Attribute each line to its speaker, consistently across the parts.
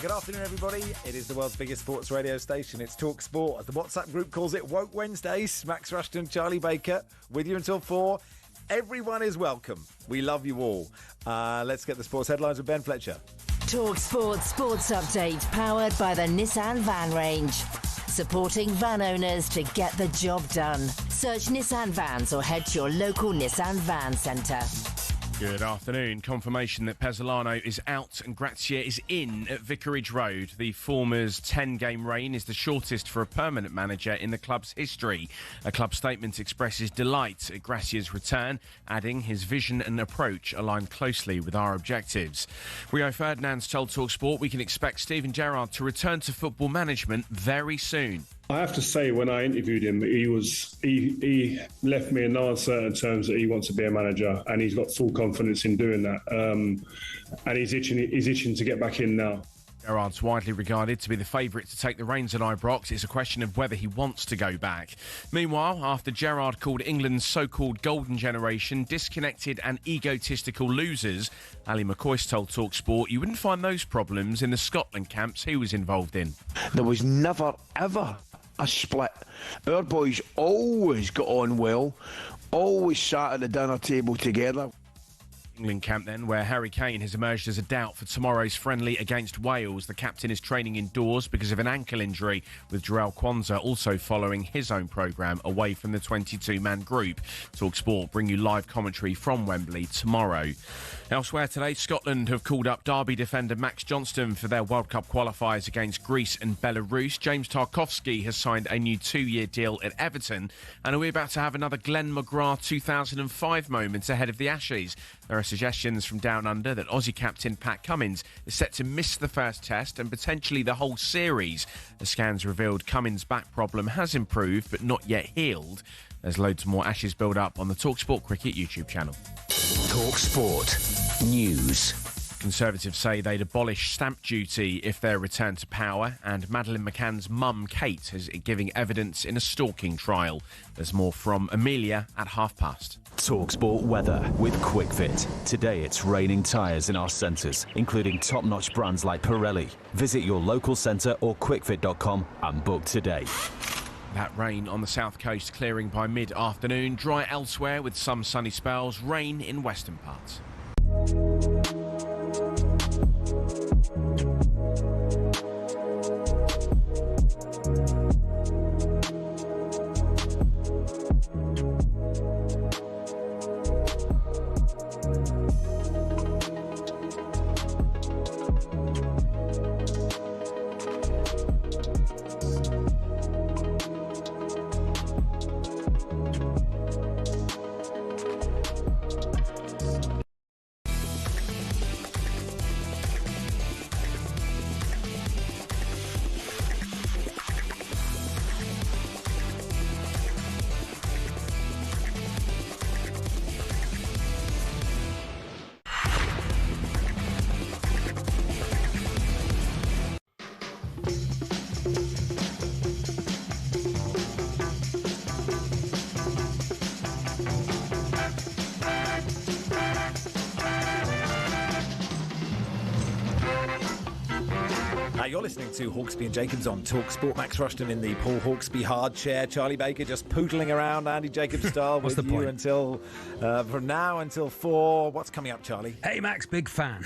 Speaker 1: Good afternoon, everybody. It is the world's biggest sports radio station. It's talkSPORT. The WhatsApp group calls it Woke Wednesdays. Max Rushden, Charlie Baker, with you until 4. Everyone is welcome. We love you all. Let's get the sports headlines with Ben Fletcher.
Speaker 2: talkSPORT Sports Update, powered by the Nissan Van Range. Supporting van owners to get the job done. Search Nissan Vans or head to your local Nissan Van Centre.
Speaker 3: Good afternoon. Confirmation that Pezzolano is out and Grazier is in at Vicarage Road. The former's 10-game reign is the shortest for a permanent manager in the club's history. A club statement expresses delight at Grazier's return, adding his vision and approach align closely with our objectives. Rio Ferdinand's told talkSPORT we can expect Steven Gerrard to return to football management very soon.
Speaker 4: I have to say, when I interviewed him, he left me in no uncertain terms that he wants to be a manager, and he's got full confidence in doing that. And he's itching to get back in now.
Speaker 3: Gerrard's widely regarded to be the favourite to take the reins at Ibrox. It's a question of whether he wants to go back. Meanwhile, after Gerrard called England's so-called golden generation disconnected and egotistical losers, Ali McCoy's told talkSPORT you wouldn't find those problems in the Scotland camps he was involved in.
Speaker 5: There was never, ever a split. Our boys always got on well, always sat at the dinner table together.
Speaker 3: England camp then, where Harry Kane has emerged as a doubt for tomorrow's friendly against Wales. The captain is training indoors because of an ankle injury, with Jarell Quansah also following his own programme away from the 22-man group. talkSPORT bring you live commentary from Wembley tomorrow. Elsewhere today, Scotland have called up Derby defender Max Johnston for their World Cup qualifiers against Greece and Belarus. James Tarkowski has signed a new 2-year deal at Everton. And are we about to have another Glenn McGrath 2005 moment ahead of the Ashes? There are suggestions from Down Under that Aussie captain Pat Cummins is set to miss the first test and potentially the whole series. The scans revealed Cummins' back problem has improved but not yet healed. There's loads more Ashes build up on the talkSPORT Cricket YouTube channel.
Speaker 6: talkSPORT News.
Speaker 3: Conservatives say they'd abolish stamp duty if they're returned to power, and Madeleine McCann's mum, Kate, is giving evidence in a stalking trial. There's more from Amelia at past.
Speaker 7: talkSPORT weather with QuickFit. Today it's raining tyres in our centres, including top-notch brands like Pirelli. Visit your local centre or quickfit.com and book today.
Speaker 3: That rain on the south coast clearing by mid-afternoon. Dry elsewhere with some sunny spells. Rain in western parts.
Speaker 1: You're listening to Hawksby and Jacobs on talkSPORT. Max Rushden in the Paul Hawksby hard chair. Charlie Baker just poodling around Andy Jacobs style with you until from now until 4. What's coming up, Charlie?
Speaker 8: Hey, Max, big fan.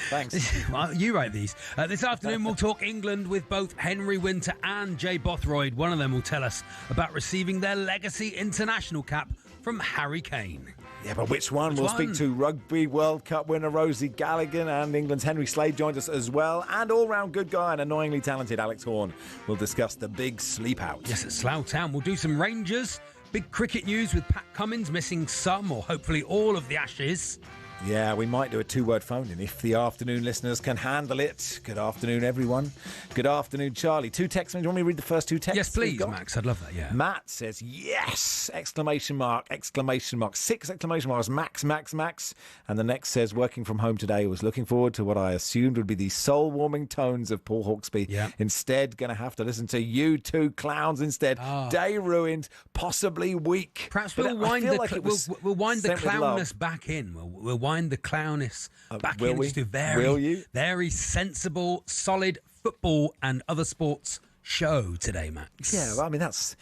Speaker 1: Thanks.
Speaker 8: Well, you write these. This afternoon, we'll talk England with both Henry Winter and Jay Bothroyd. One of them will tell us about receiving their legacy international cap from Harry Kane.
Speaker 1: Yeah, but which one? We'll speak to Rugby World Cup winner Rosie Galligan, and England's Henry Slade joined us as well. And all-round good guy and annoyingly talented Alex Horne will discuss the big sleep out.
Speaker 8: Yes, at Slough Town. We'll do some Rangers. Big cricket news with Pat Cummins missing some or hopefully all of the Ashes.
Speaker 1: Yeah, we might do a 2-word phone-in if the afternoon listeners can handle it. Good afternoon, everyone. Good afternoon, Charlie. 2 texts. Do you want me to read the first 2 texts?
Speaker 8: Yes, please, Max. I'd love that, yeah.
Speaker 1: Matt says, yes! Exclamation mark, exclamation mark. 6 exclamation marks. Max, Max, Max. And the next says, working from home today, was looking forward to what I assumed would be the soul-warming tones of Paul Hawksby.
Speaker 8: Yeah.
Speaker 1: Instead, going to have to listen to you two clowns instead. Day ruined. possibly weak.
Speaker 8: Perhaps
Speaker 1: But
Speaker 8: we'll wind the we'll wind the
Speaker 1: sent with love.
Speaker 8: clownness back in. We'll wind the clownness back
Speaker 1: will
Speaker 8: in.
Speaker 1: we?
Speaker 8: Just a
Speaker 1: Will you?
Speaker 8: very sensible, solid football and other sports show today, Max.
Speaker 1: Yeah, well, I mean, that's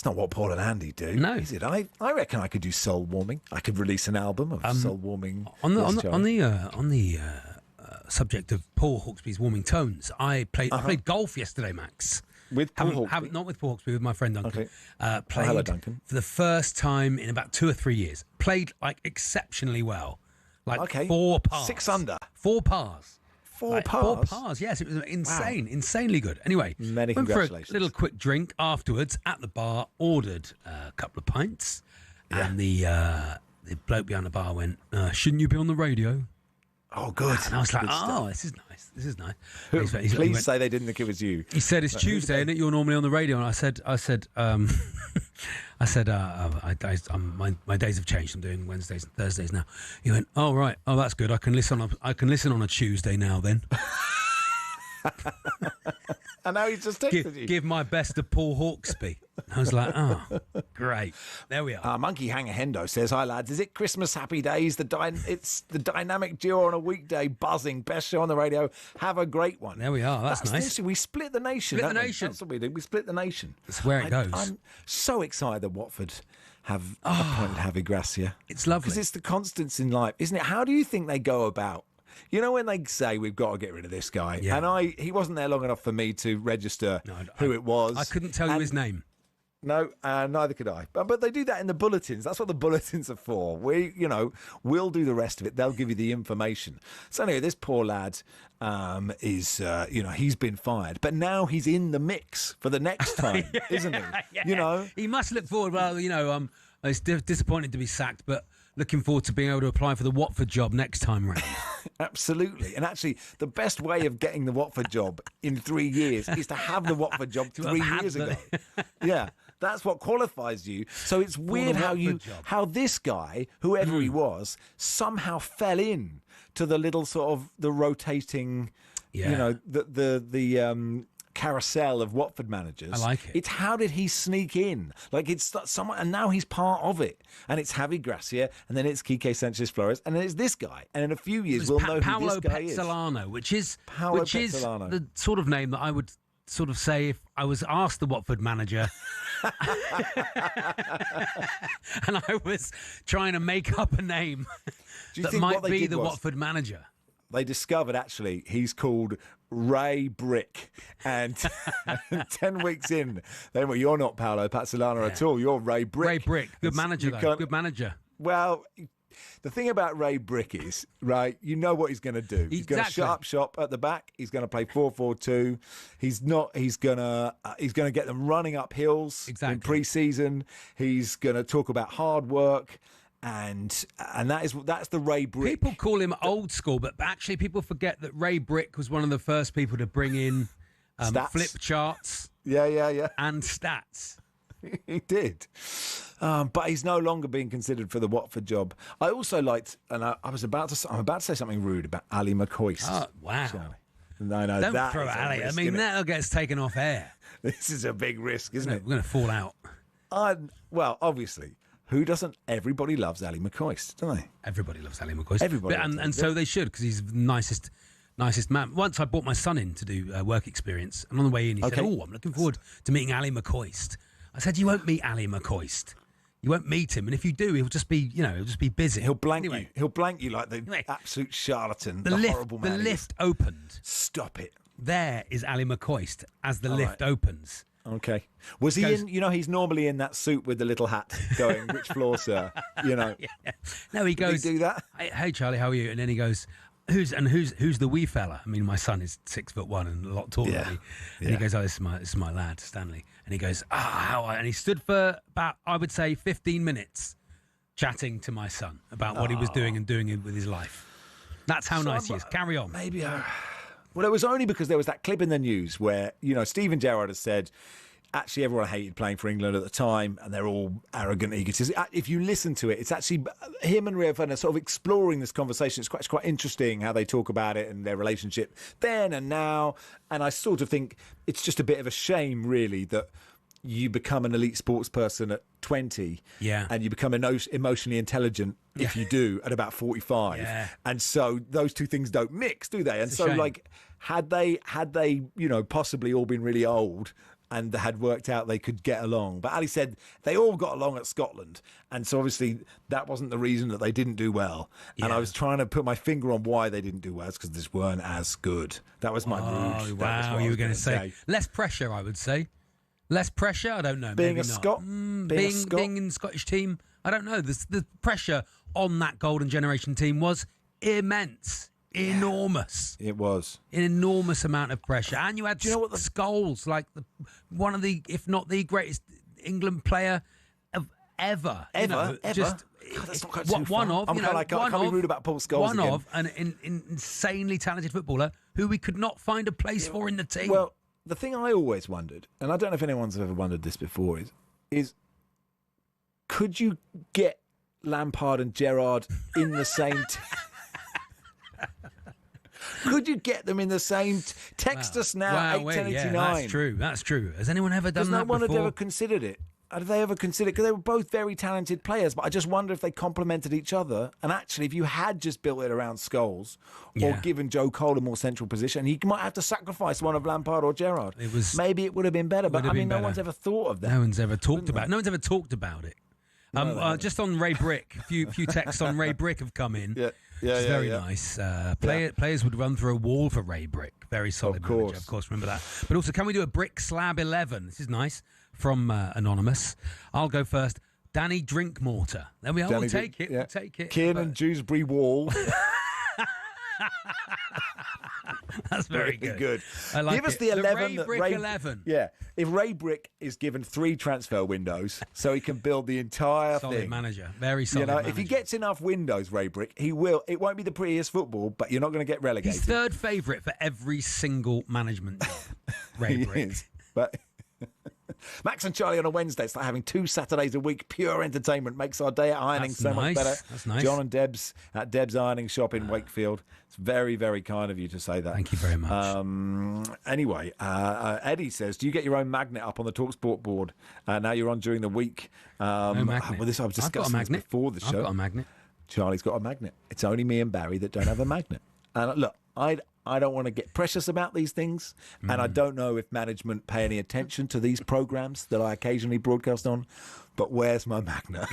Speaker 1: not what Paul and Andy do,
Speaker 8: No.
Speaker 1: is it? I reckon I could do soul warming. I could release an album of soul warming.
Speaker 8: On the subject of Paul Hawksby's warming tones, I played golf yesterday, Max.
Speaker 1: With Paul Hawksby?
Speaker 8: Not with Paul Hawksby, with my friend Duncan.
Speaker 1: Okay.
Speaker 8: Played
Speaker 1: hello, Duncan.
Speaker 8: for the first time in about 2 or 3 years. Played like exceptionally well. Like
Speaker 1: Okay.
Speaker 8: 4 pars.
Speaker 1: 6 under.
Speaker 8: 4 pars.
Speaker 1: Four pars?
Speaker 8: 4 pars, yes. It was insanely good. Anyway,
Speaker 1: Many
Speaker 8: went for
Speaker 1: congratulations.
Speaker 8: a little quick drink afterwards at the bar, ordered a couple of pints, and the bloke behind the bar went, shouldn't you be on the radio?
Speaker 1: Oh, good.
Speaker 8: And I was like,
Speaker 1: Good stuff.
Speaker 8: this is nice. This is nice.
Speaker 1: Please
Speaker 8: He went-
Speaker 1: say they didn't think it was you.
Speaker 8: He said, it's Tuesday, isn't it? You're normally on the radio. And I said, my days have changed. I'm doing Wednesdays and Thursdays now. He went, oh, right. Oh, that's good. I can listen on a Tuesday now then.
Speaker 1: And now he's just texted you.
Speaker 8: Give my best to Paul Hawksby. I was like, oh, great. There we are.
Speaker 1: Monkey Hanger Hendo says, hi lads, is it Christmas happy days? It's the dynamic duo on a weekday, buzzing, best show on the radio. Have a great one.
Speaker 8: There we are. That's nice.
Speaker 1: this. We split the nation.
Speaker 8: Split the
Speaker 1: don't we?
Speaker 8: nation.
Speaker 1: That's what we do. We split the nation.
Speaker 8: That's where it goes.
Speaker 1: I'm so excited that Watford have appointed Javi Gracia.
Speaker 8: It's lovely.
Speaker 1: Because it's the constants in life, isn't it? How do you think they go about? You know when they say we've got to get rid of this guy, and he wasn't there long enough for me to register who it was.
Speaker 8: I couldn't tell you his name.
Speaker 1: No, neither could I. But they do that in the bulletins. That's what the bulletins are for. We'll do the rest of it. They'll give you the information. So anyway, this poor lad is, he's been fired, but now he's in the mix for the next time, isn't he?
Speaker 8: Yeah. He must look forward. Well, it's disappointing to be sacked, but looking forward to being able to apply for the Watford job next time round.
Speaker 1: Absolutely. And actually, the best way of getting the Watford job in 3 years is to have the Watford job 3 years ago. Yeah, that's what qualifies you. So it's weird how this guy, whoever he was, somehow fell in to the little sort of the rotating, the carousel of Watford managers.
Speaker 8: I like it.
Speaker 1: It's how did he sneak in? Like it's someone, and now he's part of it. And it's Javi Gracia, and then it's Quique Sanchez Flores, and then it's this guy. And in a few years, we'll know who this guy is.
Speaker 8: Pezzolano, which is
Speaker 1: Pezzolano.
Speaker 8: the sort of name that I would sort of say if I was asked the Watford manager, and I was trying to make up a name that might be the Watford manager.
Speaker 1: They discovered, actually, he's called Ray Brick. And 10 weeks in, they were, you're not Paolo Pezzolano at all. You're Ray Brick.
Speaker 8: Ray Brick. Good manager, though. Good manager.
Speaker 1: Well, the thing about Ray Brick is, right, you know what he's going to do. He's going to shut up shop at the back. He's going to play 4-4-2. He's going to get them running up hills in pre-season. He's going to talk about hard work. And that's the Ray Brick.
Speaker 8: People call him old school, but actually people forget that Ray Brick was one of the first people to bring in flip charts.
Speaker 1: Yeah.
Speaker 8: And stats.
Speaker 1: He did. But he's no longer being considered for the Watford job. I also liked, and I'm about to say something rude about Ali McCoist.
Speaker 8: Oh, wow.
Speaker 1: Sorry. No,
Speaker 8: Don't throw Ali. I mean, that gets taken off air.
Speaker 1: This is a big risk, isn't it?
Speaker 8: We're going to fall out.
Speaker 1: Well, obviously. Who doesn't? Everybody loves Ali McCoist, don't they?
Speaker 8: Everybody loves Ali McCoist.
Speaker 1: Everybody.
Speaker 8: And so they should, because he's the nicest man. Once I brought my son in to do work experience, and on the way in he said, "Oh, I'm looking forward to meeting Ali McCoist." I said, "You won't meet Ali McCoist. You won't meet him, and if you do, he'll just be busy.
Speaker 1: He'll blank you. He'll blank you like the absolute charlatan, the horrible man.
Speaker 8: The lift opened.
Speaker 1: Stop it.
Speaker 8: There is Ali McCoist as the lift opens."
Speaker 1: Okay. Was he in? He's normally in that suit with the little hat, going, "Which floor, sir?"
Speaker 8: Yeah. No, he goes.
Speaker 1: Did he do that?
Speaker 8: Hey, Charlie, how are you? And then he goes, "Who's the wee fella?" I mean, my son is 6'1" and a lot taller than me. And he goes, "Oh, this is my lad, Stanley." And he goes, how? And he stood for about, I would say, 15 minutes, chatting to my son about what he was doing and doing with his life. That's how nice he is. Carry on.
Speaker 1: Maybe. Well, it was only because there was that clip in the news where, Steven Gerrard has said, actually everyone hated playing for England at the time and they're all arrogant egotists. If you listen to it, it's actually him and Rio Ferdinand sort of exploring this conversation. It's quite interesting how they talk about it and their relationship then and now. And I sort of think it's just a bit of a shame, really, that you become an elite sports person at 20, and you become emotionally intelligent if you do at about 45, and so those two things don't mix, do they? And so, like, had they possibly all been really old and had worked out they could get along, but Ali said they all got along at Scotland, and so obviously that wasn't the reason that they didn't do well. And I was trying to put my finger on why they didn't do well. It's because they just weren't as good. That was my mood.
Speaker 8: Wow, you were going to say less pressure, I would say. Less pressure? I don't know.
Speaker 1: Being
Speaker 8: maybe
Speaker 1: a
Speaker 8: not.
Speaker 1: Scot?
Speaker 8: Being in the Scottish team? I don't know. The pressure on that Golden Generation team was immense. Enormous.
Speaker 1: It was.
Speaker 8: An enormous amount of pressure. And you had Scholes, like one of the, if not the greatest England player of ever.
Speaker 1: Ever?
Speaker 8: Just
Speaker 1: God, that's not quite too far.
Speaker 8: one of,
Speaker 1: I can't be rude about Paul Scholes
Speaker 8: one
Speaker 1: again.
Speaker 8: of an insanely talented footballer who we could not find a place for in the team.
Speaker 1: Well, the thing I always wondered, and I don't know if anyone's ever wondered this before, is could you get Lampard and Gerrard in the same could you get them in the same text us now, 8:10:89.
Speaker 8: Yeah, that's true. Has anyone ever done that
Speaker 1: no one
Speaker 8: before?
Speaker 1: had ever considered it. Have they ever considered? Because they were both very talented players, but I just wonder if they complemented each other. And actually, if you had just built it around Scholes or given Joe Cole a more central position, he might have to sacrifice one of Lampard or Gerrard. Maybe it would have been better. But I mean, no one's ever thought of that.
Speaker 8: No one's ever talked about it. No one's ever talked about it. Just on Ray Brick, a few texts on Ray Brick have come in. It's very nice. Players would run through a wall for Ray Brick. Very solid manager, of course, remember that. But also, can we do a Brick Slab 11? This is nice. From Anonymous. I'll go first. Danny Drinkwater. There we are. We'll take it. We'll take it.
Speaker 1: Kiernan Dewsbury Wall.
Speaker 8: That's very good.
Speaker 1: I like Give us the 11.
Speaker 8: Ray Brick 11.
Speaker 1: Yeah. If Ray Brick is given 3 transfer windows so he can build the entire
Speaker 8: solid
Speaker 1: thing.
Speaker 8: Manager. Very solid manager.
Speaker 1: If he gets enough windows, Ray Brick, he will. It won't be the prettiest football, but you're not going to get relegated.
Speaker 8: He's third favourite for every single management job. Ray Brick.
Speaker 1: Is, but... Max and Charlie on a Wednesday. It's like having 2 Saturdays a week. Pure entertainment makes our day at ironing much better.
Speaker 8: That's nice.
Speaker 1: John and Deb's at Deb's Ironing Shop in Wakefield. It's very, very kind of you to say that.
Speaker 8: Thank you very much.
Speaker 1: Anyway, Eddie says, do you get your own magnet up on the talkSPORT board? Now you're on during the week.
Speaker 8: No magnet.
Speaker 1: Well, this I've discussed this before the show.
Speaker 8: I've got a magnet.
Speaker 1: Charlie's got a magnet. It's only me and Barry that don't have a magnet. And look, I don't want to get precious about these things, and I don't know if management pay any attention to these programs that I occasionally broadcast on, but where's my magnet?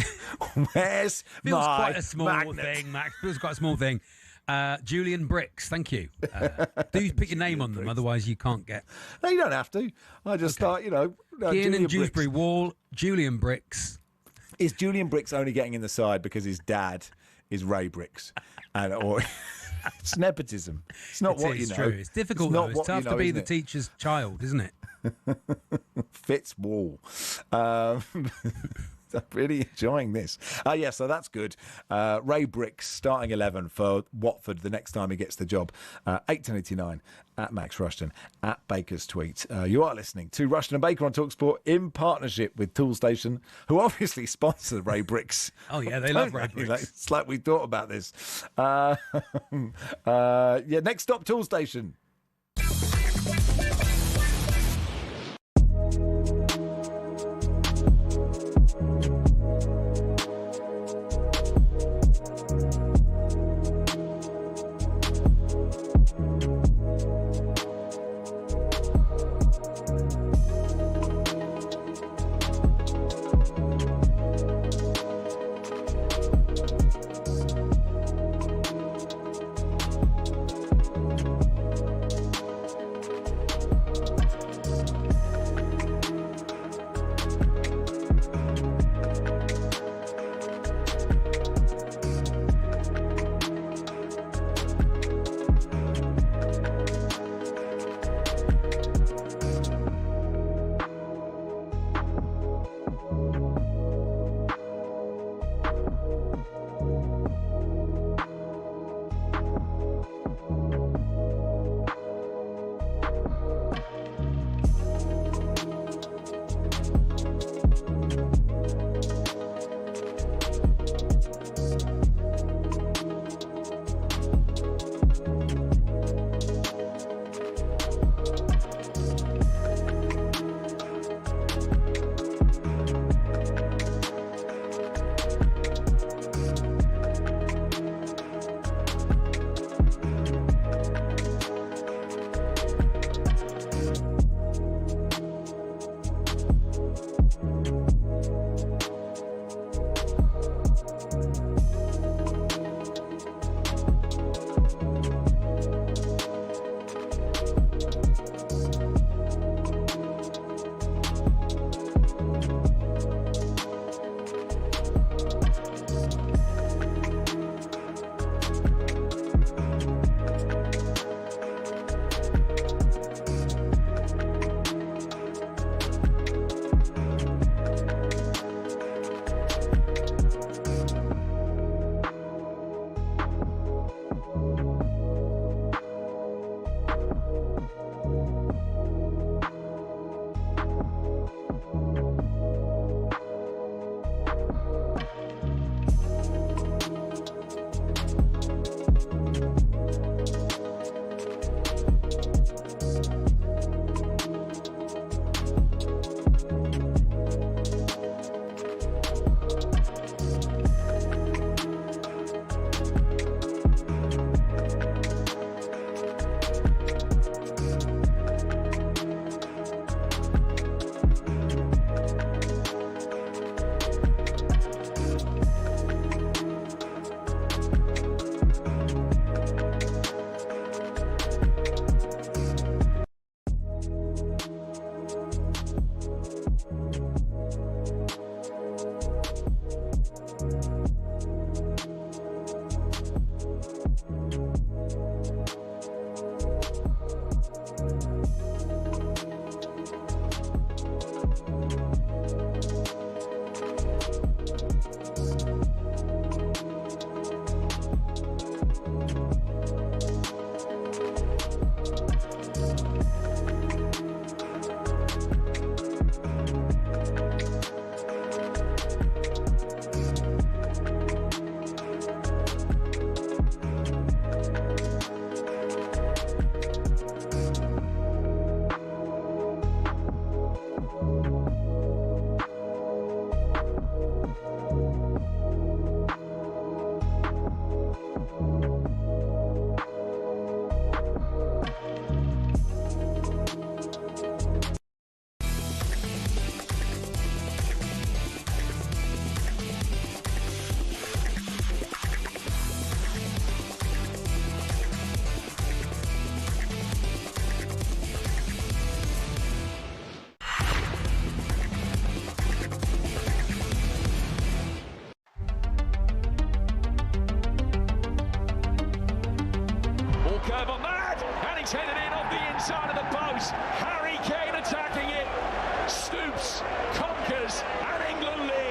Speaker 1: Where's
Speaker 8: Feels
Speaker 1: my
Speaker 8: quite a small
Speaker 1: magnet?
Speaker 8: thing, Max. Feels quite a small thing. Julian Bricks, thank you. Do you put your name on them, otherwise you can't get...
Speaker 1: No, you don't have to. I just start,
Speaker 8: Kiernan Dewsbury Wall, Julian Bricks.
Speaker 1: Is Julian Bricks only getting in the side because his dad is Ray Bricks? Or... It's nepotism. It's not what you know.
Speaker 8: True. It's difficult, though. It's tough to be the teacher's child, isn't it?
Speaker 1: Fitz Wall. I'm really enjoying this. So that's good. Ray Bricks starting 11 for Watford the next time he gets the job. 8:10:89 at Max Rushden at Baker's Tweet. You are listening to Rushden and Baker on talkSPORT in partnership with Toolstation, who obviously sponsor Ray Bricks.
Speaker 8: Oh yeah, they love Ray Bricks.
Speaker 1: It's like we thought about this. Next stop, Toolstation.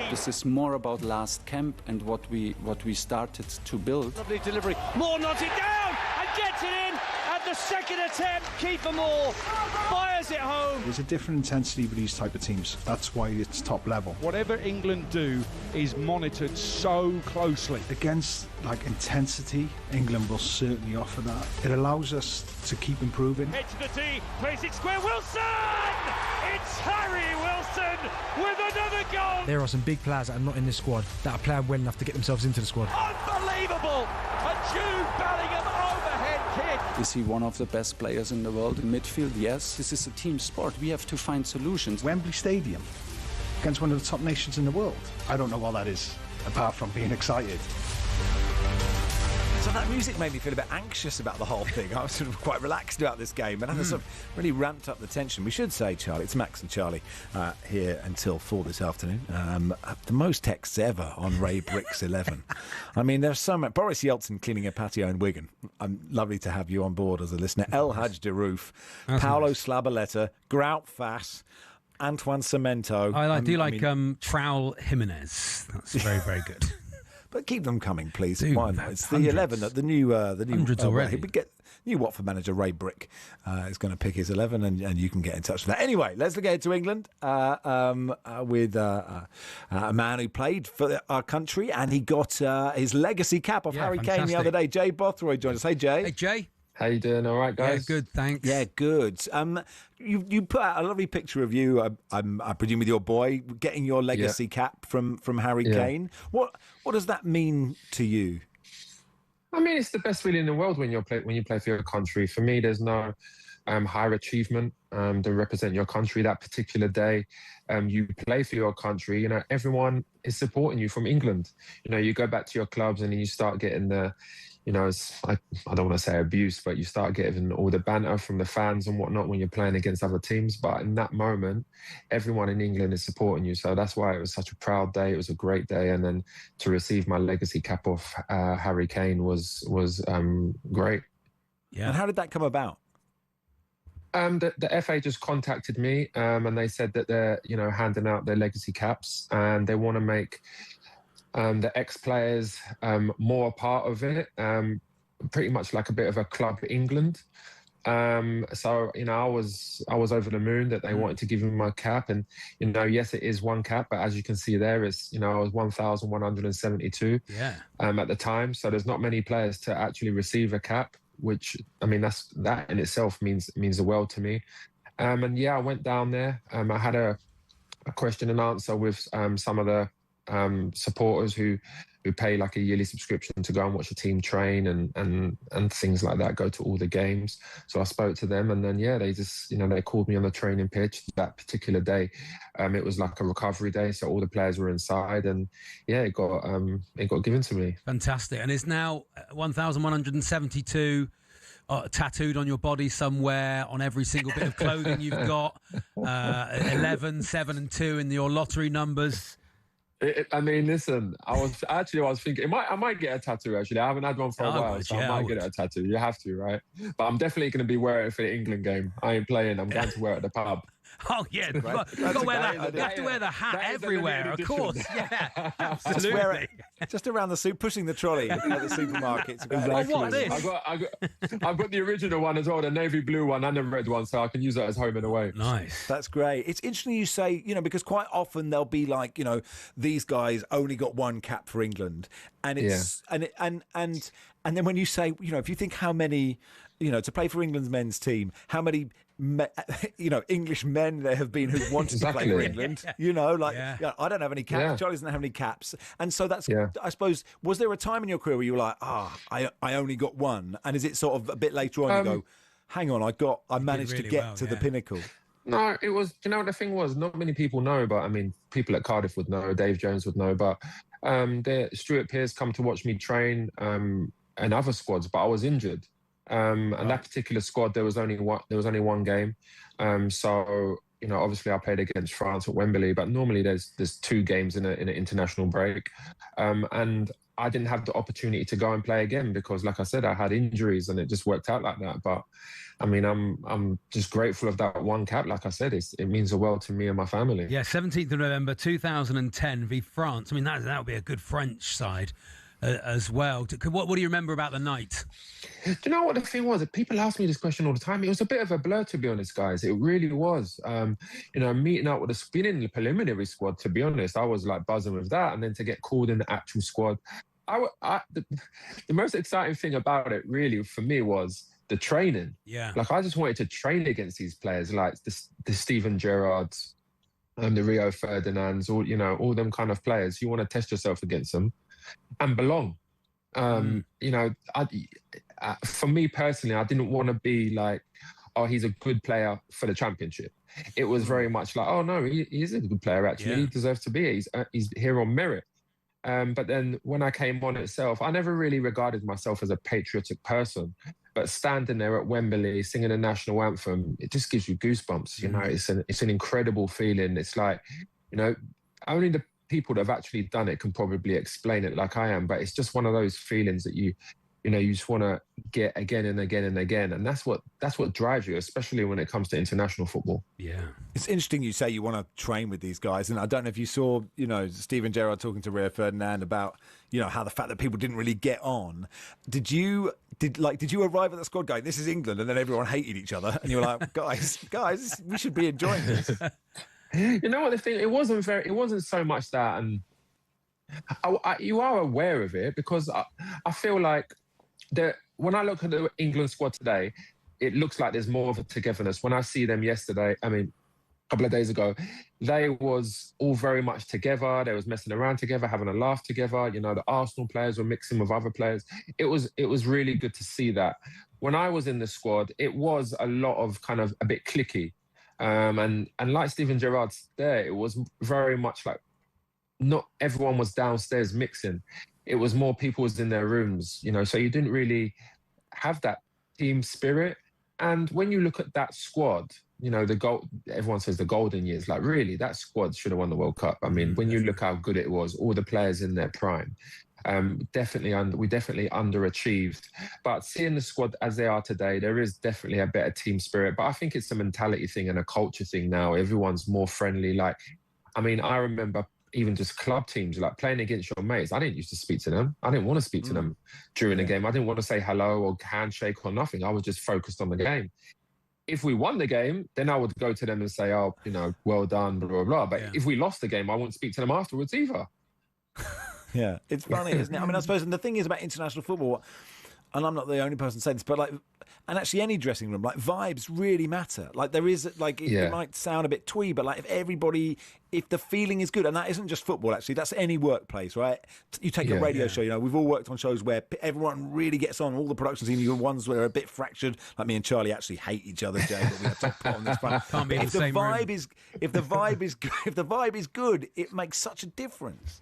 Speaker 6: This is more about last camp and what we started to build.
Speaker 9: Lovely delivery. Moore nods it down and gets it in at the second attempt. Keeper Moore fires it home.
Speaker 10: There's a different intensity with these type of teams. That's why it's top level.
Speaker 11: Whatever England do is monitored so closely.
Speaker 10: Against intensity, England will certainly offer that. It allows us to keep improving.
Speaker 9: Head to the tee, plays it square. Wilson! It's Harry Wilson with another goal.
Speaker 12: There are some big players that are not in this squad that are playing well enough to get themselves into the squad.
Speaker 9: Unbelievable! A Jude Bellingham overhead kick.
Speaker 6: Is he one of the best players in the world in midfield? Yes. This is a team sport. We have to find solutions.
Speaker 10: Wembley Stadium against one of the top nations in the world. I don't know what that is, apart from being excited.
Speaker 1: So that music made me feel a bit anxious about the whole thing. I was sort of quite relaxed about this game, and sort of really ramped up the tension. We should say, Charlie, it's Max and Charlie here until 4 this afternoon. The most texts ever on Ray Brick's 11. I mean, there's so much. Boris Yeltsin cleaning a patio in Wigan. Lovely to have you on board as a listener. El Hadj de Roof, Paolo Slabaletta, Grout Fass, Antoine Cemento.
Speaker 8: I do like Trowel Jimenez. That's very, very good.
Speaker 1: But keep them coming, please. Why not? It's the 11 at the new
Speaker 8: hundreds already.
Speaker 1: New Watford manager Ray Brick is going to pick his 11, and you can get in touch with that. Anyway, let's look ahead to England with a man who played for our country, and he got his legacy cap off Harry Kane the other day. Jay Bothroyd joined us. Hey, Jay.
Speaker 8: Hey, Jay.
Speaker 13: How you doing? All right, guys?
Speaker 8: Yeah, good, thanks.
Speaker 1: Yeah, good. You put out a lovely picture of you, I presume with your boy, getting your legacy cap from Harry Kane. What does that mean to you?
Speaker 13: I mean, it's the best feeling in the world when you play for your country. For me, there's no higher achievement to represent your country that particular day. You play for your country. You know, everyone is supporting you from England. You know, you go back to your clubs and then you start getting the, you know, I don't want to say abuse, but you start getting all the banter from the fans and whatnot when you're playing against other teams. But in that moment, everyone in England is supporting you. So that's why it was such a proud day. It was a great day. And then to receive my legacy cap off Harry Kane was great.
Speaker 1: Yeah. And how did that come about?
Speaker 13: The FA just contacted me and they said that they're, you know, handing out their legacy caps and they want to make the ex-players more a part of it, pretty much like a bit of a Club England. So, you know, I was over the moon that they wanted to give me my cap. And, you know, yes, it is one cap, but as you can see there, it's, you know, I was 1,172 at the time. So there's not many players to actually receive a cap, which, I mean, that in itself means the world to me. And yeah, I went down there. I had a question and answer with some of the supporters who pay like a yearly subscription to go and watch the team train and things like that, go to all the games. So I spoke to them and then, they just, you know, they called me on the training pitch that particular day. It was like a recovery day. So all the players were inside and it got given to me.
Speaker 8: Fantastic. And it's now 1,172 tattooed on your body somewhere, on every single bit of clothing you've got. 11, 7 and 2 in your lottery numbers.
Speaker 13: I mean, listen, I was thinking, I might get a tattoo, actually. I haven't had one for a while, so I might get a tattoo. You have to, right? But I'm definitely going to be wearing it for the England game. I ain't playing. I'm going to wear it at the pub.
Speaker 8: Oh, yeah. You have to wear the hat everywhere, of course. Yeah, absolutely.
Speaker 1: Just around the pushing the trolley at the supermarkets.
Speaker 13: Exactly.
Speaker 8: Oh, what this?
Speaker 13: I've got the original one as well, the navy blue one and the red one, so I can use that as home and away.
Speaker 8: Nice.
Speaker 1: That's great. It's interesting you say, you know, because quite often they'll be like, you know, these guys only got one cap for England. And it's and then when you say, you know, if you think how many, you know, to play for England's men's team, how many English men there have been who wanted to play for England. You know, like I don't have any caps. Charlie doesn't have any caps, and so that's. I suppose, was there a time in your career where you were like, I only got one, and is it sort of a bit later on you go, hang on, I managed really to get to the pinnacle.
Speaker 13: No, it was. You know, the thing was, not many people know, but I mean, people at Cardiff would know, Dave Jones would know, but Stuart Pearce come to watch me train and other squads, but I was injured. And that particular squad, there was only one game. So, you know, obviously I played against France at Wembley, but normally there's 2 games in an international break. And I didn't have the opportunity to go and play again because, like I said, I had injuries and it just worked out like that. But I mean, I'm just grateful of that one cap. Like I said, it means the world to me and my family.
Speaker 8: Yeah, 17th of November 2010 v France. I mean, that would be a good French side as well. What do you remember about the night?
Speaker 13: Do you know what the thing was? People ask me this question all the time. It was a bit of a blur, to be honest, guys. It really was. Meeting up with being in the preliminary squad, to be honest, I was like buzzing with that. And then to get called in the actual squad, the most exciting thing about it really for me was the training.
Speaker 8: Yeah.
Speaker 13: Like I just wanted to train against these players, like the Steven Gerrards, the Rio Ferdinands, all them kind of players. You want to test yourself against them and belong. For me personally, I didn't want to be like, oh, he's a good player for the championship. It was very much like, oh no, he is a good player actually. Yeah. He deserves to be. He's here on merit. But then when I came on itself, I never really regarded myself as a patriotic person. But standing there at Wembley, singing the national anthem, it just gives you goosebumps. It's an incredible feeling. It's like, only the people that have actually done it can probably explain it like I am. But it's just one of those feelings that you just want to get again and again and again. And that's what drives you, especially when it comes to international football.
Speaker 8: Yeah.
Speaker 1: It's interesting you say you want to train with these guys. And I don't know if you saw, Steven Gerrard talking to Rio Ferdinand about, how the fact that people didn't really get on. Did you arrive at the squad going, this is England, and then everyone hated each other? And you were like, guys, we should be enjoying this.
Speaker 13: You know what the thing? It wasn't so much that, and you are aware of it because I feel like when I look at the England squad today, it looks like there's more of a togetherness. When I see them yesterday, a couple of days ago, they was all very much together. They was messing around together, having a laugh together. The Arsenal players were mixing with other players. It was really good to see that. When I was in the squad, it was a lot of kind of a bit cliquey. And like Steven Gerrard's there, it was very much like not everyone was downstairs mixing. It was more people was in their rooms, so you didn't really have that team spirit. And when you look at that squad, everyone says the golden years, like really, that squad should have won the World Cup. I mean, when you look how good it was, all the players in their prime, we definitely underachieved. But seeing the squad as they are today, there is definitely a better team spirit. But I think it's a mentality thing and a culture thing now. Everyone's more friendly. I remember even just club teams, like playing against your mates. I didn't used to speak to them. I didn't want to speak to them during the game. I didn't want to say hello or handshake or nothing. I was just focused on the game. If we won the game, then I would go to them and say, oh, well done, blah, blah, blah. But if we lost the game, I wouldn't speak to them afterwards either.
Speaker 1: Yeah, it's funny, isn't it? I mean, I suppose, and the thing is about international football, and I'm not the only person saying this, but and actually any dressing room, vibes really matter. There is, it might sound a bit twee, but if the feeling is good, and that isn't just football, actually, that's any workplace, right? You take a radio show, we've all worked on shows where everyone really gets on, all the production team, the ones where are a bit fractured, like me and Charlie actually hate each other, Jay, but we have to put on this front.
Speaker 8: Can't be in the same room.
Speaker 1: If the vibe is good, it makes such a difference.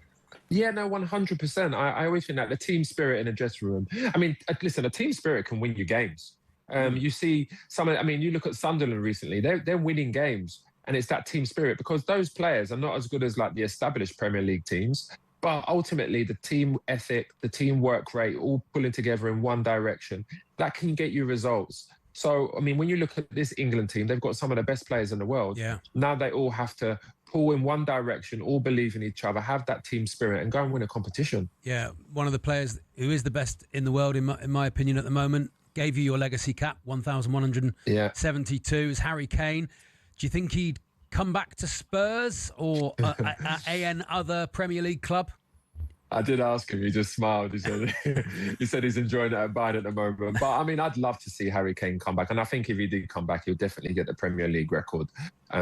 Speaker 13: Yeah, no, 100%. I always think that the team spirit in a dressing room. I mean, listen, a team spirit can win you games. You see you look at Sunderland recently, they're winning games, and it's that team spirit because those players are not as good as the established Premier League teams, but ultimately the team ethic, the team work rate, all pulling together in one direction, that can get you results. So, I mean, when you look at this England team, they've got some of the best players in the world.
Speaker 8: Yeah.
Speaker 13: Now they all have to pull in one direction, all believe in each other, have that team spirit and go and win a competition.
Speaker 8: Yeah, one of the players who is the best in the world, in my opinion, at the moment, gave you your legacy cap, 1,172, is Harry Kane. Do you think he'd come back to Spurs or an other Premier League club?
Speaker 13: I did ask him. He just smiled. He said he's enjoying it at Bayern at the moment. But I mean, I'd love to see Harry Kane come back, and I think if he did come back, he'll definitely get the Premier League record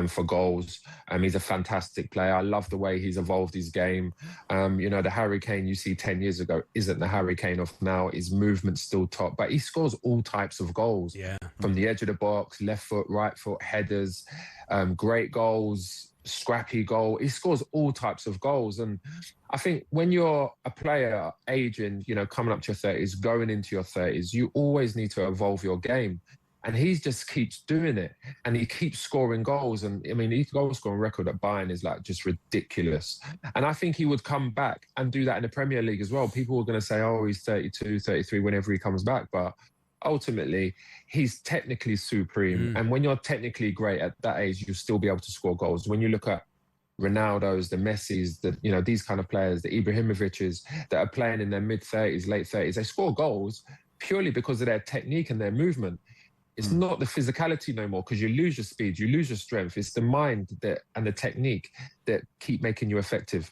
Speaker 13: for goals. He's a fantastic player. I love the way he's evolved his game. The Harry Kane you see 10 years ago isn't the Harry Kane of now. His movement's still top, but he scores all types of goals.
Speaker 8: Yeah,
Speaker 13: from the edge of the box, left foot, right foot, headers, great goals. Scrappy goal. He scores all types of goals. And I think when you're a player aging, coming up to your 30s, going into your 30s, you always need to evolve your game. And he just keeps doing it, and he keeps scoring goals. And I mean, his goal scoring record at Bayern is like just ridiculous. And I think he would come back and do that in the Premier League as well. People are going to say, oh, he's 32, 33 whenever he comes back. But ultimately, he's technically supreme. And when you're technically great at that age, you'll still be able to score goals. When you look at Ronaldo's, the Messi's, these kind of players, the Ibrahimoviches that are playing in their mid-30s, late 30s, they score goals purely because of their technique and their movement. It's not the physicality no more, because you lose your speed, you lose your strength. It's the mind and the technique that keep making you effective.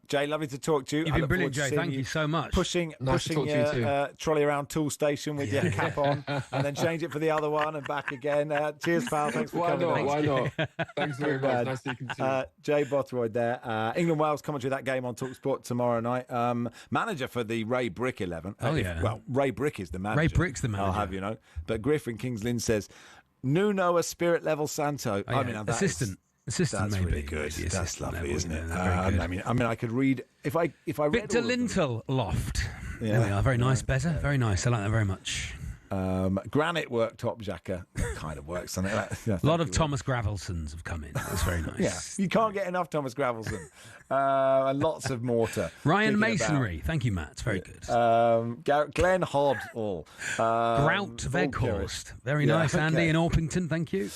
Speaker 1: Jay, lovely to talk to you.
Speaker 8: You've been brilliant, Jay. Thank you so much.
Speaker 1: Pushing your trolley around Tool Station with your cap on, and then change it for the other one and back again. Cheers, pal. Thanks for coming.
Speaker 13: Why not? Thanks very much. Nice speaking to you.
Speaker 1: Jay Bothroyd there. England-Wales commentary that game on talkSPORT tomorrow night. Manager for the Ray Brick 11. Well, Ray Brick is the manager.
Speaker 8: Ray Brick's the manager.
Speaker 1: I'll have you know. But Griffin Kings Lynn says, Nuno a spirit level Santo. I mean,
Speaker 8: assistant. Assistant,
Speaker 1: that's
Speaker 8: maybe.
Speaker 1: Really good. That's lovely, isn't it?
Speaker 8: I
Speaker 1: mean, I could read if I read
Speaker 8: Victor Lindelof. Yeah, there we are. Very nice, better. Very nice. I like that very much.
Speaker 1: Granite worktop jacker kind of works on it.
Speaker 8: A lot of Thomas Gravelsons have come in. That's very nice.
Speaker 1: Yeah, you can't get enough Thomas Gravelson. And lots of mortar.
Speaker 8: Ryan Masonry. Thank you, Matt. It's very good.
Speaker 1: Glenn Hodd.
Speaker 8: Grout Veghorst. Very nice. Okay. Andy in Orpington. Thank you.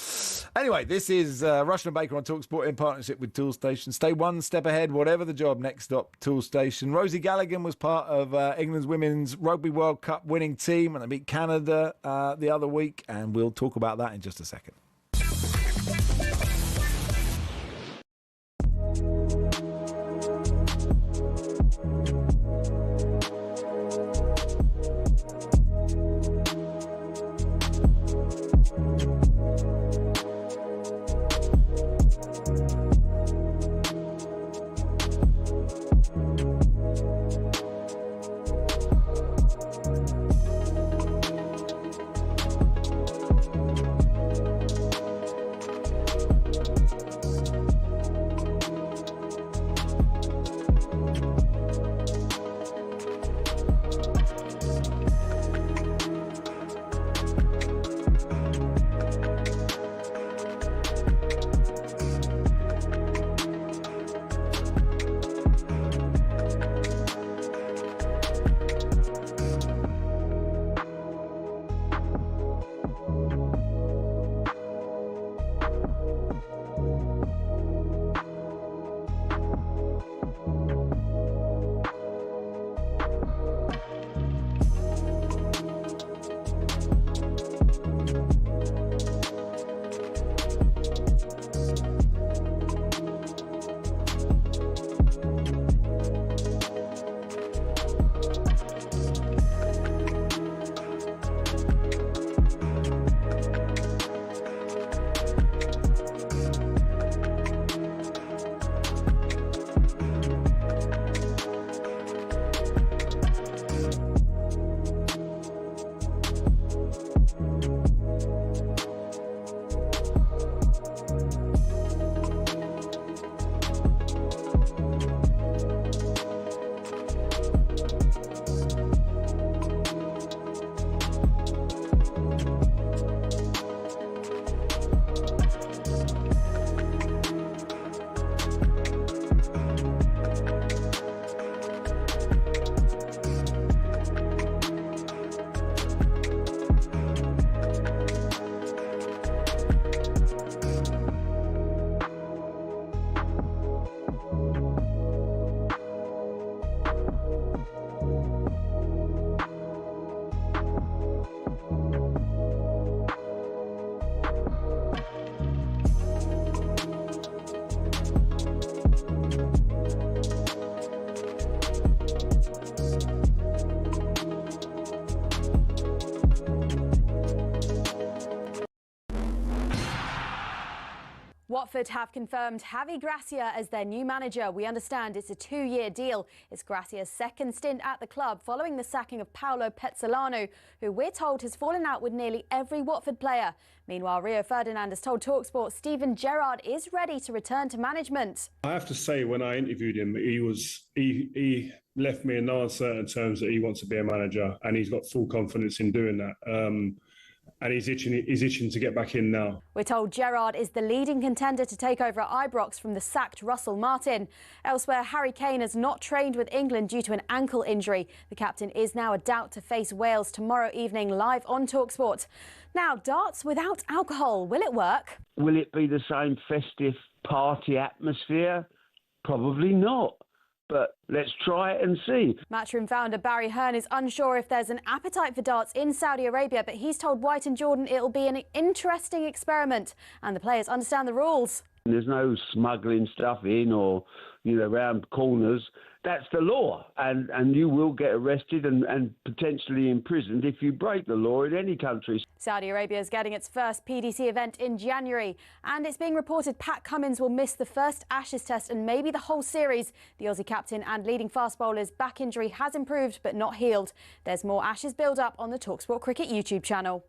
Speaker 1: Anyway, this is Rushden Baker on talkSPORT in partnership with Tool Station. Stay one step ahead, whatever the job. Next stop, Tool Station. Rosie Galligan was part of England's Women's Rugby World Cup winning team, and they beat Canada the other week, and we'll talk about that in just a second.
Speaker 14: Watford have confirmed Javi Gracia as their new manager. We understand it's a 2-year deal. It's Gracia's second stint at the club following the sacking of Paolo Pezzolano, who we're told has fallen out with nearly every Watford player. Meanwhile, Rio Ferdinand has told talkSPORT Steven Gerrard is ready to return to management.
Speaker 4: I have to say, when I interviewed him, he left me in no uncertain terms that he wants to be a manager, and he's got full confidence in doing that. and he's itching to get back in now.
Speaker 14: We're told Gerrard is the leading contender to take over at Ibrox from the sacked Russell Martin. Elsewhere, Harry Kane has not trained with England due to an ankle injury. The captain is now a doubt to face Wales tomorrow evening live on talkSPORT. Now, darts without alcohol, will it work?
Speaker 5: Will it be the same festive party atmosphere? Probably not. But let's try it and see.
Speaker 14: Matchroom founder Barry Hearn is unsure if there's an appetite for darts in Saudi Arabia, but he's told White and Jordan it'll be an interesting experiment and the players understand the rules.
Speaker 5: There's no smuggling stuff in or, round corners. That's the law, and you will get arrested and potentially imprisoned if you break the law in any country.
Speaker 14: Saudi Arabia is getting its first PDC event in January, and it's being reported Pat Cummins will miss the first Ashes test and maybe the whole series. The Aussie captain and leading fast bowler's back injury has improved but not healed. There's more Ashes build-up on the talkSPORT Cricket YouTube channel.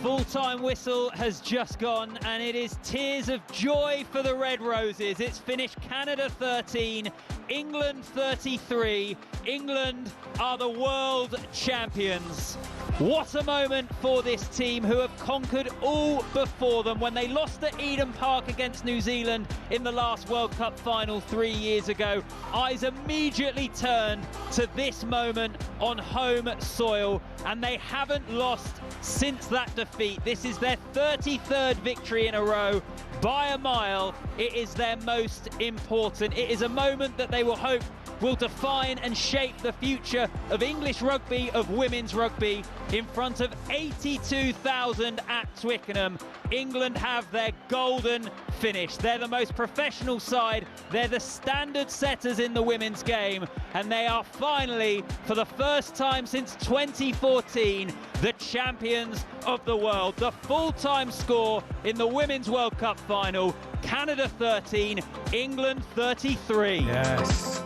Speaker 15: Full-time whistle has just gone and it is tears of joy for the Red Roses. It's finished Canada 13, England 33. England are the world champions. What a moment for this team who have conquered all before them. When they lost at Eden Park against New Zealand in the last World Cup final 3 years ago, eyes immediately turned to this moment on home soil, and they haven't lost since that defeat. This is their 33rd victory in a row by a mile. It is their most important. It is a moment that they will hope will define and shape the future of English rugby, of women's rugby, in front of 82,000 at Twickenham. England have their golden finish. They're the most professional side. They're the standard setters in the women's game. And they are finally, for the first time since 2014, the champions of the world. The full-time score in the Women's World Cup final, Canada 13, England 33.
Speaker 1: Yes.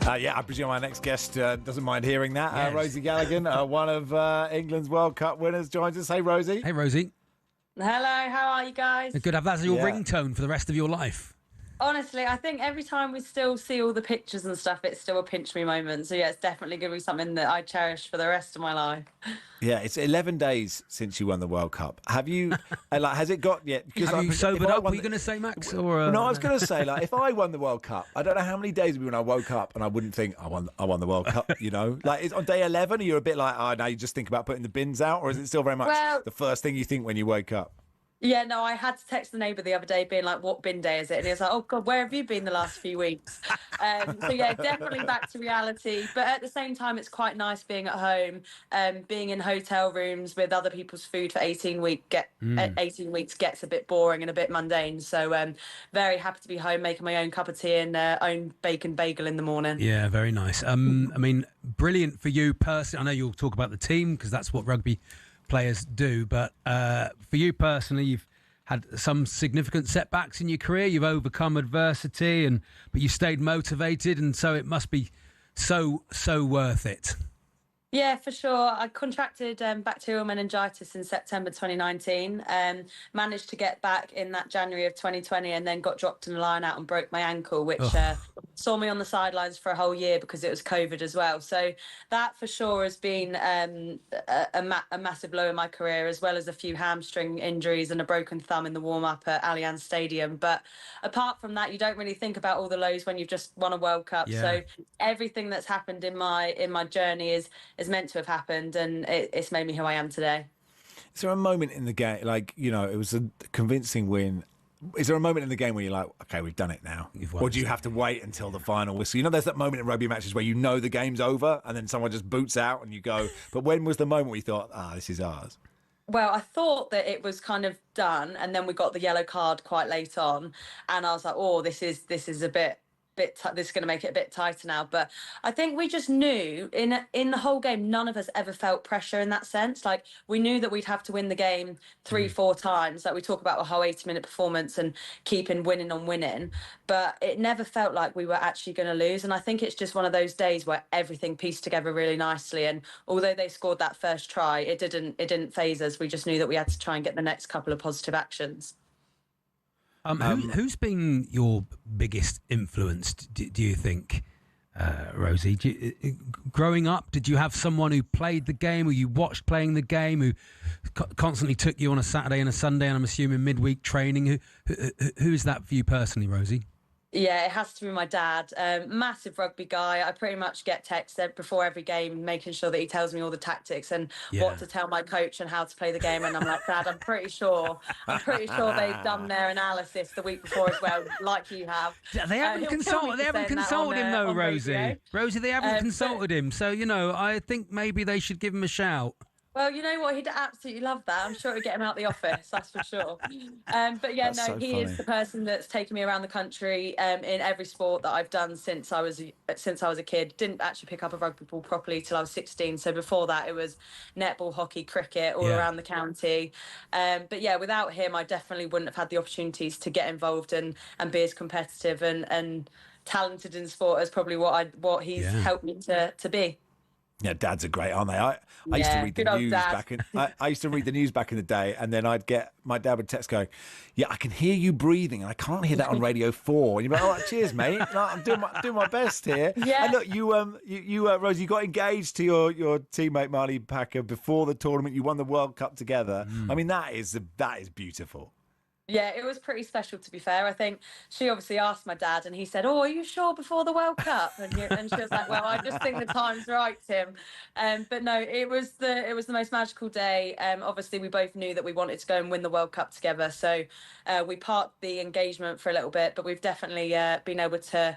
Speaker 1: I presume our next guest doesn't mind hearing that.
Speaker 8: Yes.
Speaker 1: Rosie Galligan, one of England's World Cup winners, joins us. Hey, Rosie.
Speaker 8: Hey, Rosie.
Speaker 16: Hello, how are you guys?
Speaker 8: Good. Have that as your ringtone for the rest of your life.
Speaker 16: Honestly, I think every time we still see all the pictures and stuff, it's still a pinch me moment. So yeah, it's definitely going to be something that I cherish for the rest of my life.
Speaker 1: Yeah, it's 11 days since you won the World Cup. Have you, has it got yet?
Speaker 8: Have you sobered up, were you going to say, Max? Or,
Speaker 1: No, I was going to say, if I won the World Cup, I don't know how many days it would be when I woke up and I wouldn't think, I won the World Cup, Is on day 11, are you a bit like, now you just think about putting the bins out, or is it still very much the first thing you think when you wake up?
Speaker 16: Yeah, no, I had to text the neighbour the other day being like, what bin day is it? And he was like, oh, God, where have you been the last few weeks? So, yeah, definitely back to reality. But at the same time, it's quite nice being at home, being in hotel rooms with other people's food for 18 weeks gets a bit boring and a bit mundane. So very happy to be home, making my own cup of tea and own bacon bagel in the morning.
Speaker 8: Yeah, very nice. I mean, brilliant for you personally. I know you'll talk about the team because that's what rugby players do. But for you personally, you've had some significant setbacks in your career. You've overcome adversity, but you stayed motivated, and so it must be so worth it.
Speaker 16: Yeah, for sure. I contracted bacterial meningitis in September 2019. Managed to get back in that January of 2020, and then got dropped in a line out and broke my ankle, which saw me on the sidelines for a whole year because it was COVID as well. So that for sure has been a massive blow in my career, as well as a few hamstring injuries and a broken thumb in the warm-up at Allianz Stadium. But apart from that, you don't really think about all the lows when you've just won a World Cup.
Speaker 8: Yeah.
Speaker 16: So everything that's happened in my journey is meant to have happened, and it's made me who I am today.
Speaker 1: Is there a moment in the game, like, it was a convincing win? Is there a moment in the game where you're like, okay, we've done it now? Or do you have to wait until the final whistle? There's that moment in rugby matches where the game's over and then someone just boots out and you go, but when was the moment where you thought, this is ours?
Speaker 16: Well, I thought that it was kind of done, and then we got the yellow card quite late on, and I was like, oh, this is a bit this is going to make it a bit tighter now. But I think we just knew in the whole game, none of us ever felt pressure in that sense. Like, we knew that we'd have to win the game 3-4 times. Like, we talk about a whole 80-minute performance and keeping winning on winning, but it never felt like we were actually going to lose. And I think it's just one of those days where everything pieced together really nicely. And although they scored that first try, it didn't faze us. We just knew that we had to try and get the next couple of positive actions.
Speaker 8: Who's been your biggest influence, do you think, Rosie? Growing up, did you have someone who played the game, who you watched playing the game, who constantly took you on a Saturday and a Sunday, and I'm assuming midweek training? Who's that for you personally, Rosie?
Speaker 16: Yeah, it has to be my dad. Massive rugby guy. I pretty much get texts before every game, making sure that he tells me all the tactics and what to tell my coach and how to play the game. And I'm like, Dad, I'm pretty sure they've done their analysis the week before as well, like you have.
Speaker 8: They haven't consulted him though, Rosie. Rosie, they haven't consulted him. So, I think maybe they should give him a shout.
Speaker 16: Well, you know what? He'd absolutely love that. I'm sure it'd get him out the office, that's for sure. But yeah, he is the person that's taken me around the country in every sport that I've done since I was a kid. Didn't actually pick up a rugby ball properly till I was 16. So before that, it was netball, hockey, cricket, all around the county. But yeah, without him, I definitely wouldn't have had the opportunities to get involved and be as competitive and talented in sport as probably what he's helped me to be.
Speaker 1: Yeah, dads are great, aren't they? I used to read the news I used to read the news back in the day, and then my dad would text going, "Yeah, I can hear you breathing, and I can't hear that on Radio 4." And you're like, "Oh, cheers, mate. I'm doing my best here." Yeah. And look, you Rosie, you got engaged to your teammate Marley Packer before the tournament. You won the World Cup together. I mean, that is beautiful.
Speaker 16: Yeah, it was pretty special, to be fair. I think she obviously asked my dad, and he said, "Oh, are you sure before the World Cup?" And she was like, "Well, I just think the time's right, Tim." But no, it was the most magical day. Obviously, we both knew that we wanted to go and win the World Cup together, so we parked the engagement for a little bit. But we've definitely been able to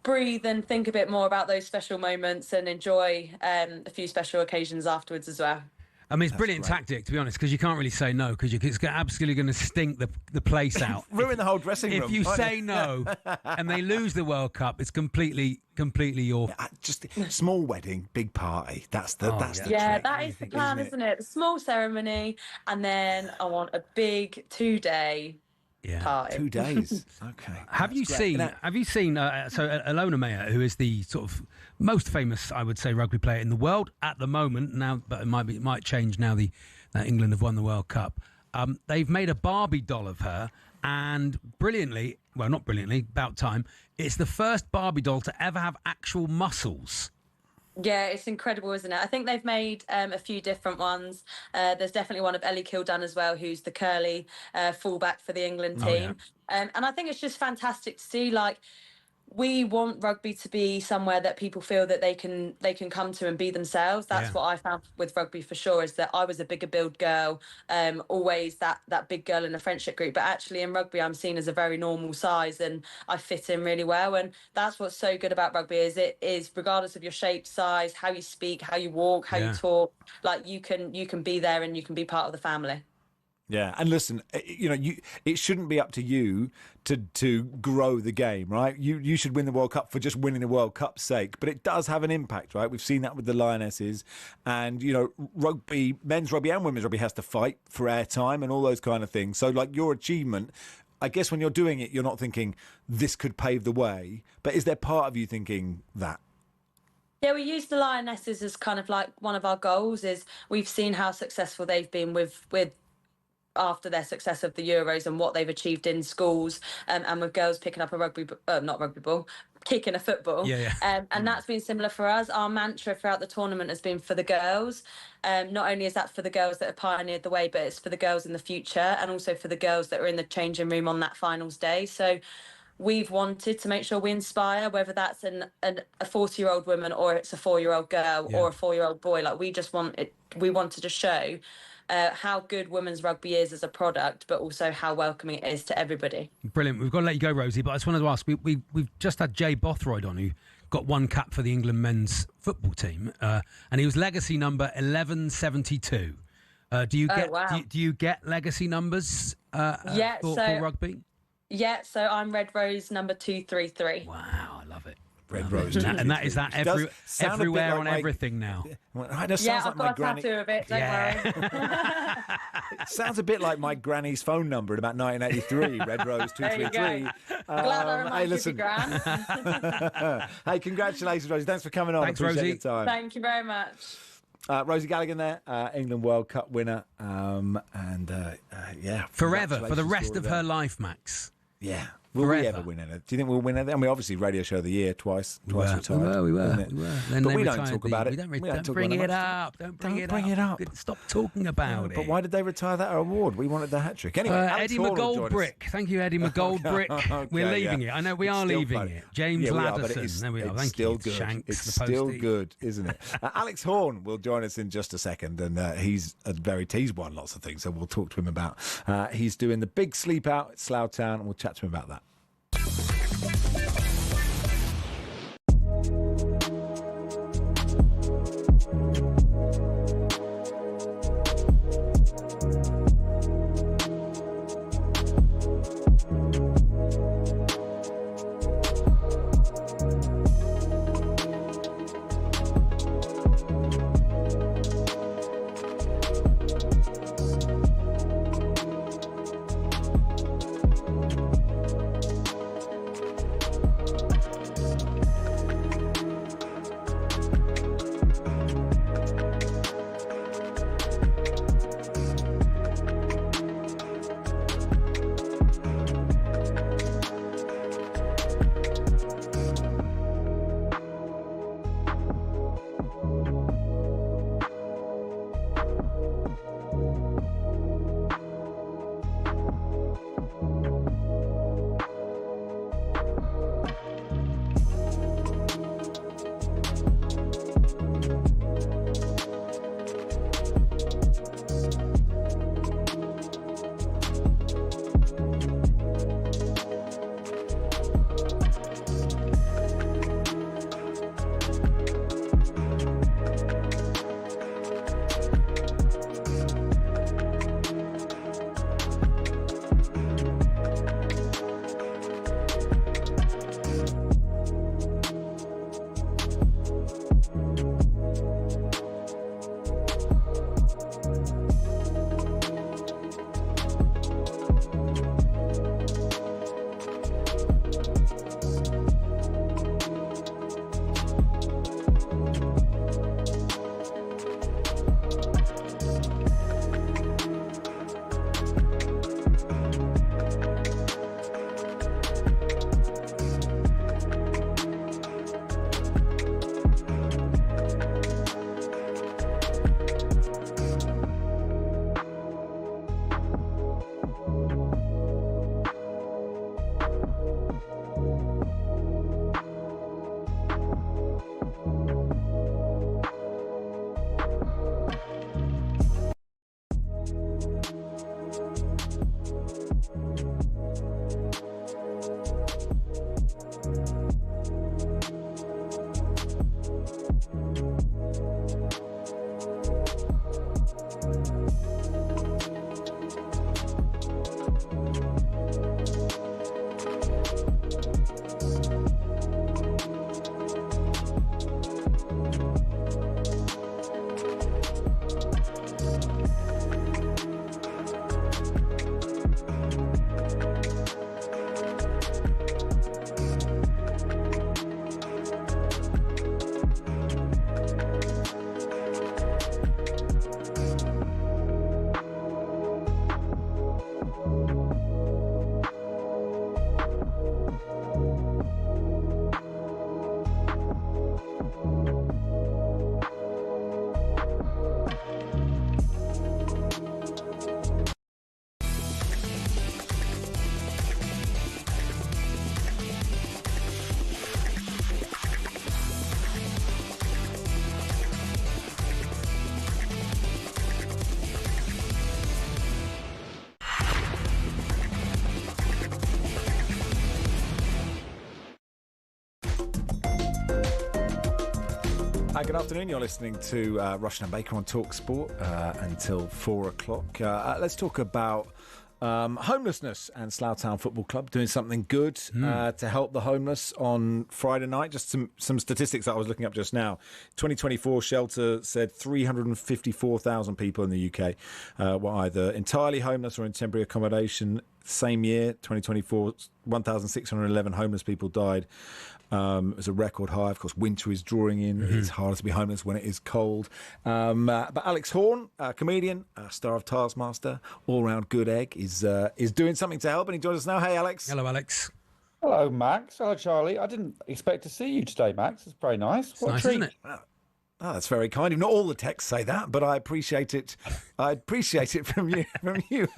Speaker 16: breathe and think a bit more about those special moments and enjoy a few special occasions afterwards as well.
Speaker 8: I mean, it's brilliant tactic, to be honest, because you can't really say no, because it's absolutely going to stink the place out.
Speaker 1: Ruin the whole dressing room.
Speaker 8: If you say no and they lose the World Cup, it's completely your...
Speaker 1: Just small wedding, big party. That's the trick.
Speaker 16: Yeah, that is the plan, isn't it? The small ceremony, and then I want a big 2-day party.
Speaker 1: 2 days. Okay.
Speaker 8: Have you seen Alona Mayer, who is the sort of most famous, I would say, rugby player in the world at the moment now, but it might change now that England have won the World Cup. They've made a Barbie doll of her, and brilliantly, well, not brilliantly, about time, it's the first Barbie doll to ever have actual muscles.
Speaker 16: Yeah, it's incredible, isn't it? I think they've made a few different ones. There's definitely one of Ellie Kildan as well, who's the curly fullback for the England team. And I think it's just fantastic to see, like, we want rugby to be somewhere that people feel that they can come to and be themselves. That's what I found with rugby for sure, is that I was a bigger build girl, always that big girl in a friendship group. But actually in rugby, I'm seen as a very normal size and I fit in really well. And that's what's so good about rugby, is it is regardless of your shape, size, how you speak, how you walk, how you talk, like you can be there and you can be part of the family.
Speaker 1: Yeah, and listen, it shouldn't be up to you to grow the game, right? You should win the World Cup for just winning the World Cup's sake, but it does have an impact, right? We've seen that with the Lionesses, and rugby, men's rugby and women's rugby has to fight for airtime and all those kind of things. So, like, your achievement, I guess when you're doing it, you're not thinking this could pave the way, but is there part of you thinking that?
Speaker 16: Yeah, we use the Lionesses as kind of like one of our goals. Is we've seen how successful they've been with after their success of the Euros and what they've achieved in schools, and with girls picking up kicking a football. And that's been similar for us. Our mantra throughout the tournament has been for the girls. Not only is that for the girls that have pioneered the way, but it's for the girls in the future, and also for the girls that are in the changing room on that finals day. So we've wanted to make sure we inspire, whether that's a 40-year-old woman or it's a 4-year-old girl or a 4-year-old boy. Like, we wanted to show how good women's rugby is as a product, but also how welcoming it is to everybody.
Speaker 8: Brilliant. We've got to let you go, Rosie, but I just wanted to ask, we've just had Jay Bothroyd on, who got 1 cap for the England men's football team, and he was legacy number 1172. Do you get legacy numbers for rugby?
Speaker 16: Yeah, so I'm Red Rose number 233.
Speaker 8: Wow, I love it.
Speaker 1: Red Rose.
Speaker 8: And that is everywhere on everything now.
Speaker 16: I've got a tattoo of it, don't worry.
Speaker 1: It sounds a bit like my granny's phone number in about 1983, Red Rose 233.
Speaker 16: Glad I reminded you, Gran.
Speaker 1: Hey, congratulations, Rosie. Thanks for coming on.
Speaker 8: Thanks,
Speaker 1: Appreciate
Speaker 8: Rosie.
Speaker 1: your time.
Speaker 16: Thank you very much.
Speaker 1: Rosie Galligan there, England World Cup winner.
Speaker 8: Forever, for the rest of her life, Max.
Speaker 1: Yeah. Will we ever win anything? Do you think we'll win anything? And we obviously radio show of the year twice retired.
Speaker 8: We were.
Speaker 1: But we don't talk about it.
Speaker 8: Don't bring it up. Don't bring it up. Stop talking about it.
Speaker 1: But why did they retire that award? We wanted the hat-trick. Anyway,
Speaker 8: Eddie McGoldbrick. Thank you, Eddie McGoldbrick. Okay, we're leaving it. I know we are leaving it. James Ladderson. There we are. Thank you.
Speaker 1: Good.
Speaker 8: Shanks,
Speaker 1: it's still good, isn't it? Alex Horne will join us in just a second, and he's won lots of things, so we'll talk to him about. He's doing the big sleep out at Slough Town, and we'll chat to him about that. Good afternoon. You're listening to Rushden Baker on talkSPORT until 4 o'clock. Let's talk about homelessness, and Slough Town Football Club doing something good to help the homeless on Friday night. Just some statistics that I was looking up just now. 2024 Shelter said 354,000 people in the UK were either entirely homeless or in temporary accommodation. Same year, 2024, 1,611 homeless people died. It was a record high. Of course, winter is drawing in. It's harder to be homeless when it is cold. But Alex Horne, comedian, star of Taskmaster, all-round good egg, is doing something to help, and he joins us now. Hey, Alex.
Speaker 8: Hello, Alex.
Speaker 17: Hello, Max. Hello, Charlie. I didn't expect to see you today, Max. It's very nice.
Speaker 8: It's nice, isn't it?
Speaker 1: Oh, that's very kind. Not all the texts say that, but I appreciate it. I appreciate it from you,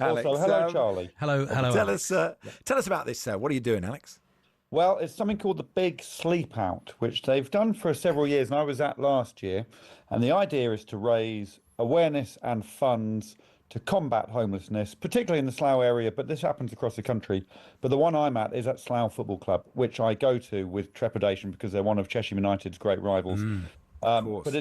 Speaker 1: Alex.
Speaker 17: Also, hello, Charlie.
Speaker 8: Hello.
Speaker 1: Tell us about this. What are you doing, Alex?
Speaker 17: Well, it's something called the Big Sleep Out, which they've done for several years, and I was at last year. And the idea is to raise awareness and funds to combat homelessness, particularly in the Slough area, but this happens across the country. But the one I'm at is at Slough Football Club, which I go to with trepidation because they're one of Cheshire United's great rivals. But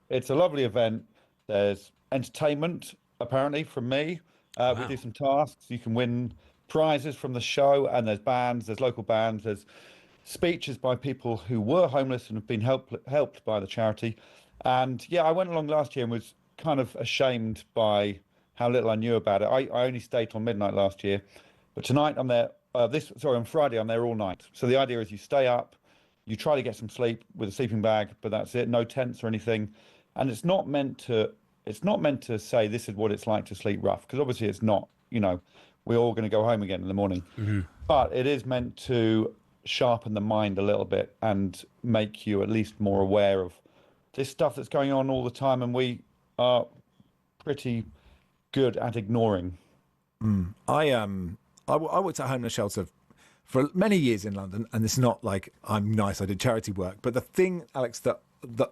Speaker 17: it's a lovely event. There's entertainment, apparently, from me. We do some tasks. You can win prizes from the show, and there's bands, there's local bands, there's speeches by people who were homeless and have been helped by the charity. And yeah, I went along last year and was kind of ashamed by how little I knew about it. I only stayed till midnight last year, but tonight I'm there. On Friday I'm there all night. So the idea is you stay up, you try to get some sleep with a sleeping bag, but that's it. No tents or anything. And it's not meant to say this is what it's like to sleep rough, because obviously it's not. You know, we're all going to go home again in the morning. But it is meant to sharpen the mind a little bit and make you at least more aware of this stuff that's going on all the time, and we are pretty good at ignoring.
Speaker 1: I worked at a homeless shelter for many years in London, and it's not like I'm nice, I did charity work. But the thing, Alex, that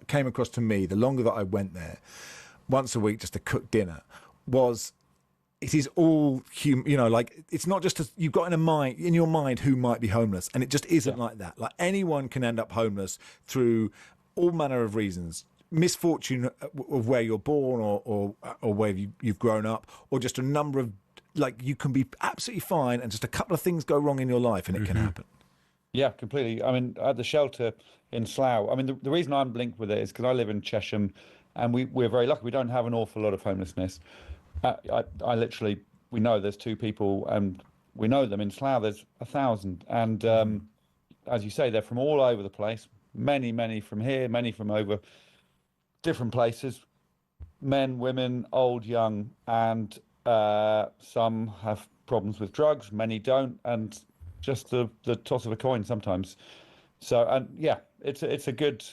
Speaker 1: came across to me, the longer that I went there, once a week just to cook dinner, was it is all human, like it's not just you've got in your mind who might be homeless, and it just isn't like that. Like anyone can end up homeless through all manner of reasons, misfortune of where you're born or where you've grown up, or just a number of, like, you can be absolutely fine and just a couple of things go wrong in your life and it can happen.
Speaker 17: Yeah, completely. I mean, at the shelter in Slough, I mean, the reason I'm linked with it is because I live in Chesham, and we're very lucky. We don't have an awful lot of homelessness. I literally, we know there's 2 people, and we know them. In Slough there's 1,000, and as you say, they're from all over the place. Many from here, many from over different places. Men, women, old, young, and some have problems with drugs, many don't, and just the toss of a coin sometimes. So, and yeah, it's a good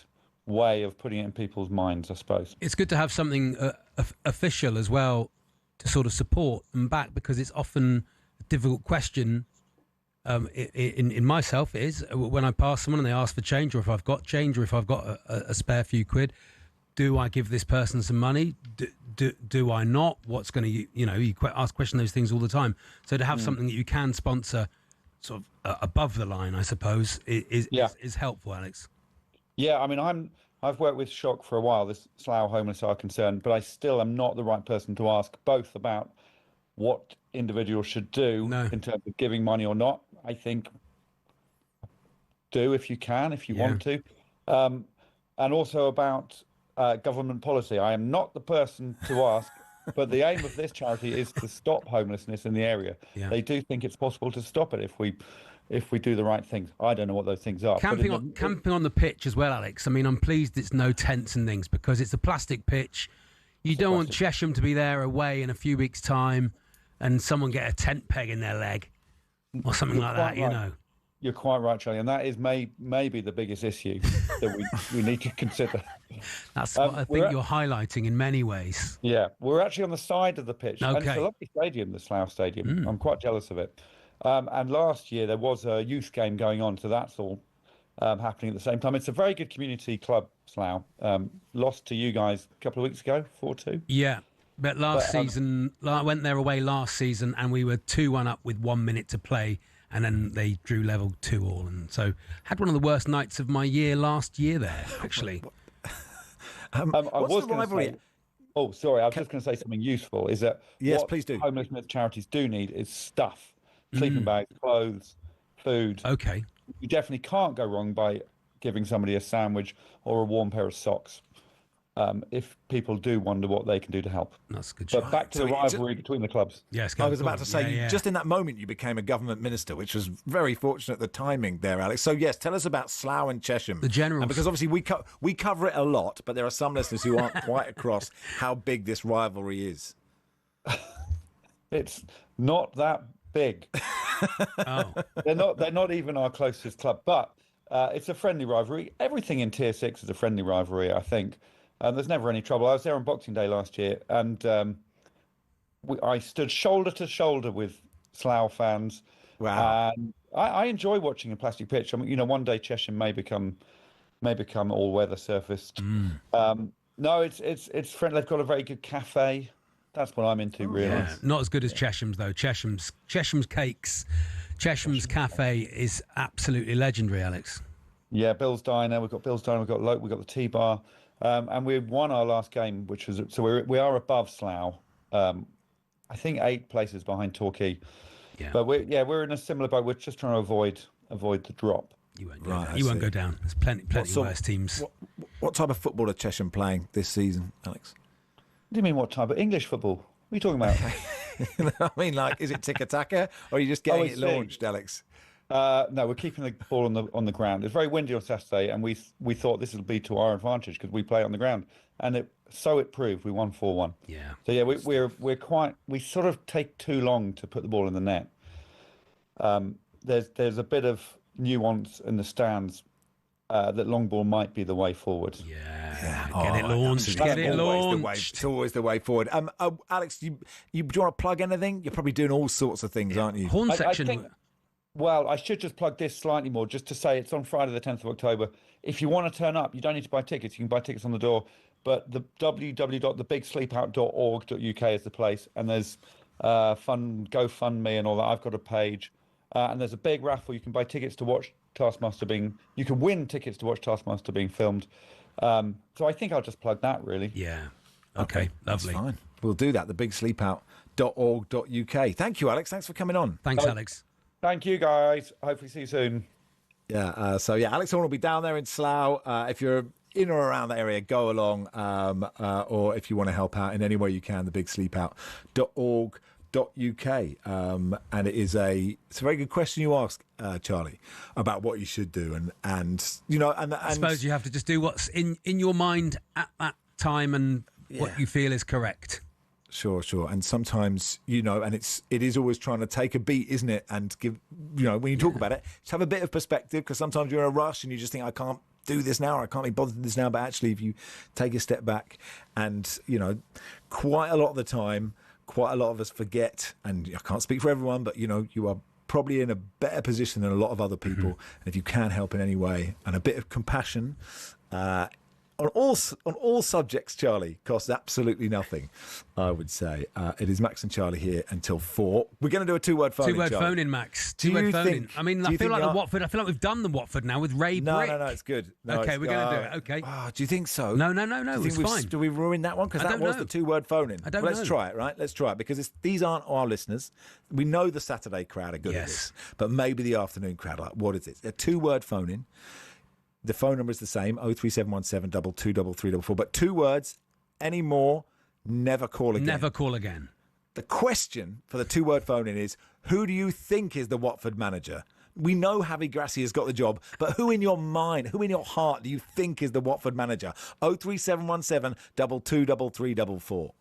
Speaker 17: way of putting it in people's minds, I suppose.
Speaker 8: It's good to have something official as well to sort of support them back, because it's often a difficult question. In myself is when I pass someone and they ask for change, or if I've got change, or if I've got a spare few quid, do I give this person some money? Do I not? What's going to, you question those things all the time. So to have something that you can sponsor sort of above the line, I suppose, is helpful, Alex.
Speaker 17: Yeah, I mean, I've worked with Shock for a while. This Slough homeless are concerned, but I still am not the right person to ask both about what individuals should do in terms of giving money or not. I think do if you can, if you want to, and also about government policy. I am not the person to ask, but the aim of this charity is to stop homelessness in the area. They do think it's possible to stop it if we do the right things. I don't know what those things are.
Speaker 8: Camping on the pitch as well, Alex. I mean, I'm pleased it's no tents and things, because it's a plastic pitch. You don't want Chesham to be there away in a few weeks' time and someone get a tent peg in their leg or something like that,
Speaker 17: You're quite right, Charlie, and that is maybe the biggest issue that we need to consider.
Speaker 8: That's what I think you're highlighting in many ways.
Speaker 17: Yeah, we're actually on the side of the pitch.
Speaker 8: Okay.
Speaker 17: And it's a lovely stadium, the Slough Stadium. I'm quite jealous of it. And last year there was a youth game going on, so that's all happening at the same time. It's a very good community club, Slough. Lost to you guys a couple of weeks ago, 4-2.
Speaker 8: Yeah, but last season, I went there away last season, and we were 2-1 up with 1 minute to play, and then they drew level 2-2, and so had one of the worst nights of my year last year there, actually.
Speaker 17: I was going to say. Oh, sorry. I was just going to say something useful. Is that what
Speaker 1: please do.
Speaker 17: Homelessness charities do need is stuff, sleeping bags, clothes, food.
Speaker 8: Okay.
Speaker 17: You definitely can't go wrong by giving somebody a sandwich or a warm pair of socks. If people do wonder what they can do to help.
Speaker 8: That's good.
Speaker 17: But back to the rivalry between the clubs.
Speaker 8: Yes,
Speaker 1: I was about to say, just in that moment, you became a government minister, which was very fortunate, the timing there, Alex. So, yes, tell us about Slough and Chesham.
Speaker 8: The Generals.
Speaker 1: And because obviously we cover it a lot, but there are some listeners who aren't quite across how big this rivalry is.
Speaker 17: It's not that big. They're not even our closest club, but it's a friendly rivalry. Everything in Tier 6 is a friendly rivalry, I think. There's never any trouble. I was there on Boxing Day last year, and I stood shoulder to shoulder with Slough fans.
Speaker 1: Wow!
Speaker 17: And I enjoy watching a plastic pitch. I mean, one day Chesham may become all-weather surfaced. No, it's friendly. They've got a very good cafe. That's what I'm into, really.
Speaker 8: Yeah. Not as good as Chesham's though. Chesham's cakes, Chesham's cafe is absolutely legendary, Alex.
Speaker 17: Yeah, Bill's Diner. We've got Bill's Diner. We've got the Tea Bar. And we won our last game, which was we are above Slough. I think 8 places behind Torquay. Yeah. But we're in a similar boat. We're just trying to avoid the drop.
Speaker 8: You won't go down. You won't go down. There's plenty worse teams.
Speaker 1: What type of football are Chesham playing this season, Alex?
Speaker 17: What do you mean what type of English football? What are you talking about?
Speaker 1: I mean, like, is it tiki-taka or are you just getting it launched, Alex?
Speaker 17: No, we're keeping the ball on the ground. It's very windy on Saturday, and we thought this would be to our advantage because we play on the ground, and it proved. We won 4-1.
Speaker 8: Yeah.
Speaker 17: So yeah, we sort of take too long to put the ball in the net. There's a bit of nuance in the stands that long ball might be the way forward.
Speaker 8: Yeah. Get it launched. Get it launched.
Speaker 1: It's always the way forward. Alex, do you want to plug anything? You're probably doing all sorts of things, aren't you?
Speaker 8: Horn section.
Speaker 17: Well, I should just plug this slightly more, just to say it's on Friday the 10th of October. If you want to turn up, you don't need to buy tickets. You can buy tickets on the door. But the www.thebigsleepout.org.uk is the place. And there's fun GoFundMe and all that. I've got a page. And there's a big raffle. You can buy tickets to watch Taskmaster you can win tickets to watch Taskmaster being filmed. So I think I'll just plug that, really.
Speaker 8: Yeah. Okay. Lovely.
Speaker 1: That's fine. We'll do that. thebigsleepout.org.uk. Thank you, Alex. Thanks for coming on.
Speaker 8: Thanks, Alex.
Speaker 17: Thank you, guys. Hopefully see you soon.
Speaker 1: Yeah, Alex Horne will be down there in Slough. If you're in or around that area, go along. Or if you want to help out in any way you can, thebigsleepout.org.uk. And it's a very good question you ask, Charlie, about what you should do. And
Speaker 8: I suppose you have to just do what's in your mind at that time and what you feel is correct.
Speaker 1: Sure. And sometimes, and it is always trying to take a beat, isn't it? And give, when you talk about it, just have a bit of perspective, because sometimes you're in a rush and you just think, I can't do this now, or I can't be bothered with this now. But actually, if you take a step back and, quite a lot of the time, quite a lot of us forget, and I can't speak for everyone, but, you are probably in a better position than a lot of other people. And if you can help in any way, and a bit of compassion, on all subjects, Charlie, costs absolutely nothing, I would say. It is Max and Charlie here until 4. We're going to do a two-word phone-in,
Speaker 8: Two-word phone-in, Max. Two-word phone-in. I mean, I feel like the Watford. I feel like we've done the Watford now with Ray Brick.
Speaker 1: No, it's good. No,
Speaker 8: okay, we're going to do it. Okay.
Speaker 1: Oh, do you think so?
Speaker 8: No, it's fine.
Speaker 1: Do we ruin that one? Because that was the two-word phone-in.
Speaker 8: I don't know.
Speaker 1: Let's try it, right? Let's try it, because these aren't our listeners. We know the Saturday crowd are good at this, but maybe the afternoon crowd are like, what is it? A two-word phone-in. The phone number is the same, 03717 223344. But 2 words, any more, never call again.
Speaker 8: Never call again.
Speaker 1: The question for the two-word phone-in is, who do you think is the Watford manager? We know Javi Gracia's got the job, but who in your mind, who in your heart do you think is the Watford manager? 03717 223344.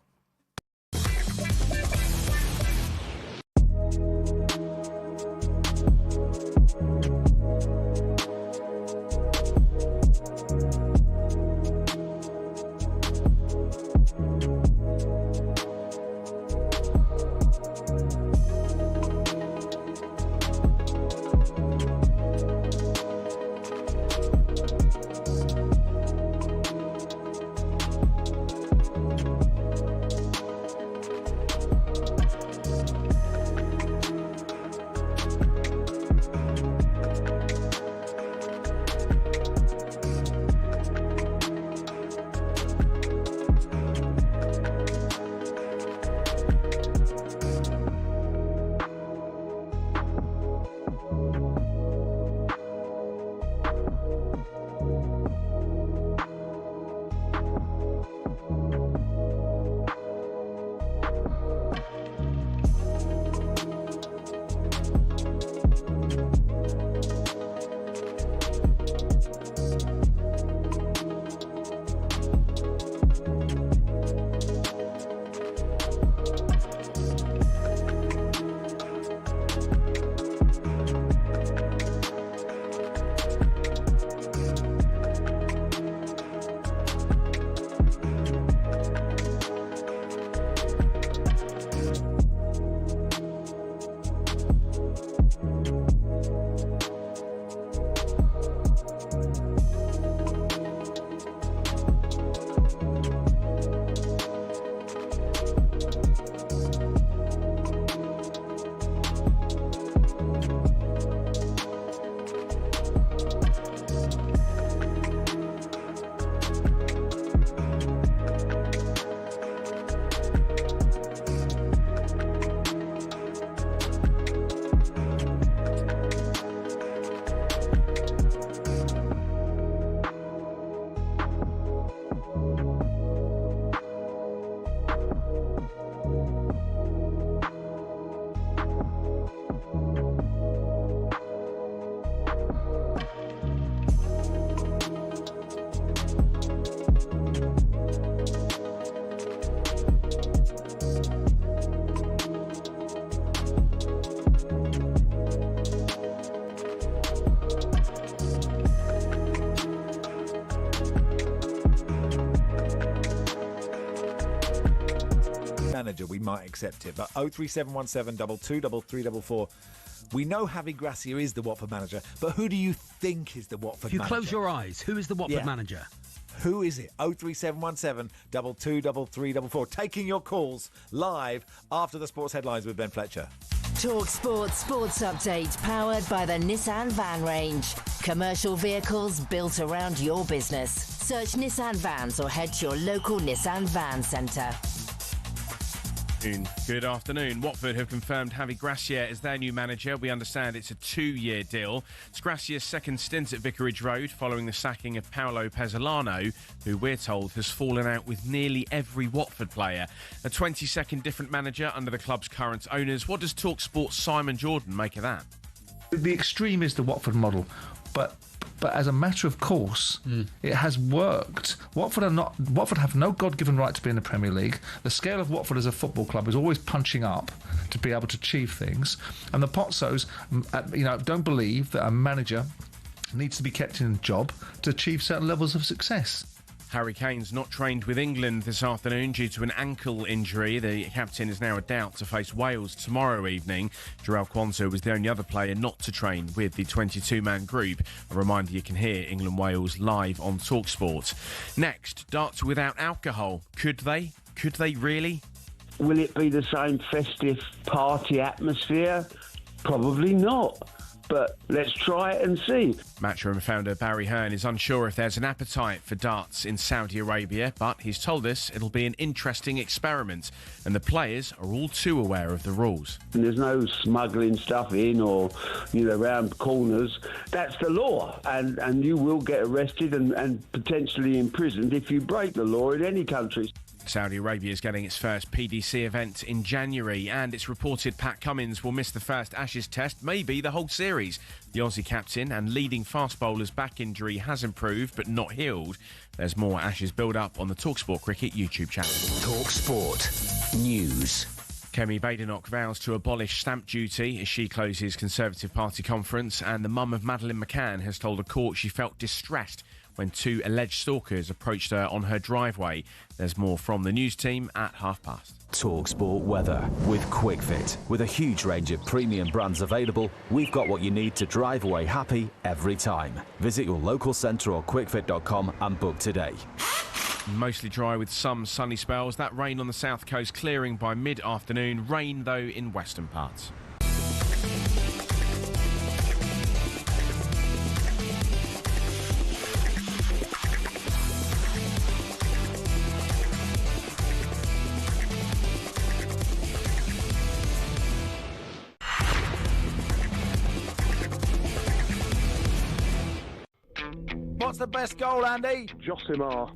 Speaker 1: manager, we might accept it. But 03717 223344. We know Javi Gracia is the Watford manager, but who do you think is the Watford manager?
Speaker 8: If you close your eyes, who is the Watford manager?
Speaker 1: Who is it? 03717 223344. Taking your calls live after the sports headlines with Ben Fletcher.
Speaker 2: talkSPORT Sports Update, powered by the Nissan Van Range. Commercial vehicles built around your business. Search Nissan Vans or head to your local Nissan Van Centre.
Speaker 3: Good afternoon. Watford have confirmed Javi Gracia as their new manager. We understand it's a 2-year deal. It's Gracia's second stint at Vicarage Road following the sacking of Paolo Pezzolano, who we're told has fallen out with nearly every Watford player. A 22nd different manager under the club's current owners. What does talkSPORT's Simon Jordan make of that?
Speaker 18: The extreme is the Watford model, but as a matter of course, it has worked. Watford have no God-given right to be in the Premier League. The scale of Watford as a football club is always punching up to be able to achieve things. And the Pozzos, don't believe that a manager needs to be kept in a job to achieve certain levels of success.
Speaker 3: Harry Kane's not trained with England this afternoon due to an ankle injury. The captain is now a doubt to face Wales tomorrow evening. Jared Kimber was the only other player not to train with the 22-man group. A reminder you can hear England-Wales live on talkSPORT. Next, darts without alcohol. Could they? Could they really?
Speaker 5: Will it be the same festive party atmosphere? Probably not. But let's try it and see.
Speaker 3: Matchroom founder Barry Hearn is unsure if there's an appetite for darts in Saudi Arabia, but he's told us it'll be an interesting experiment, and the players are all too aware of the rules.
Speaker 5: And there's no smuggling stuff in or, around corners. That's the law, and you will get arrested and potentially imprisoned if you break the law in any country.
Speaker 3: Saudi Arabia is getting its first PDC event in January, and it's reported Pat Cummins will miss the first Ashes test, maybe the whole series. The Aussie captain and leading fast bowler's back injury has improved but not healed. There's more Ashes build-up on the talkSPORT Cricket YouTube channel.
Speaker 19: talkSPORT News.
Speaker 3: Kemi Badenoch vows to abolish stamp duty as she closes Conservative Party conference, and the mum of Madeleine McCann has told a court she felt distressed when 2 alleged stalkers approached her on her driveway. There's more from the news team at past.
Speaker 7: talkSPORT weather with QuickFit. With a huge range of premium brands available, we've got what you need to drive away happy every time. Visit your local centre or quickfit.com and book today.
Speaker 3: Mostly dry with some sunny spells. That rain on the south coast clearing by mid-afternoon. Rain, though, in western parts.
Speaker 1: What's the best goal, Andy?
Speaker 20: Josimar.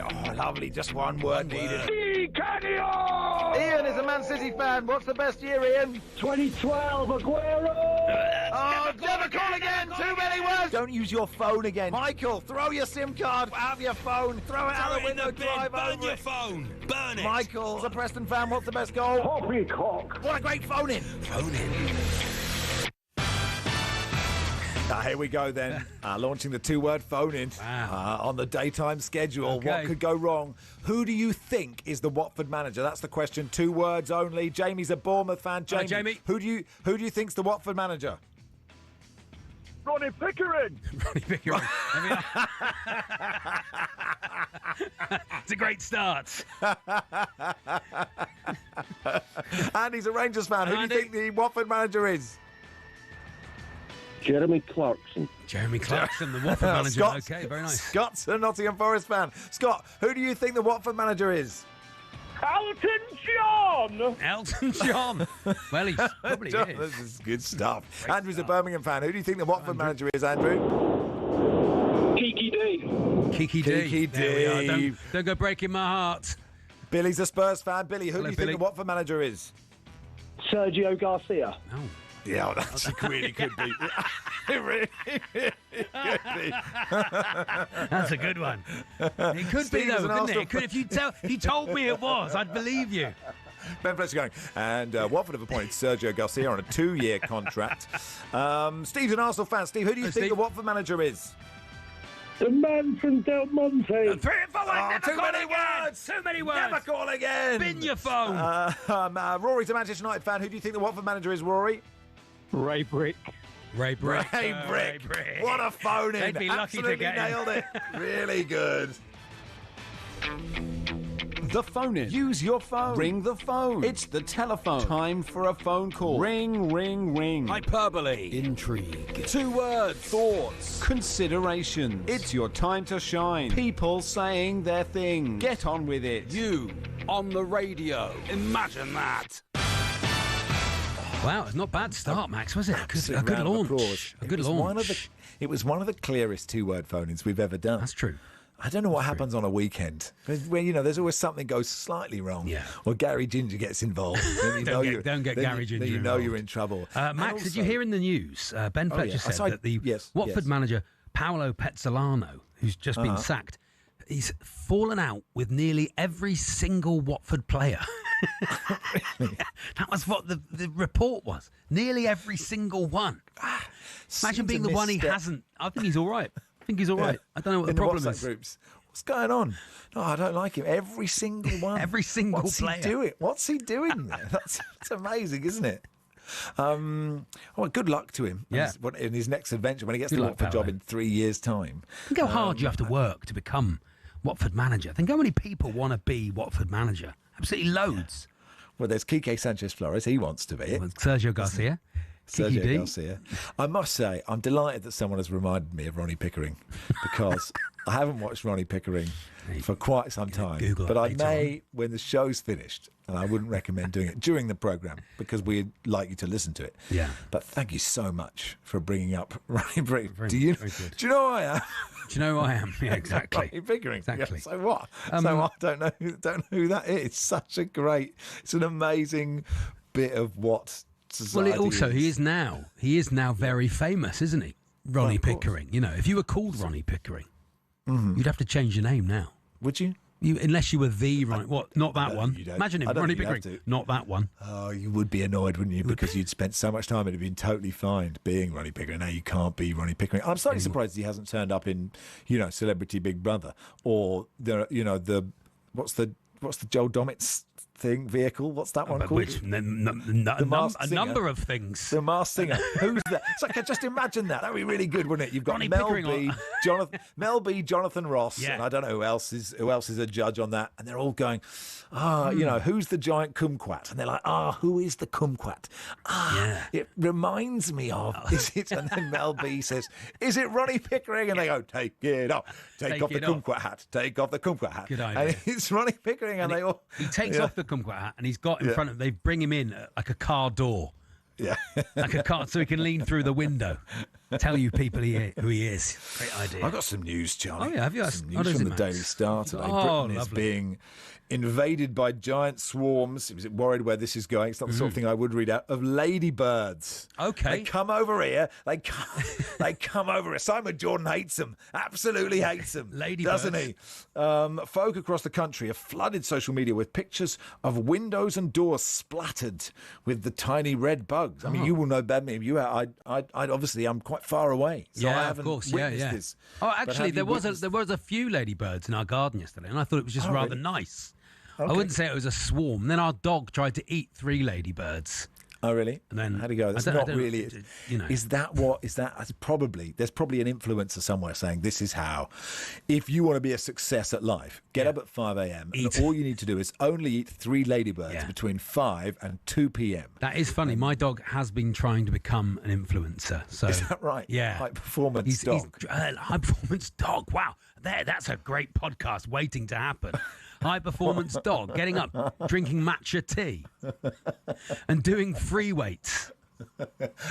Speaker 1: Oh, lovely. Just one word needed.
Speaker 20: Ian
Speaker 1: is a Man City fan. What's the best year, Ian?
Speaker 20: 2012, Aguero!
Speaker 1: Oh, never call again. Too many words. Don't use your phone again. Michael, throw your SIM card out of your phone. Throw it out the window. Drive over
Speaker 21: Burn your phone. Burn it.
Speaker 1: Michael's a Preston fan. What's the best goal?
Speaker 20: Poppycock.
Speaker 1: What a great phone-in.
Speaker 21: Phone-in.
Speaker 1: Here we go then, launching the 2-word phone-in on the daytime schedule.
Speaker 8: Okay.
Speaker 1: What could go wrong? Who do you think is the Watford manager? That's the question. 2 words only. Jamie's a Bournemouth fan. Jamie, who do you think's the Watford manager?
Speaker 20: Ronnie Pickering.
Speaker 8: Ronnie Pickering. It's a great start.
Speaker 1: Andy's a Rangers fan. Who do you think the Watford manager is?
Speaker 20: Jeremy Clarkson.
Speaker 8: Jeremy Clarkson, the Watford manager.
Speaker 1: Scott's,
Speaker 8: okay, very nice.
Speaker 1: Scott's a Nottingham Forest fan. Scott, who do you think the Watford manager is?
Speaker 20: Elton John.
Speaker 8: Elton John. Well, he probably is.
Speaker 1: This is good stuff. Andrew's a Birmingham fan. Who do you think the Watford manager is, Andrew?
Speaker 20: Kiki D.
Speaker 8: Kiki D.
Speaker 1: Kiki D.
Speaker 8: Don't go breaking my heart.
Speaker 1: Billy's a Spurs fan. Billy, who do you think the Watford manager is?
Speaker 20: Sergio Garcia.
Speaker 8: Oh.
Speaker 1: Yeah, that really could be. It really could be.
Speaker 8: That's a good one. It could be, though, couldn't it? It could, if you told me it was, I'd believe you.
Speaker 1: Ben Fletcher going. And Watford have appointed Sergio Garcia on a 2-year contract. Steve's an Arsenal fan. Steve, who do you think the Watford manager is?
Speaker 20: The man from Del Monte.
Speaker 8: 3 and 4 words.
Speaker 1: Too many words.
Speaker 8: Too many words.
Speaker 1: Never call again.
Speaker 8: Bin your phone.
Speaker 1: Rory's a Manchester United fan. Who do you think the Watford manager is, Rory?
Speaker 20: Ray Brick.
Speaker 8: Ray Brick.
Speaker 1: Ray Brick. What a phone in.
Speaker 8: They'd be lucky
Speaker 1: Absolutely
Speaker 8: to get him.
Speaker 1: nailed it. Really good.
Speaker 11: The phone in.
Speaker 1: Use your phone.
Speaker 11: Ring the phone. It's the telephone. Time for a phone call. Ring, ring, ring.
Speaker 12: Hyperbole.
Speaker 11: Intrigue. 2 words. Thoughts. Consideration. It's your time to shine. People saying their thing. Get on with it.
Speaker 12: You on the radio. Imagine that.
Speaker 8: Wow, it's not a bad start, Max, was it? A good
Speaker 1: Round of
Speaker 8: launch.
Speaker 1: applause.
Speaker 8: A good launch.
Speaker 1: It was one of the clearest 2-word phone-ins we've ever done.
Speaker 8: That's true.
Speaker 1: I don't know what happens on a weekend. Where, there's always something goes slightly wrong.
Speaker 8: Yeah.
Speaker 1: Or Gary Ginger gets involved. Then
Speaker 8: Don't get Gary Ginger
Speaker 1: Then you know
Speaker 8: involved.
Speaker 1: you're in trouble.
Speaker 8: Max, did you hear in the news, Ben Fletcher said that the Watford manager, Paolo Pezzolano, who's just been sacked, he's fallen out with nearly every single Watford player.
Speaker 1: Really?
Speaker 8: That was what the report was. Nearly every single one. Imagine being the one he hasn't. I think he's all right. I don't know what the problem is.
Speaker 1: Groups. What's going on? No, I don't like him. Every single one.
Speaker 8: Every single player.
Speaker 1: What's he doing there? That's amazing, isn't it? Well, good luck to him in his next adventure when he gets the Watford job in 3 years' time.
Speaker 8: Think how hard you have to work to become Watford manager. Think how many people want to be Watford manager. Absolutely loads.
Speaker 1: Well, there's Quique Sanchez-Flores. He wants to be it.
Speaker 8: Sergio Garcia.
Speaker 1: Sergio Garcia. I must say, I'm delighted that someone has reminded me of Ronnie Pickering because I haven't watched Ronnie Pickering for quite some time. But I may, when the show's finished, and I wouldn't recommend doing it during the programme because we'd like you to listen to it.
Speaker 8: Yeah.
Speaker 1: But thank you so much for bringing up Ronnie Pickering. Do you know who I am?
Speaker 8: Do you know who I am? Yeah, exactly.
Speaker 1: Ronnie Pickering.
Speaker 8: Exactly.
Speaker 1: Yeah, so what? So I don't know who that is. It's such a it's an amazing bit of what society
Speaker 8: he is now very famous, isn't he? Ronnie Pickering. If you were called Ronnie Pickering, you'd have to change your name now.
Speaker 1: Would you?
Speaker 8: Unless you were the Ronnie. What? Not that one. Imagine him, Ronnie Pickering. Not that one.
Speaker 1: Oh, you would be annoyed, wouldn't you? Because you'd spent so much time and it'd been totally fine being Ronnie Pickering. Now you can't be Ronnie Pickering. I'm slightly surprised he hasn't turned up in, Celebrity Big Brother or what's the Joel Dommett vehicle? What's that one called?
Speaker 8: A number of things.
Speaker 1: The Masked Singer. Who's that? It's like, just imagine that. That'd be really good, wouldn't it? You've got Mel B, Jonathan Ross, and I don't know who else is a judge on that, and they're all going, who's the giant kumquat? And they're like, who is the kumquat? It reminds me of. Is it? And then Mel B says, is it Ronnie Pickering? And they go, take it off. Take off the kumquat hat. Take off the kumquat hat.
Speaker 8: Good idea.
Speaker 1: And it's Ronnie Pickering, and they all.
Speaker 8: He takes off the kumquat hat, and he's got in front of. They bring him in like a car door.
Speaker 1: Yeah.
Speaker 8: Like a car, so he can lean through the window. Tell you people who he is. Great idea.
Speaker 1: I've got some news, Charlie.
Speaker 8: Oh, yeah, have you?
Speaker 1: Some news from the Daily Star today. Britain is being invaded by giant swarms. He was worried where this is going. It's not the sort of thing I would read out of ladybirds.
Speaker 8: Okay.
Speaker 1: They come over here. They come over here. Simon Jordan hates them. Absolutely hates them.
Speaker 8: Ladybirds.
Speaker 1: Doesn't he? Folk across the country have flooded social media with pictures of windows and doors splattered with the tiny red bugs. I mean, you will know better than me. I obviously I'm quite far away, so I haven't witnessed this.
Speaker 8: Oh, actually, there was a few ladybirds in our garden yesterday, and I thought it was just rather nice. Okay. I wouldn't say it was a swarm. Then our dog tried to eat 3 ladybirds.
Speaker 1: Oh, really?
Speaker 8: And then
Speaker 1: how'd it go? That's not really. Is that what? Is that? There's probably an influencer somewhere saying this is how. If you want to be a success at life, get up at 5 a.m. and all you need to do is only eat 3 ladybirds between 5 and 2 p.m.
Speaker 8: That is funny. My dog has been trying to become an influencer. So
Speaker 1: is that right?
Speaker 8: Yeah,
Speaker 1: high performance dog.
Speaker 8: High performance dog. Wow, that's a great podcast waiting to happen. High performance dog getting up, drinking matcha tea, and doing free weights,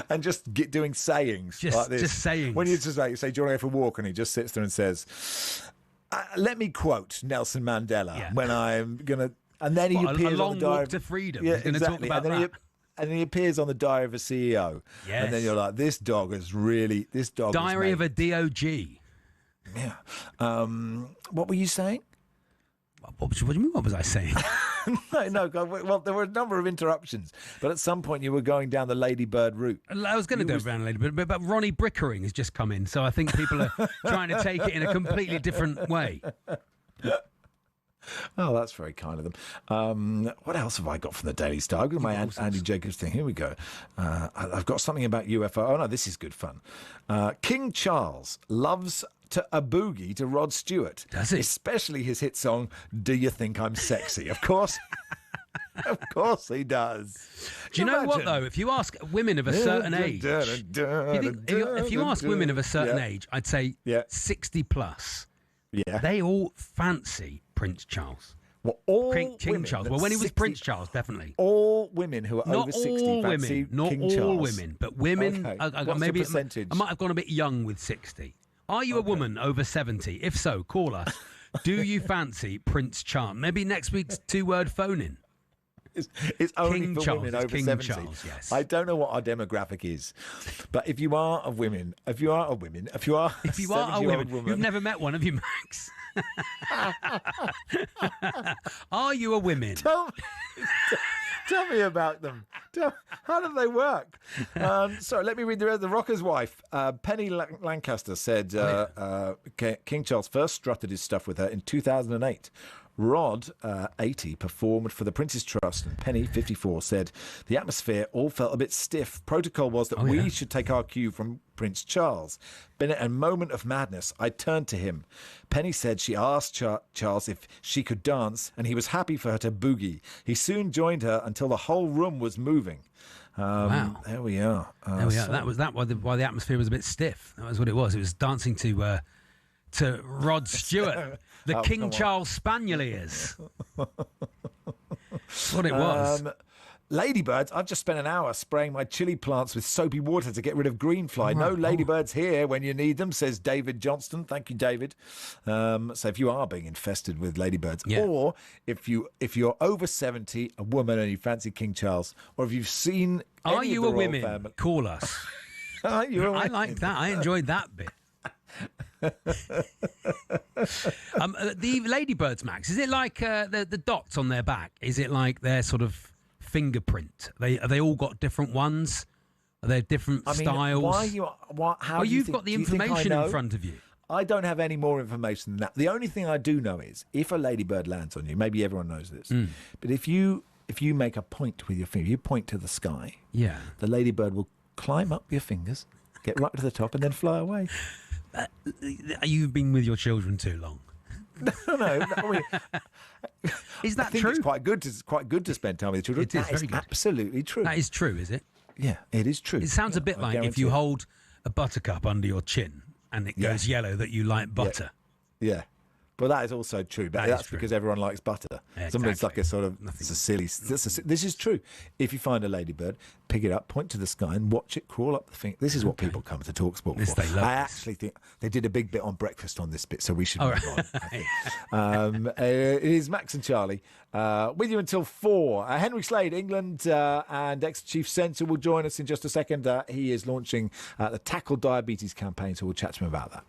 Speaker 1: and just doing sayings like this.
Speaker 8: Just sayings.
Speaker 1: When you just say, "Do you want to go for a walk?" and he just sits there and says, "Let me quote Nelson Mandela when I'm gonna," and then he appears
Speaker 8: a long
Speaker 1: on the diary
Speaker 8: walk to freedom.
Speaker 1: Yeah,
Speaker 8: He's going to talk about that.
Speaker 1: And then he appears on the diary of a CEO.
Speaker 8: Yes.
Speaker 1: And then you're like, this dog is
Speaker 8: diary of a DOG.
Speaker 1: Yeah. What were you saying?
Speaker 8: What do you mean? What was I saying?
Speaker 1: No. Well, there were a number of interruptions, but at some point you were going down the Ladybird route.
Speaker 8: I was going to go around Ladybird, but Ronnie Brickering has just come in, so I think people are trying to take it in a completely different way.
Speaker 1: Oh, that's very kind of them. What else have I got from the Daily Star? I've got my Andy Jacobs thing. Here we go. I've got something about UFO. Oh, no, this is good fun. King Charles loves a boogie to Rod Stewart.
Speaker 8: Does he?
Speaker 1: Especially his hit song, Do You Think I'm Sexy? Of course. Of course he does.
Speaker 8: Do you know what, though? If you ask women of a certain age, if you ask women of a certain age, I'd say 60 plus, they all fancy Prince Charles.
Speaker 1: Well, all
Speaker 8: King Charles. Well, when he was Prince Charles, definitely.
Speaker 1: All women who are over 60 fancy King Charles.
Speaker 8: Not all women, but women.
Speaker 1: Okay. What's the percentage?
Speaker 8: I might have gone a bit young with 60. Are you a woman over 70? If so, call us. Do you fancy Prince Charles? Maybe next week's two-word phone-in.
Speaker 1: It's only
Speaker 8: King
Speaker 1: for
Speaker 8: Charles,
Speaker 1: women over
Speaker 8: King
Speaker 1: 70.
Speaker 8: Charles, yes.
Speaker 1: I don't know what our demographic is, but if you are a woman, if you are a 70-year-old woman,
Speaker 8: you've never met one, have you, Max? Are you a woman?
Speaker 1: Tell me about them. How do they work? Sorry, let me read the rest. The Rocker's wife, Penny Lancaster, said King Charles first strutted his stuff with her in 2008. Rod, 80, performed for the Prince's Trust, and Penny, 54, said the atmosphere all felt a bit stiff. Protocol was that we should take our cue from Prince Charles. But in a moment of madness, I turned to him. Penny said she asked Charles if she could dance, and he was happy for her to boogie. He soon joined her until the whole room was moving.
Speaker 8: Wow.
Speaker 1: There we are.
Speaker 8: There we are. That was why the atmosphere was a bit stiff. That was what it was. It was dancing to Rod Stewart, the King Charles Spaniel ears. That's what it was.
Speaker 1: Ladybirds, I've just spent an hour spraying my chili plants with soapy water to get rid of green fly. No ladybirds here when you need them, says David Johnston. Thank you, David. So if you are being infested with ladybirds, or if you're over 70, a woman, and you fancy King Charles, or if you've seen
Speaker 8: Are you a woman?
Speaker 1: Family,
Speaker 8: call us.
Speaker 1: Are you a woman?
Speaker 8: I like that. I enjoyed that bit. The ladybirds, Max, is it like the dots on their back? Is it like their sort of fingerprint? Are they all got different ones? Are there different styles? You've got the information in front of you.
Speaker 1: I don't have any more information than that. The only thing I do know is if a ladybird lands on you, maybe everyone knows this, but if you make a point with your finger, you point to the sky, the ladybird will climb up your fingers, get right to the top, and then fly away.
Speaker 8: You've been with your children too long.
Speaker 1: No.
Speaker 8: Is that
Speaker 1: true? It's quite good to spend time with your children.
Speaker 8: It is very good.
Speaker 1: Absolutely true.
Speaker 8: That is true, is it?
Speaker 1: Yeah, it is true.
Speaker 8: It sounds a bit like if you hold a buttercup under your chin and it goes yellow, that you like butter.
Speaker 1: Yeah. But that is also true. But that's because everyone likes butter.
Speaker 8: Yeah,
Speaker 1: Sometimes it's like a sort of this is true. If you find a ladybird, pick it up, point to the sky, and watch it crawl up the finger. This is what people come to talkSPORT for. I actually think they did a big bit on breakfast on this bit, so we should move on. It is Max and Charlie with you until 4. Henry Slade, England and ex-chief censor, will join us in just a second. He is launching the Tackle Diabetes campaign, so we'll chat to him about that.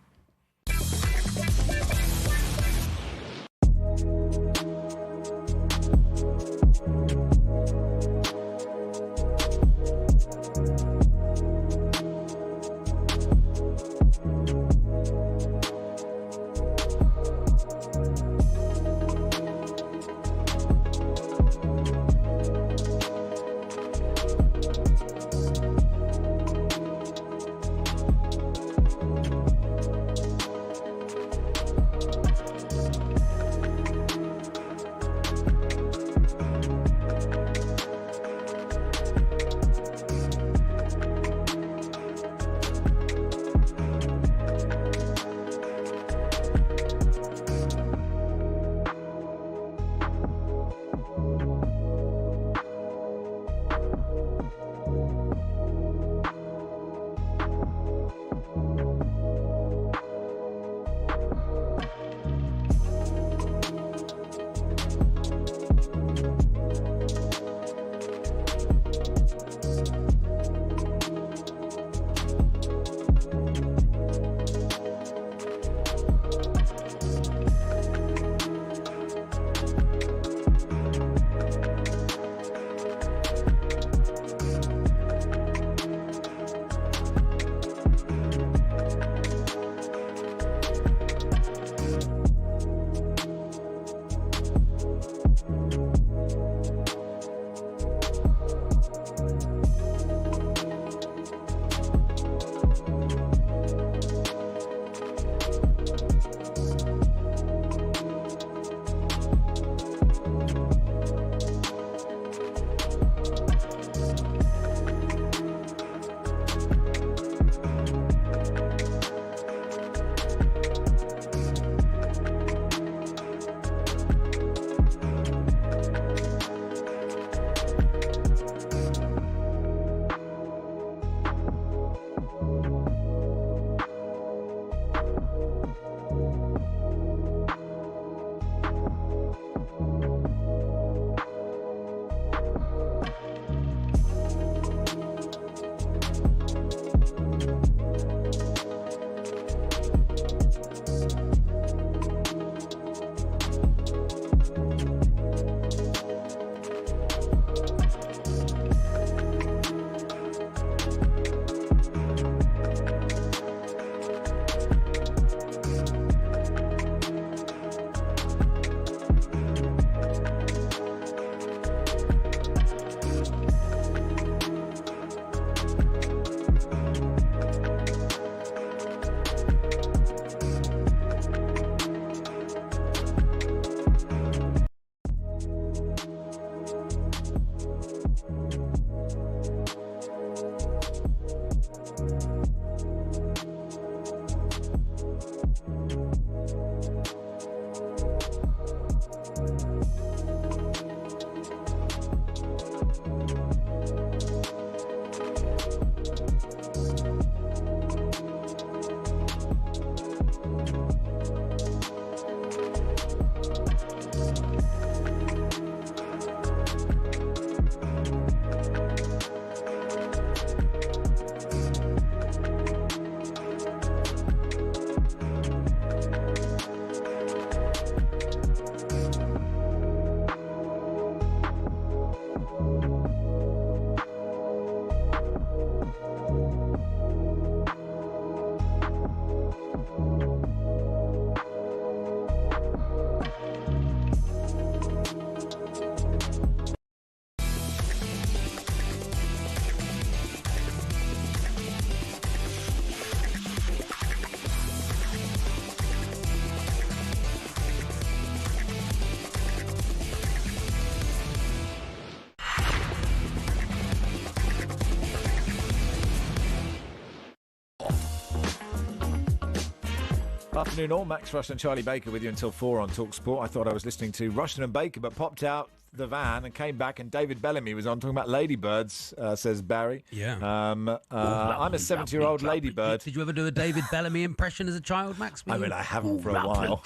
Speaker 1: Afternoon all, Max Rushden and Charlie Baker with you until 4 on talkSPORT. I thought I was listening to Rushden and Baker, but popped out the van and came back, and David Bellamy was on talking about ladybirds, says Barry.
Speaker 8: Yeah.
Speaker 1: I'm a 70-year-old ladybird.
Speaker 8: Did you ever do a David Bellamy impression as a child, Max?
Speaker 1: I mean, I haven't for a while.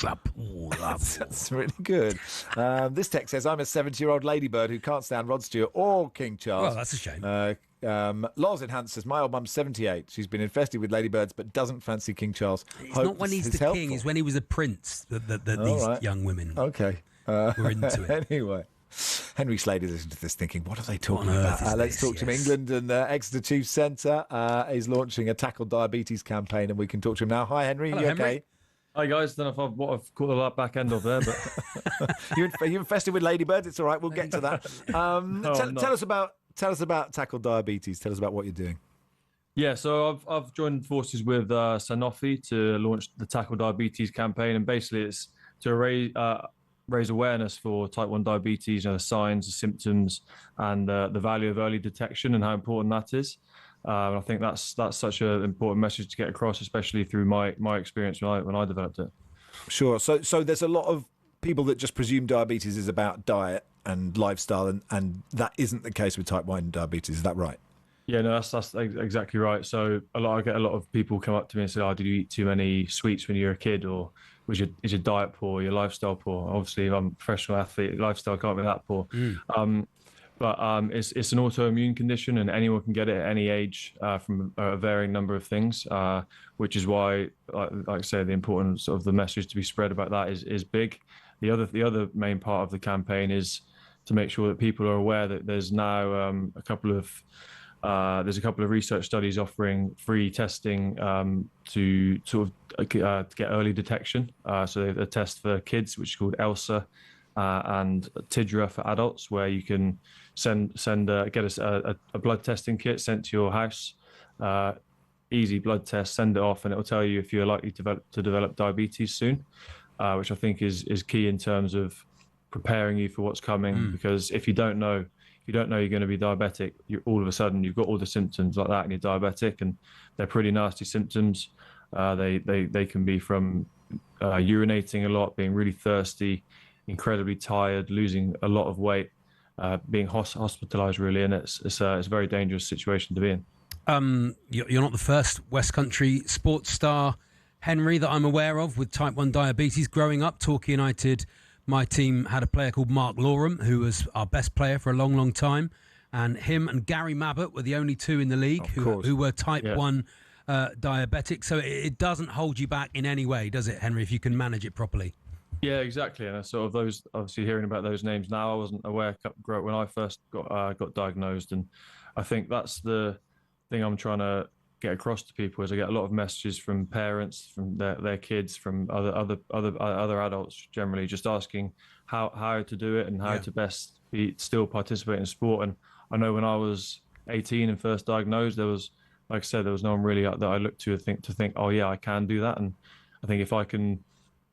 Speaker 1: That's really good. This text says, I'm a 70-year-old ladybird who can't stand Rod Stewart or King Charles.
Speaker 8: Well, that's a shame.
Speaker 1: Loz in Hans says, my old mum's 78. She's been infested with ladybirds but doesn't fancy King Charles.
Speaker 8: It's not when he's the king, it's when he was a prince that these young women were into it.
Speaker 1: Anyway, Henry Slade is listening to this thinking, what are they talking about? Let's talk to him. England and Exeter Chiefs Centre is launching a Tackle Diabetes campaign, and we can talk to him now. Hi, Henry.
Speaker 8: Hello,
Speaker 1: you
Speaker 8: Henry.
Speaker 1: okay?
Speaker 9: Hi guys, don't know if I've caught the back end of there, but
Speaker 1: Are you infested with ladybirds? It's all right. We'll get to that. Tell us about Tackle Diabetes. Tell us about what you're doing.
Speaker 9: yeah. So I've joined forces with Sanofi to launch the Tackle Diabetes campaign, and basically it's to raise awareness for type 1 diabetes, the signs, the symptoms, and the value of early detection and how important that is. I think that's such an important message to get across, especially through my experience when I developed it.
Speaker 1: Sure. So there's a lot of people that just presume diabetes is about diet and lifestyle, and that isn't the case with type 1 diabetes. Is that right?
Speaker 9: Yeah, no, that's exactly right. So I get a lot of people come up to me and say, "Oh, did you eat too many sweets when you were a kid, or is your diet poor, your lifestyle poor?" Obviously, if I'm a professional athlete, lifestyle can't be that poor. But it's an autoimmune condition, and anyone can get it at any age from a varying number of things, which is why, like I say, the importance of the message to be spread about that is big. The other main part of the campaign is to make sure that people are aware that there's now a couple of research studies offering free testing to sort of get early detection. So they have a test for kids, which is called ELSA, and TIDRA for adults, where you can get a blood testing kit sent to your house, easy blood test, send it off, and it will tell you if you're likely to develop diabetes soon, which I think is key in terms of preparing you for what's coming. Because if you don't know you're going to be diabetic, all of a sudden you've got all the symptoms like that and you're diabetic, and they're pretty nasty symptoms. They can be from urinating a lot, being really thirsty, incredibly tired, losing a lot of weight, being hospitalised really, and it's a very dangerous situation to be in.
Speaker 8: You're not the first West Country sports star, Henry, that I'm aware of with type 1 diabetes. Growing up, Torquay United, my team had a player called Mark Lorem, who was our best player for a long, long time. And him and Gary Mabbott were the only two in the league who were type 1 diabetic. So it doesn't hold you back in any way, does it, Henry, if you can manage it properly?
Speaker 9: Yeah, exactly. And sort of those, obviously hearing about those names now, I wasn't aware when I first got diagnosed. And I think that's the thing I'm trying to get across to people is I get a lot of messages from parents, from their kids, from other adults generally, just asking how to do it and how to best still participate in sport. And I know when I was 18 and first diagnosed, there was, like I said, there was no one really that I looked to think, oh yeah, I can do that. And I think if I can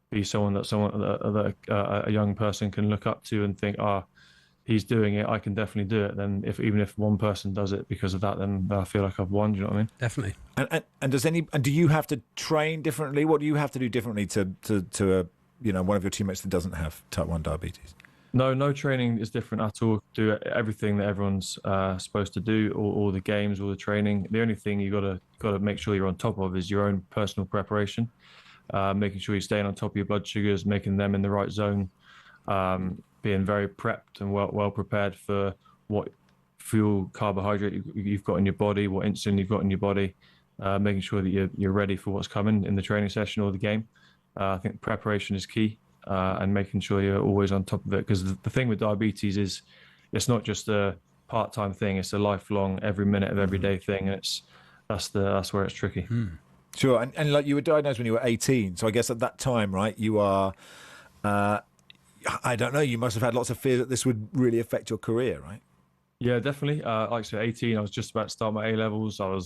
Speaker 9: be someone that a young person can look up to and think, he's doing it, I can definitely do it. Then even if one person does it because of that, then I feel like I've won. Do you know what I mean?
Speaker 8: Definitely.
Speaker 1: And do you have to train differently? What do you have to do differently to one of your teammates that doesn't have type 1 diabetes?
Speaker 9: No training is different at all. Do everything that everyone's supposed to do, all the games, all the training. The only thing you got to make sure you're on top of is your own personal preparation, making sure you're staying on top of your blood sugars, making them in the right zone, being very prepped and well prepared for what fuel, carbohydrate you've got in your body, what insulin you've got in your body, making sure that you're ready for what's coming in the training session or the game. I think preparation is key. And making sure you're always on top of it, because the thing with diabetes is it's not just a part-time thing, it's a lifelong, every minute of every day thing, and that's where it's tricky.
Speaker 1: Sure. And like, you were diagnosed when you were 18, so I guess at that time, right, you are I don't know, you must have had lots of fear that this would really affect your career, right?
Speaker 9: Yeah, definitely. Like I said, 18, I was just about to start my A-levels. I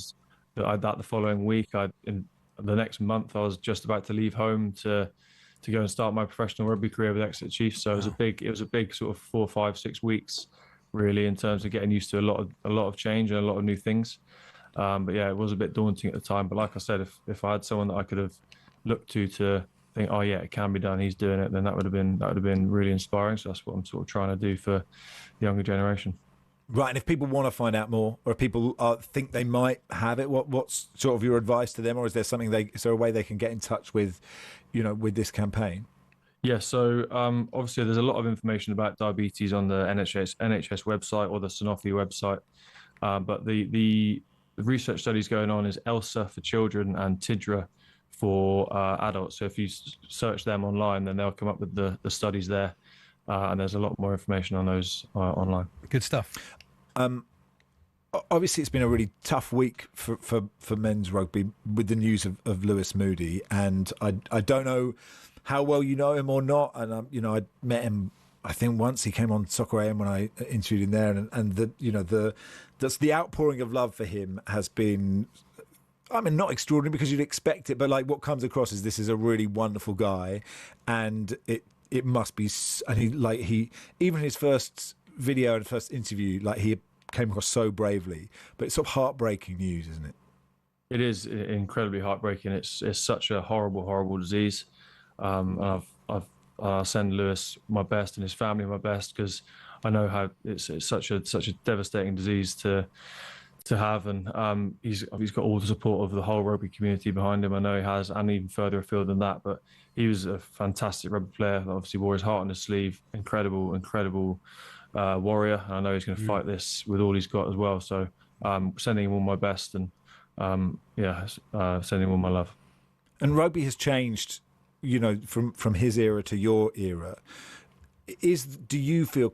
Speaker 9: had that the following week. In the next month, I was just about to leave home to go and start my professional rugby career with Exeter Chiefs. So it was a big sort of 4, 5, 6 weeks, really, in terms of getting used to a lot of change and a lot of new things. But yeah, it was a bit daunting at the time. But like I said, if I had someone that I could have looked to think, oh yeah, it can be done, he's doing it, then that would have been really inspiring. So that's what I'm sort of trying to do for the younger generation.
Speaker 1: Right, and if people want to find out more, or if people think they might have it, what's sort of your advice to them, or is there a way they can get in touch with, with this campaign?
Speaker 9: Yeah, so obviously there's a lot of information about diabetes on the NHS website or the Sanofi website, but the research studies going on is ELSA for children and TIDRA for adults. So if you search them online, then they'll come up with the studies there. And there's a lot more information on those online.
Speaker 8: Good stuff.
Speaker 1: Obviously, it's been a really tough week for men's rugby with the news of Lewis Moody, and I don't know how well you know him or not. And I met him, I think once. He came on Soccer AM when I interviewed him there, and the outpouring of love for him has been, I mean, not extraordinary because you'd expect it, but like what comes across is this is a really wonderful guy, and it must be, and he even his first video and first interview, like he came across so bravely, but it's sort of heartbreaking news, isn't it?
Speaker 9: It is incredibly heartbreaking. It's such a horrible disease, and I send Lewis my best and his family my best, because I know how it's such a devastating disease to have, and he's got all the support of the whole rugby community behind him. I know he has, and even further afield than that. But he was a fantastic rugby player. Obviously, wore his heart on his sleeve. Incredible warrior. And I know he's going to fight this with all he's got as well. So sending him all my best, and sending him all my love.
Speaker 1: And rugby has changed, from his era to your era. Do you feel?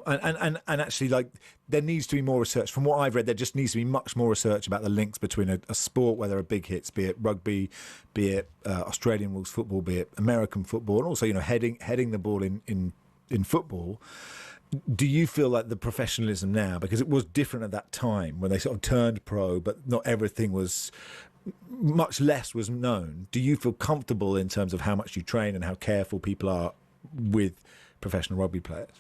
Speaker 1: And actually, like, there needs to be more research. From what I've read, there just needs to be much more research about the links between a sport where there are big hits, be it rugby, be it Australian rules football, be it American football, and also heading the ball in football. Do you feel like the professionalism now, because it was different at that time when they sort of turned pro, but not everything was, much less was known. Do you feel comfortable in terms of how much you train and how careful people are with professional rugby players?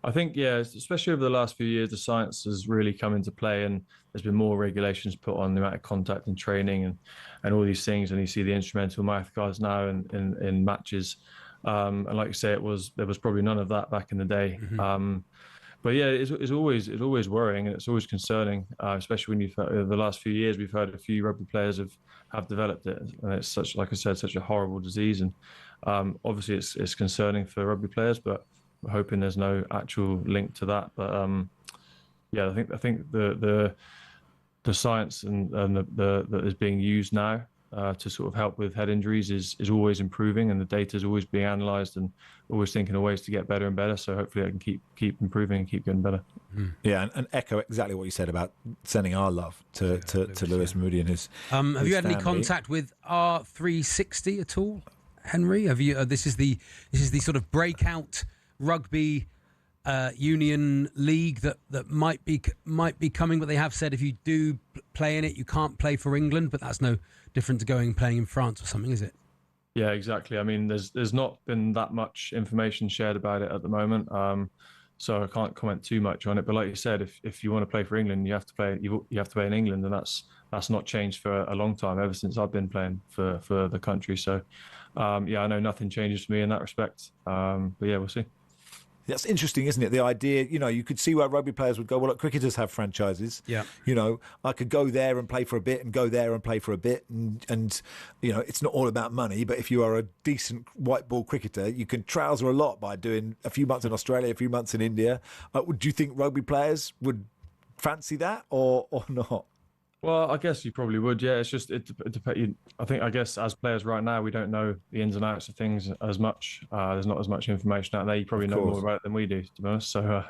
Speaker 9: I think, yeah, especially over the last few years, the science has really come into play, and there's been more regulations put on the amount of contact and training and all these things. And you see the instrumental mouth guards now in matches. And like you say, there was probably none of that back in the day. But yeah, it's always worrying and it's always concerning, especially when you've the last few years we've heard a few rugby players have developed it, and it's such, like I said, such a horrible disease, and obviously it's concerning for rugby players, but we're hoping there's no actual link to that. But yeah, I think the science and that is being used now to sort of help with head injuries is always improving, and the data is always being analysed and always thinking of ways to get better and better. So hopefully I can keep improving and keep getting better.
Speaker 1: Yeah, and echo exactly what you said about sending our love to Lewis Moody and his.
Speaker 8: Have you had any
Speaker 1: family.
Speaker 8: contact with R360 at all, Henry? Have you? This is the sort of breakout rugby union league that might be coming, but they have said if you do play in it, you can't play for England. But that's no different to going and playing in France or something, is it?
Speaker 9: Yeah, exactly. I mean, there's not been that much information shared about it at the moment, so I can't comment too much on it. But like you said, if you want to play for England, you have to play in England, and that's not changed for a long time, ever since I've been playing for the country. So yeah, I know nothing changes for me in that respect. But yeah, we'll see.
Speaker 1: That's interesting, isn't it? The idea, you could see where rugby players would go, well, look, cricketers have franchises.
Speaker 8: Yeah.
Speaker 1: I could go there and play for a bit and go there and play for a bit. And it's not all about money, but if you are a decent white ball cricketer, you can trouser a lot by doing a few months in Australia, a few months in India. Do you think rugby players would fancy that or not?
Speaker 9: Well, I guess you probably would. Yeah, it's just it depends. I guess as players right now, we don't know the ins and outs of things as much. There's not as much information out there. You probably know more about it than we do, to be honest. So,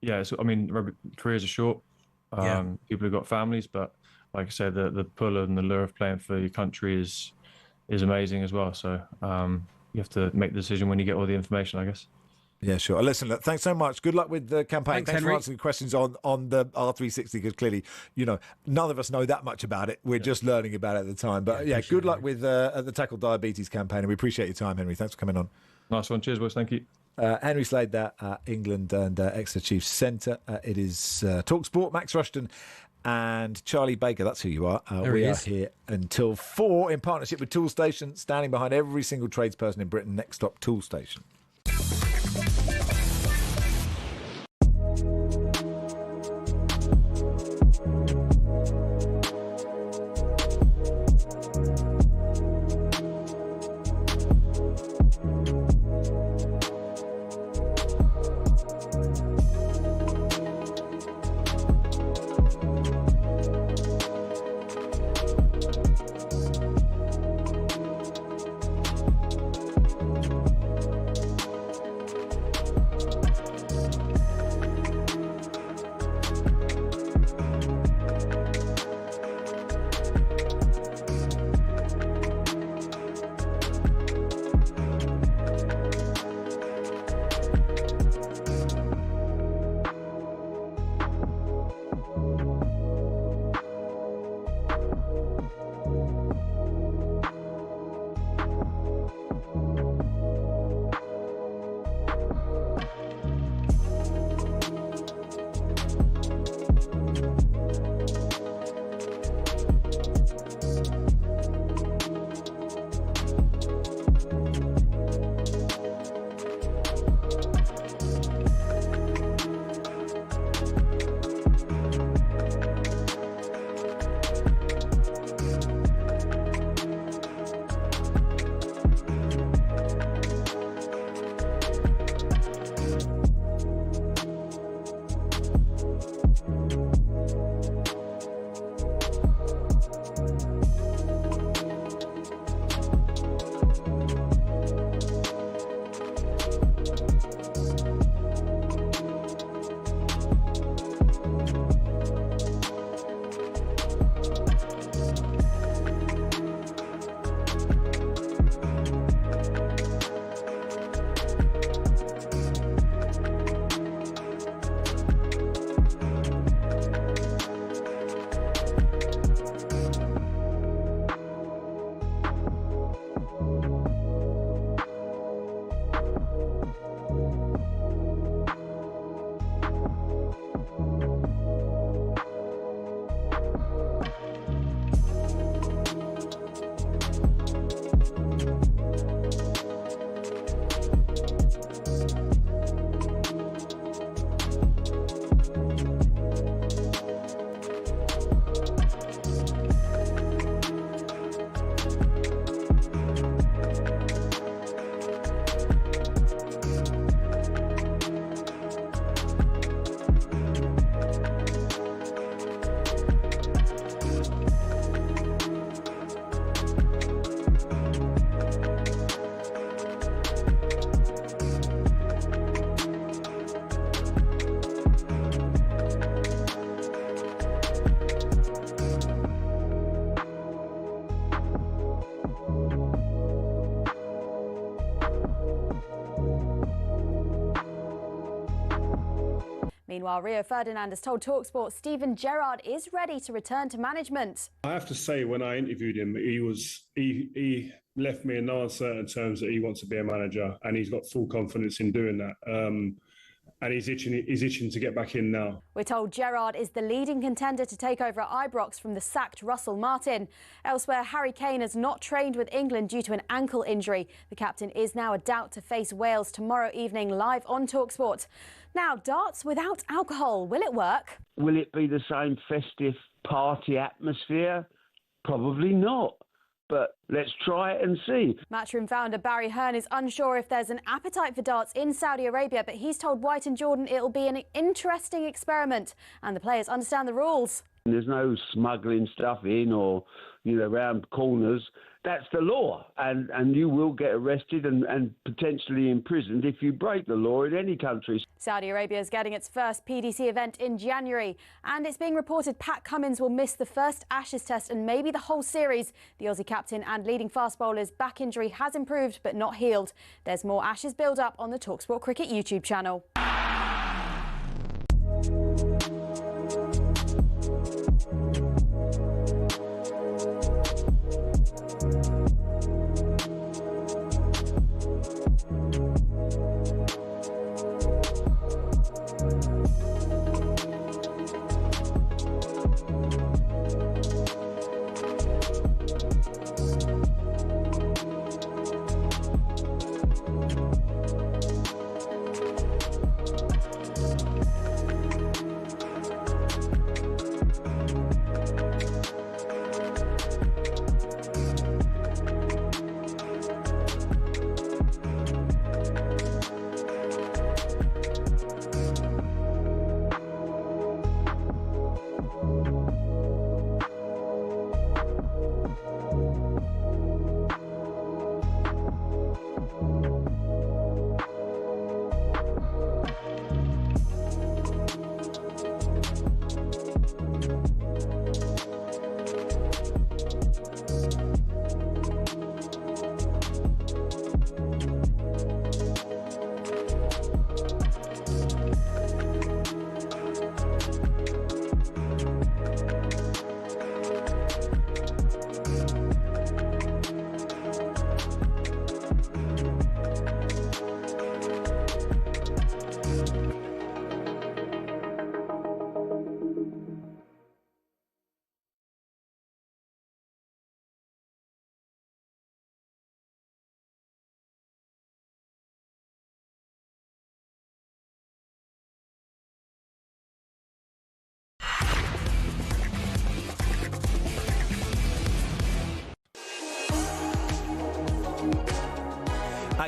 Speaker 9: yeah. So, I mean, rugby careers are short. People have got families, but like I said, the pull and the lure of playing for your country is amazing as well. So, you have to make the decision when you get all the information, I guess.
Speaker 1: Yeah, sure. Listen, look, thanks so much. Good luck with the campaign. Thanks for answering questions on the R360, because clearly, none of us know that much about it. We're just learning about it at the time. But yeah, good luck with the Tackle Diabetes campaign, and we appreciate your time, Henry. Thanks for coming on.
Speaker 9: Nice one. Cheers, boys. Thank you.
Speaker 1: Henry Slade, England and Exeter Chiefs Centre. It is talkSPORT, Max Rushden and Charlie Baker. That's who you are. We are here until 4 in partnership with Toolstation, standing behind every single tradesperson in Britain. Next stop, Toolstation.
Speaker 14: Meanwhile, Rio Ferdinand has told talkSPORT Steven Gerrard is ready to return to management.
Speaker 4: I have to say, when I interviewed him, he left me in no uncertain terms that he wants to be a manager, and he's got full confidence in doing that. And he's itching to get back in now.
Speaker 14: We're told Gerrard is the leading contender to take over at Ibrox from the sacked Russell Martin. Elsewhere, Harry Kane has not trained with England due to an ankle injury. The captain is now a doubt to face Wales tomorrow evening live on talkSPORT. Now, darts without alcohol, will it work?
Speaker 5: Will it be the same festive party atmosphere? Probably not. But let's try it and see.
Speaker 14: Matchroom founder Barry Hearn is unsure if there's an appetite for darts in Saudi Arabia, but he's told White and Jordan it'll be an interesting experiment and the players understand the rules.
Speaker 5: There's no smuggling stuff in or, round corners. That's the law, and you will get arrested and potentially imprisoned if you break the law in any country.
Speaker 14: Saudi Arabia is getting its first PDC event in January, and it's being reported Pat Cummins will miss the first Ashes test and maybe the whole series. The Aussie captain and leading fast bowler's back injury has improved but not healed. There's more Ashes build-up on the talkSPORT Cricket YouTube channel.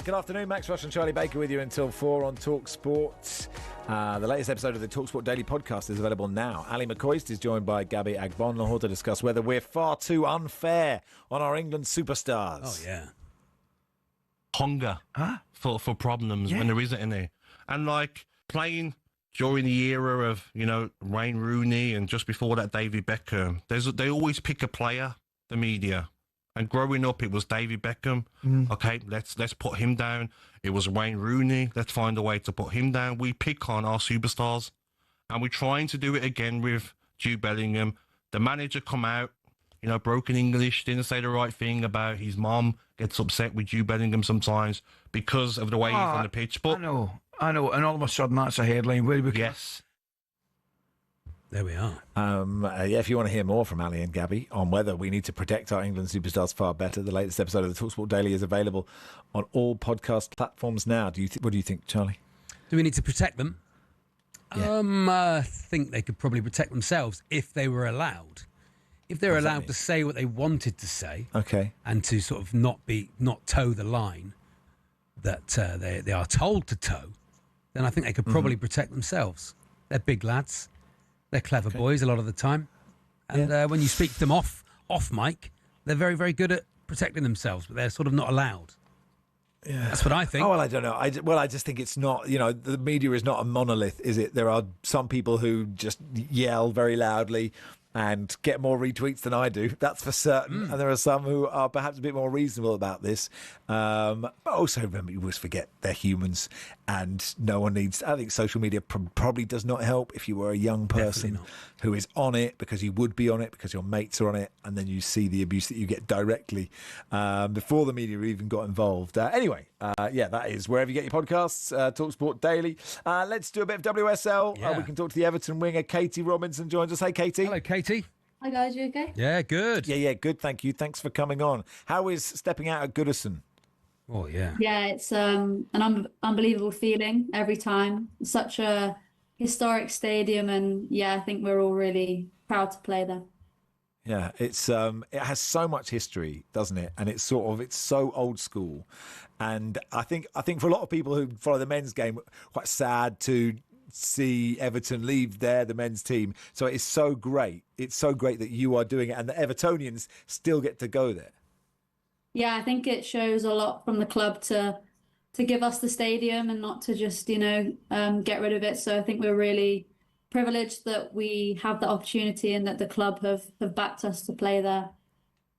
Speaker 1: Good afternoon, Max Rush and Charlie Baker with you until 4 on talkSPORT. The latest episode of the talkSPORT Daily Podcast is available now. Ali McCoist is joined by Gabby Agbonlahor to discuss whether we're far too unfair on our England superstars.
Speaker 8: Oh, yeah.
Speaker 6: Hunger for problems when there isn't any. And playing during the era of, Wayne Rooney and just before that David Beckham, they always pick a player, the media. And growing up, it was David Beckham. Okay, let's put him down. It was Wayne Rooney. Let's find a way to put him down. We pick on our superstars. And we're trying to do it again with Jude Bellingham. The manager come out, broken English, didn't say the right thing about his mom, gets upset with Jude Bellingham sometimes because of the way he's on the pitch. But
Speaker 22: I know. And all of a sudden, that's a headline. Where do we
Speaker 6: Yes.
Speaker 8: There we are.
Speaker 1: If you want to hear more from Ali and Gabby on whether we need to protect our England superstars far better, the latest episode of the talkSPORT Daily is available on all podcast platforms now. What do you think, Charlie?
Speaker 8: Do we need to protect them?
Speaker 1: Yeah.
Speaker 8: I think they could probably protect themselves if they were allowed. If they're allowed to say what they wanted to say,
Speaker 1: okay,
Speaker 8: and to sort of not toe the line that they are told to toe, then I think they could probably protect themselves. They're big lads. They're clever boys a lot of the time. And when you speak to them off mic, they're very, very good at protecting themselves, but they're sort of not allowed.
Speaker 1: Yeah.
Speaker 8: That's what I think.
Speaker 1: Oh, well, I don't know. I just think it's not, the media is not a monolith, is it? There are some people who just yell very loudly and get more retweets than I do. That's for certain. And there are some who are perhaps a bit more reasonable about this. But also remember, you always forget they're humans, and no one needs. I think social media probably does not help if you were a young person who is on it because you would be on it because your mates are on it, and then you see the abuse that you get directly before the media even got involved. Anyway, that is wherever you get your podcasts. talkSPORT Daily. Let's do a bit of WSL. We can talk to the Everton winger. Katy Robinson joins us. Hey, Katy.
Speaker 8: Hello, Katy.
Speaker 10: Hi guys, you okay?
Speaker 8: Yeah, good.
Speaker 1: Yeah, good. Thank you. Thanks for coming on. How is stepping out at Goodison?
Speaker 8: Oh, yeah.
Speaker 10: Yeah, it's an unbelievable feeling every time. Such a historic stadium, and I think we're all really proud to play there.
Speaker 1: Yeah, it's it has so much history, doesn't it? And it's so old school. And I think for a lot of people who follow the men's game, quite sad to see Everton leave the men's team. So it's so great. It's so great that you are doing it and the Evertonians still get to go there.
Speaker 10: Yeah, I think it shows a lot from the club to give us the stadium and not to just, get rid of it. So I think we're really privileged that we have the opportunity and that the club have backed us to play there.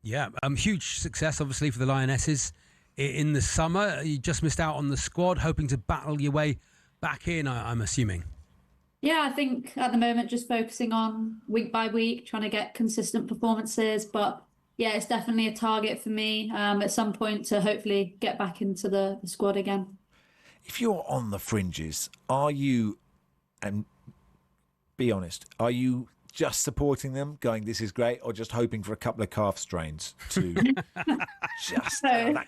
Speaker 8: Yeah, huge success, obviously, for the Lionesses in the summer. You just missed out on the squad, hoping to battle your way back in, I'm assuming.
Speaker 10: Yeah, I think at the moment just focusing on week by week, trying to get consistent performances. But yeah, it's definitely a target for me at some point to hopefully get back into the squad again.
Speaker 1: If you're on the fringes, are you, and be honest, are you just supporting them, going, this is great, or just hoping for a couple of calf strains to just that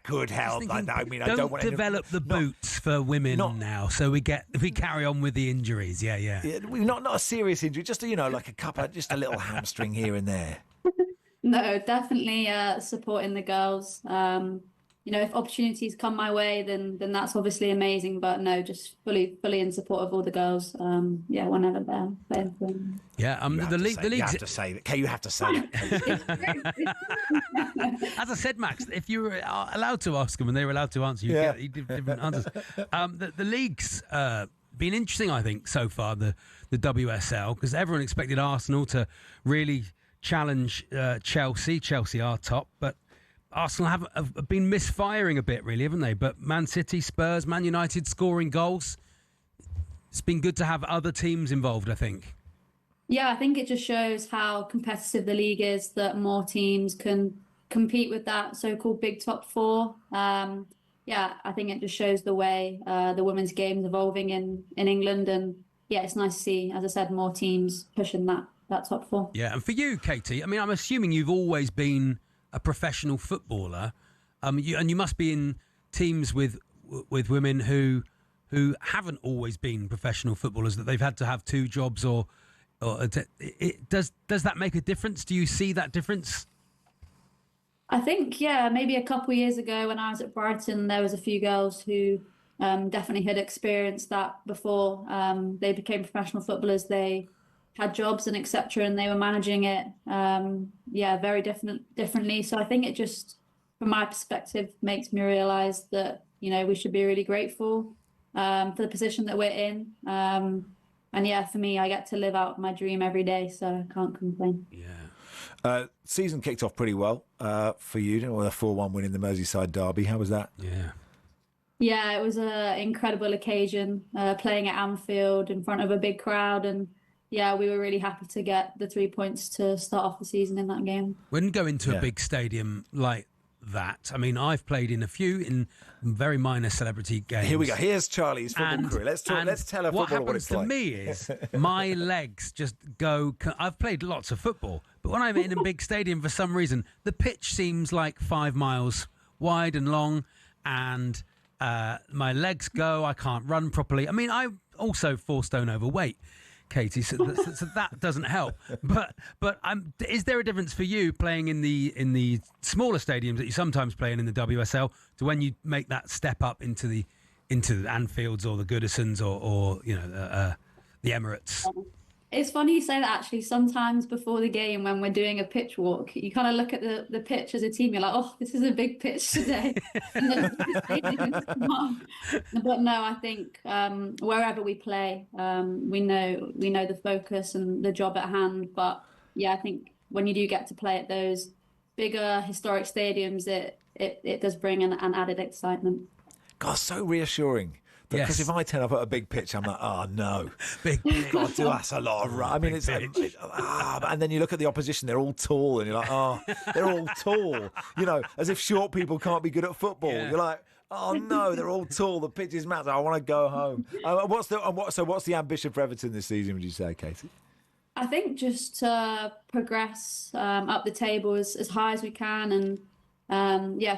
Speaker 1: could help?
Speaker 8: Thinking,
Speaker 1: I don't want to
Speaker 8: develop the boots for women now, so we carry on with the injuries. Yeah,
Speaker 1: not a serious injury, just like a couple, just a little hamstring here and there.
Speaker 10: No, definitely supporting the girls. If opportunities come my way, then that's obviously amazing. But no, just fully in support of all the girls. Whenever they're playing for them.
Speaker 8: Yeah, the league.
Speaker 1: You have to say that. You have to say that.
Speaker 8: As I said, Max, if you were allowed to ask them and they were allowed to answer, you get different answers. The league's been interesting, I think, so far. The WSL, because everyone expected Arsenal to really challenge Chelsea. Chelsea are top, but Arsenal have been misfiring a bit, really, haven't they? But Man City, Spurs, Man United scoring goals. It's been good to have other teams involved, I think.
Speaker 10: Yeah, I think it just shows how competitive the league is, that more teams can compete with that so-called big top four. I think it just shows the way the women's game is evolving in England. And yeah, it's nice to see, as I said, more teams pushing that top four.
Speaker 8: Yeah, and for you, Katy, I mean, I'm assuming you've always been a professional footballer, you must be in teams with women who haven't always been professional footballers, that they've had to have two jobs, or does that make a difference? Do you see that difference?
Speaker 10: I think, maybe a couple of years ago when I was at Brighton, there was a few girls who definitely had experienced that before they became professional footballers. They had jobs and etc., and they were managing it very differently. So I think it just, from my perspective, makes me realise that we should be really grateful for the position that we're in. For me, I get to live out my dream every day, so I can't complain.
Speaker 1: Season kicked off pretty well for you, with a 4-1 win in the Merseyside derby. How was that?
Speaker 10: Yeah, it was an incredible occasion, playing at Anfield in front of a big crowd, and we were really happy to get the 3 points to start off the season in that game.
Speaker 8: When you go into a big stadium like that, I mean, I've played in a few in very minor celebrity games.
Speaker 1: Here we go. Here's Charlie's football career. Let's tell a footballer what it's like.
Speaker 8: What happens to me is my legs just go. I've played lots of football, but when I'm in a big stadium, for some reason, the pitch seems like 5 miles wide and long, and my legs go. I can't run properly. I mean, I'm also 4 stone overweight, Katy, so that doesn't help. But is there a difference for you playing in the smaller stadiums that you sometimes play in the WSL to when you make that step up into the Anfields or the Goodisons or the Emirates?
Speaker 10: It's funny you say that, actually. Sometimes before the game, when we're doing a pitch walk, you kind of look at the pitch as a team. You're like, oh, this is a big pitch today. But no, I think wherever we play, we know the focus and the job at hand. But yeah, I think when you do get to play at those bigger historic stadiums, it does bring an added excitement.
Speaker 1: God, so reassuring. Because if I turn up at a big pitch, I'm like, oh no, you've got to do us a lot of. I mean, and then you look at the opposition; they're all tall, and you're like, oh, they're all tall. You know, as if short people can't be good at football. Yeah. You're like, oh no, they're all tall. The pitch is massive. I want to go home. What's the ambition for Everton this season? Would you say, Katie?
Speaker 10: I think just to progress up the table as high as we can, and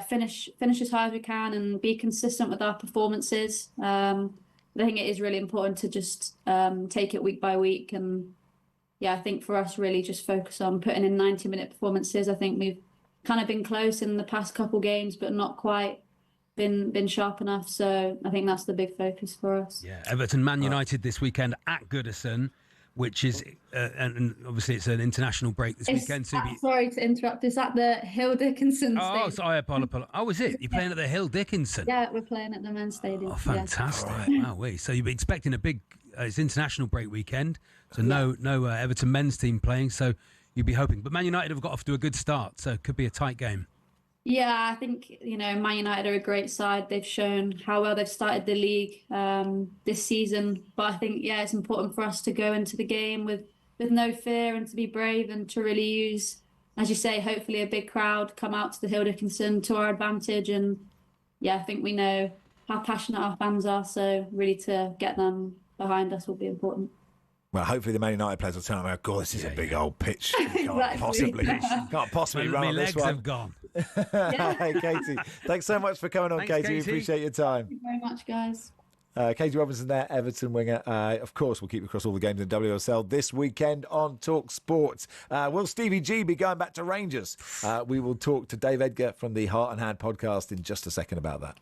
Speaker 10: finish as high as we can and be consistent with our performances. I think it is really important to just take it week by week, and I think for us really just focus on putting in 90-minute performances. I think we've kind of been close in the past couple games, but not quite been sharp enough. So I think that's the big focus for us.
Speaker 8: Yeah, Everton Man United this weekend at Goodison, which is, and obviously it's an international break this weekend. So
Speaker 10: sorry to interrupt. Is that the Hill Dickinson Stadium?
Speaker 8: Oh, so I apologize. Oh, is it? You're playing at the Hill Dickinson?
Speaker 10: Yeah, we're playing at the men's stadium.
Speaker 8: Oh, fantastic. Yeah. Wow, so you'll be expecting a big, it's international break weekend. So no Everton men's team playing. So you'd be hoping. But Man United have got off to a good start. So it could be a tight game.
Speaker 10: Yeah, I think, Man United are a great side. They've shown how well they've started the league this season. But I think, it's important for us to go into the game with no fear and to be brave and to really use, as you say, hopefully a big crowd come out to the Hill Dickinson to our advantage. And, I think we know how passionate our fans are. So really to get them behind us will be important.
Speaker 1: Well, hopefully the Man United players will turn up and go, God, this is a big old pitch. Can't possibly run on this one.
Speaker 8: My legs have gone.
Speaker 1: Hey, Katie, thanks so much for coming on, Katie. We appreciate your time.
Speaker 10: Thank you very much, guys.
Speaker 1: Katy Robinson there, Everton winger. Of course, we'll keep you across all the games in WSL this weekend on talkSPORT. Will Stevie G be going back to Rangers? We will talk to Dave Edgar from the Heart and Hand podcast in just a second about that.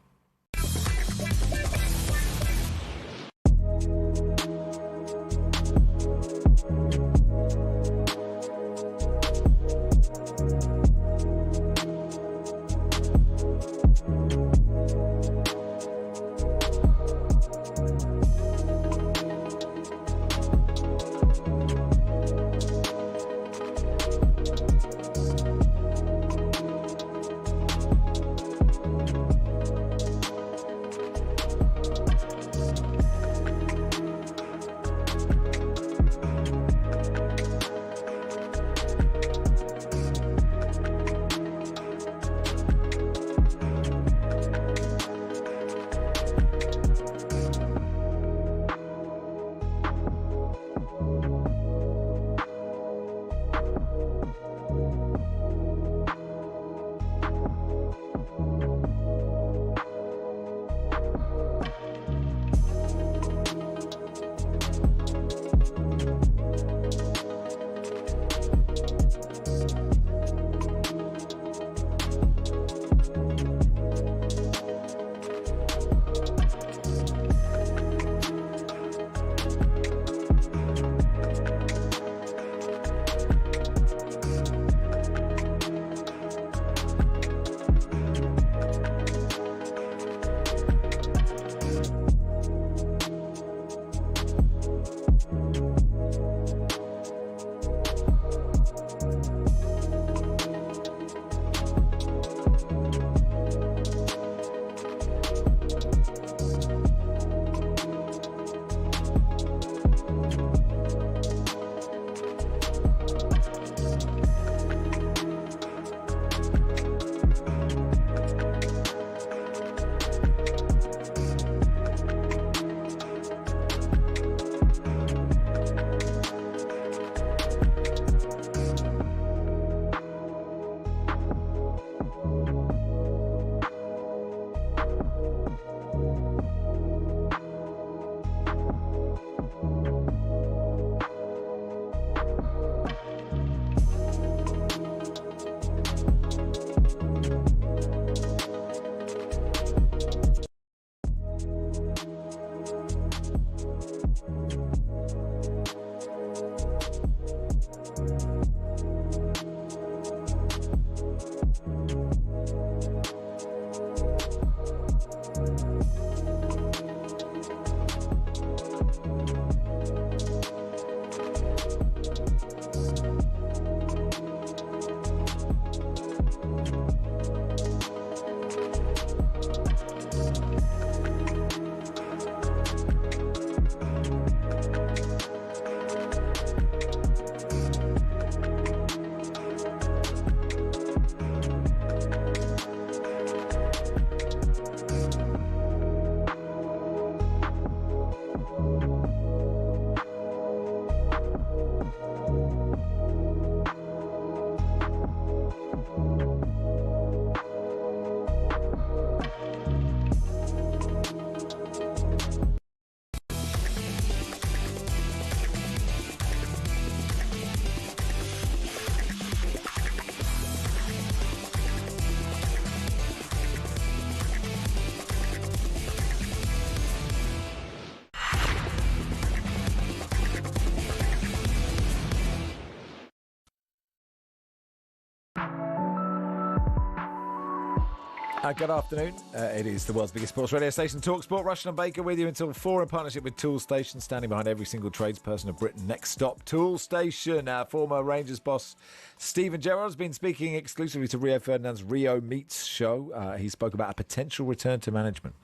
Speaker 1: Good afternoon. It is the world's biggest sports radio station, talkSPORT. Rushden Baker with you until 4 in partnership with Toolstation, standing behind every single tradesperson of Britain. Next stop, Toolstation. Our former Rangers boss, Steven Gerrard, has been speaking exclusively to Rio Ferdinand's Rio Meets show. He spoke about a potential return to management.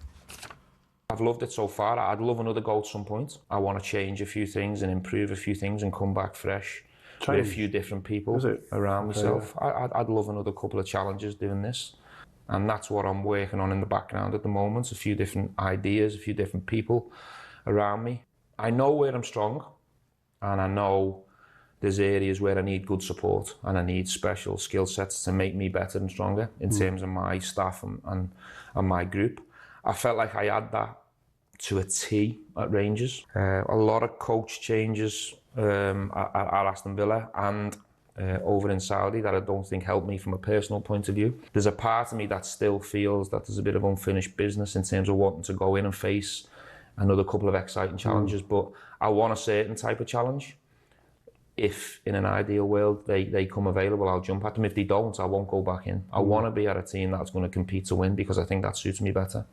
Speaker 13: I've loved it so far. I'd love another go at some point. I want to change a few things and improve a few things and come back fresh with a few different people around myself. I'd love another couple of challenges doing this. And that's what I'm working on in the background at the moment. A few different ideas, a few different people around me. I know where I'm strong, and I know there's areas where I need good support and I need special skill sets to make me better and stronger in terms of my staff and my group. I felt like I had that to a T at Rangers. A lot of coach changes at Aston Villa and over in Saudi that I don't think helped me from a personal point of view. There's a part of me that still feels that there's a bit of unfinished business in terms of wanting to go in and face another couple of exciting challenges, but I want a certain type of challenge. If in an ideal world they come available, I'll jump at them. If they don't, I won't go back in. I want to be at a team that's going to compete to win because I think that suits me better.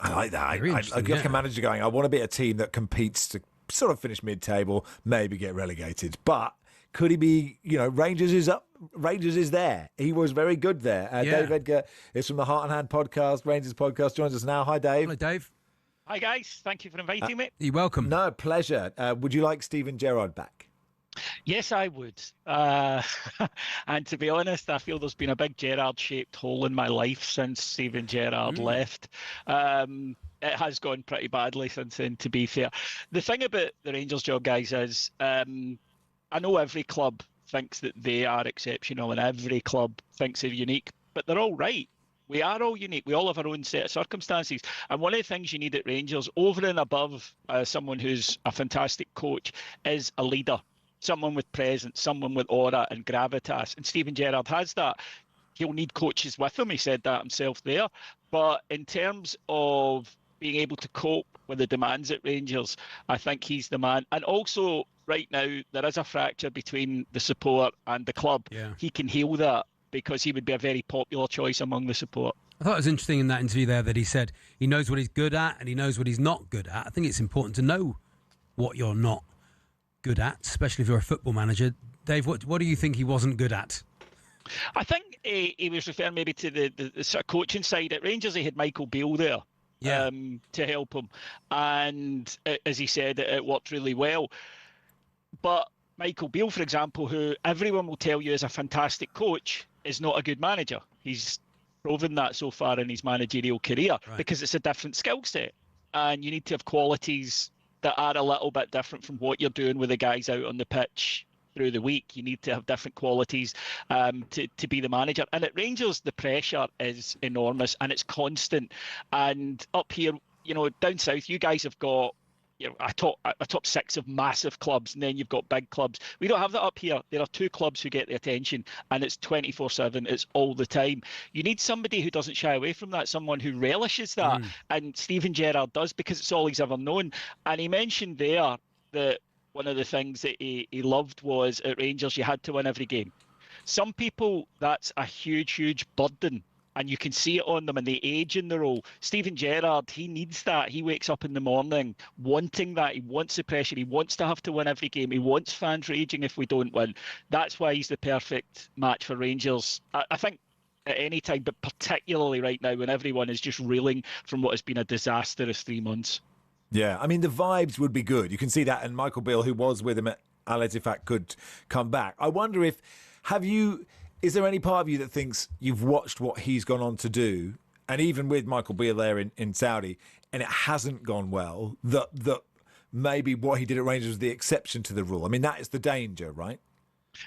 Speaker 1: I like that. I like a manager going, I want to be a team that competes to sort of finish mid-table, maybe get relegated. But could he be, Rangers is up, Rangers is there. He was very good there. Dave Edgar is from the Heart and Hand podcast, Rangers podcast, joins us now. Hi, Dave.
Speaker 8: Hello, Dave.
Speaker 15: Hi, guys. Thank you for inviting me.
Speaker 8: You're welcome.
Speaker 1: No, pleasure. Would you like Steven Gerrard back?
Speaker 15: Yes, I would. And to be honest, I feel there's been a big Gerrard-shaped hole in my life since Steven Gerrard left. It has gone pretty badly since then, to be fair. The thing about the Rangers job, guys, is I know every club thinks that they are exceptional and every club thinks they're unique, but they're all right. We are all unique. We all have our own set of circumstances. And one of the things you need at Rangers, over and above someone who's a fantastic coach, is a leader. Someone with presence, someone with aura and gravitas. And Steven Gerrard has that. He'll need coaches with him. He said that himself there. But in terms of being able to cope with the demands at Rangers, I think he's the man. And also, right now, there is a fracture between the support and the club.
Speaker 8: Yeah.
Speaker 15: He can heal that because he would be a very popular choice among the support.
Speaker 8: I thought it was interesting in that interview there that he said he knows what he's good at and he knows what he's not good at. I think it's important to know what you're not good at, especially if you're a football manager. Dave, what do you think he wasn't good at?
Speaker 15: I think he was referring maybe to the sort of coaching side. At Rangers, he had Michael Beale there to help him. And as he said, it worked really well. But Michael Beale, for example, who everyone will tell you is a fantastic coach, is not a good manager. He's proven that so far in his managerial career because it's a different skill set. And you need to have qualities that are a little bit different from what you're doing with the guys out on the pitch through the week. You need to have different qualities to be the manager. And at Rangers, the pressure is enormous and it's constant. And up here, down south, you guys have got a top six of massive clubs, and then you've got big clubs. We don't have that up here. There are two clubs who get the attention, and it's 24/7. It's all the time. You need somebody who doesn't shy away from that, someone who relishes that, and Steven Gerrard does because it's all he's ever known. And he mentioned there that one of the things that he loved was at Rangers you had to win every game. Some people, that's a huge burden. And you can see it on them and they age in the role. Steven Gerrard, he needs that. He wakes up in the morning wanting that. He wants the pressure. He wants to have to win every game. He wants fans raging if we don't win. That's why he's the perfect match for Rangers. I think at any time, but particularly right now when everyone is just reeling from what has been a disastrous 3 months.
Speaker 1: Yeah, I mean, the vibes would be good. You can see that. And Michael Beale, who was with him at Al Ettifaq, could come back. I wonder if, is there any part of you that thinks you've watched what he's gone on to do, and even with Michael Beale there in Saudi, and it hasn't gone well, that maybe what he did at Rangers was the exception to the rule? I mean, that is the danger, right?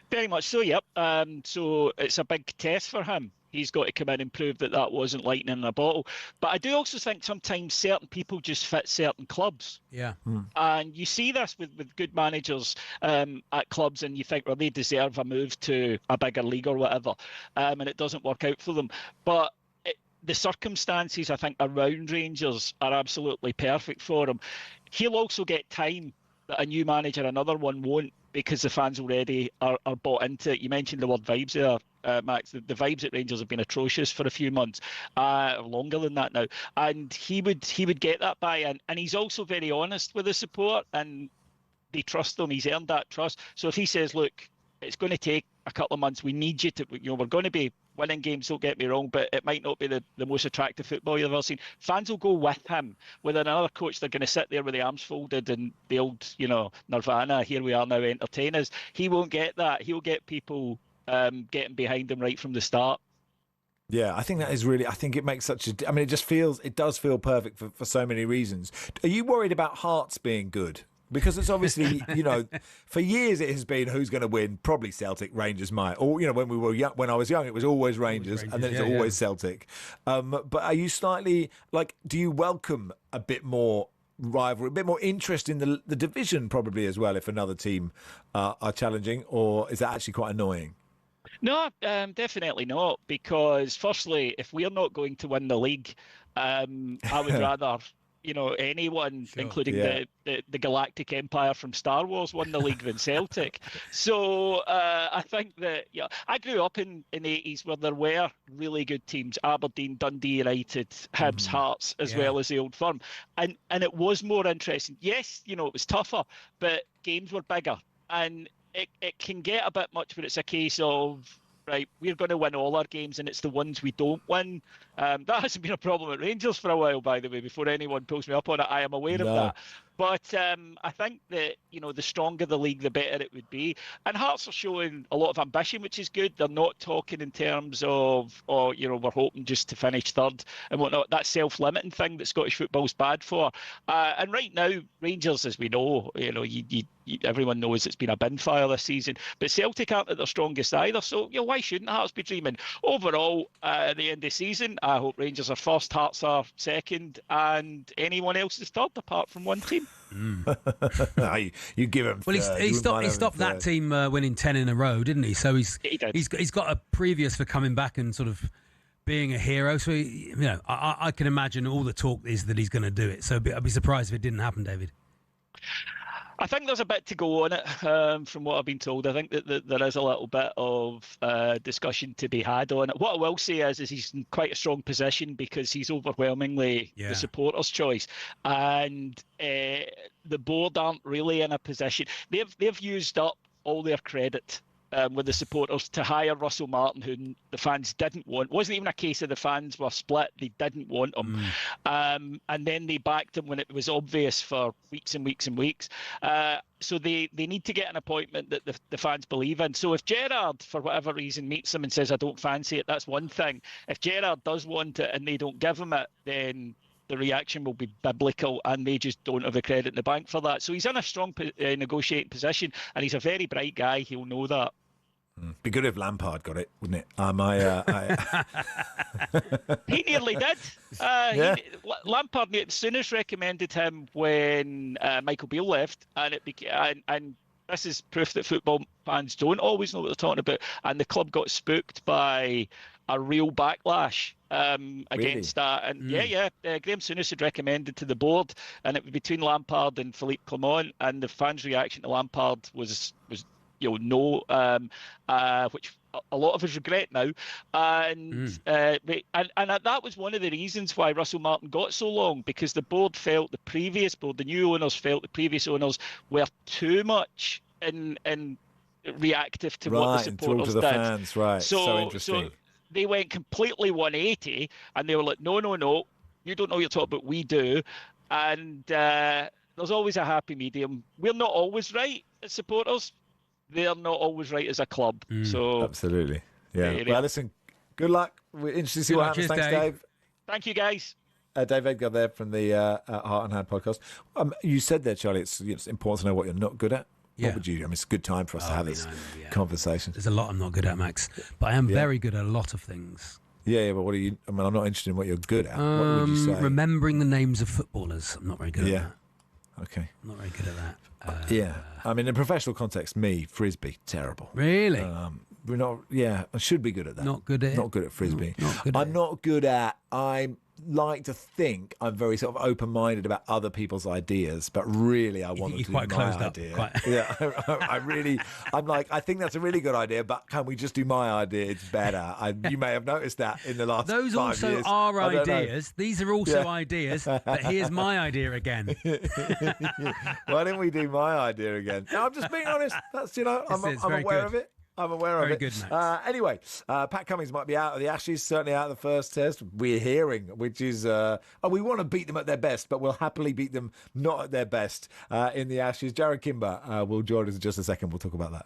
Speaker 15: Very much so, yep. So it's a big test for him. He's got to come in and prove that wasn't lightning in a bottle. But I do also think sometimes certain people just fit certain clubs.
Speaker 8: Yeah.
Speaker 15: And you see this with good managers at clubs, and you think, well, they deserve a move to a bigger league or whatever, and it doesn't work out for them. But the circumstances, I think, around Rangers are absolutely perfect for him. He'll also get time that a new manager, another one, won't, because the fans already are bought into it. You mentioned the word vibes there, Max, the vibes at Rangers have been atrocious for a few months, longer than that now. And he would get that buy-in, and he's also very honest with the support, and they trust him. He's earned that trust. So if he says, look, it's going to take a couple of months, we need you to, we're going to be winning games, don't get me wrong, but it might not be the most attractive football you've ever seen. Fans will go with him. With another coach, they're going to sit there with the arms folded and the old, Nirvana, here we are now, entertain us. He won't get that. He'll get people getting behind him right from the start.
Speaker 1: Yeah, I think that is really, I think it makes such a, I mean, it does feel perfect for so many reasons. Are you worried about Hearts being good? Because it's obviously, for years it has been who's going to win. Probably Celtic, Rangers might. Or, when we were young, when I was young, it was always Rangers and then it's always Celtic. But are you slightly, do you welcome a bit more rivalry, a bit more interest in the division probably as well if another team are challenging? Or is that actually quite annoying?
Speaker 15: No, definitely not. Because firstly, if we're not going to win the league, I would rather... anyone, including the Galactic Empire from Star Wars, won the league than Celtic. So I think that, I grew up in the 80s where there were really good teams, Aberdeen, Dundee United, Hibs, Hearts, as well as the Old Firm. And it was more interesting. Yes, it was tougher, but games were bigger. And it can get a bit much when it's a case of, right, we're going to win all our games and it's the ones we don't win. That hasn't been a problem at Rangers for a while, by the way, before anyone pulls me up on it. I am aware of that. But I think that, the stronger the league, the better it would be. And Hearts are showing a lot of ambition, which is good. They're not talking in terms of, we're hoping just to finish third and whatnot. That self-limiting thing that Scottish football's bad for. And right now, Rangers, as we know, everyone knows it's been a bin fire this season. But Celtic aren't at their strongest either. So, why shouldn't Hearts be dreaming? Overall, at the end of the season, I hope Rangers are first, Hearts are second, and anyone else is third, apart from one team.
Speaker 1: You give him.
Speaker 8: Well, he stopped that team winning 10 in a row, didn't he? So he's got a previous for coming back and sort of being a hero. So I can imagine all the talk is that he's going to do it. So I'd be surprised if it didn't happen, David.
Speaker 15: I think there's a bit to go on it, from what I've been told. I think that there is a little bit of discussion to be had on it. What I will say is he's in quite a strong position because he's overwhelmingly the supporters' choice, and the board aren't really in a position. They've used up all their credit with the supporters to hire Russell Martin, who the fans didn't want. It wasn't even a case of the fans were split. They didn't want him. And then they backed him when it was obvious for weeks and weeks and weeks. So they need to get an appointment that the fans believe in. So if Gerrard, for whatever reason, meets them and says, I don't fancy it, that's one thing. If Gerrard does want it and they don't give him it, then the reaction will be biblical, and they just don't have the credit in the bank for that. So he's in a strong negotiating position, and he's a very bright guy. He'll know that.
Speaker 1: Be good if Lampard got it, wouldn't it?
Speaker 15: He nearly did. Lampard, Souness recommended him when Michael Beale left, and and this is proof that football fans don't always know what they're talking about. And the club got spooked by a real backlash against that. And Graham Souness had recommended to the board, and it was between Lampard and Philippe Clement, and the fans' reaction to Lampard was no, which a lot of us regret now. And that was one of the reasons why Russell Martin got so long, because the board felt the new owners felt the previous owners were too much in reactive to what the supporters
Speaker 1: did.
Speaker 15: Fans,
Speaker 1: right. So interesting.
Speaker 15: So they went completely 180, and they were like, no, you don't know what you're talking about, we do. And there's always a happy medium. We're not always right as supporters. They're not always right as a club. So
Speaker 1: absolutely. Yeah. Well, listen, good luck. We're interested to see what happens. Thanks, Dave.
Speaker 15: Thank you, guys.
Speaker 1: Dave Edgar there from the Heart and Hand podcast. You said there, Charlie, it's important to know what you're not good at.
Speaker 8: Yeah.
Speaker 1: What would you? I mean, it's a good time for us to have this conversation.
Speaker 8: There's a lot I'm not good at, Max, but I am very good at a lot of things.
Speaker 1: Yeah, but what are you? I mean, I'm not interested in what you're good at. What would you say?
Speaker 8: Remembering the names of footballers. I'm not very good at that.
Speaker 1: Okay.
Speaker 8: I'm not very good at that.
Speaker 1: I mean, in professional context, frisbee, terrible.
Speaker 8: Really?
Speaker 1: We're not. Yeah, I should be good at that.
Speaker 8: Not good at it.
Speaker 1: Not good at frisbee.
Speaker 8: Not good
Speaker 1: I'm not good at. I'm like to think I'm very sort of open-minded about other people's ideas, but really I want to do my idea. Yeah, I'm like, I think that's a really good idea, but can we just do my idea? It's better. You may have noticed that in the last 5 years.
Speaker 8: Those also are ideas. These are also ideas, but here's my idea again.
Speaker 1: Why don't we do my idea again? No, I'm just being honest. That's, I'm aware of it. I'm aware of it.
Speaker 8: Very good, Max.
Speaker 1: Anyway, Pat Cummins might be out of the Ashes, certainly out of the first test. We're hearing, which is, we want to beat them at their best, but we'll happily beat them not at their best in the Ashes. Jared Kimber will join us in just a second. We'll talk about that.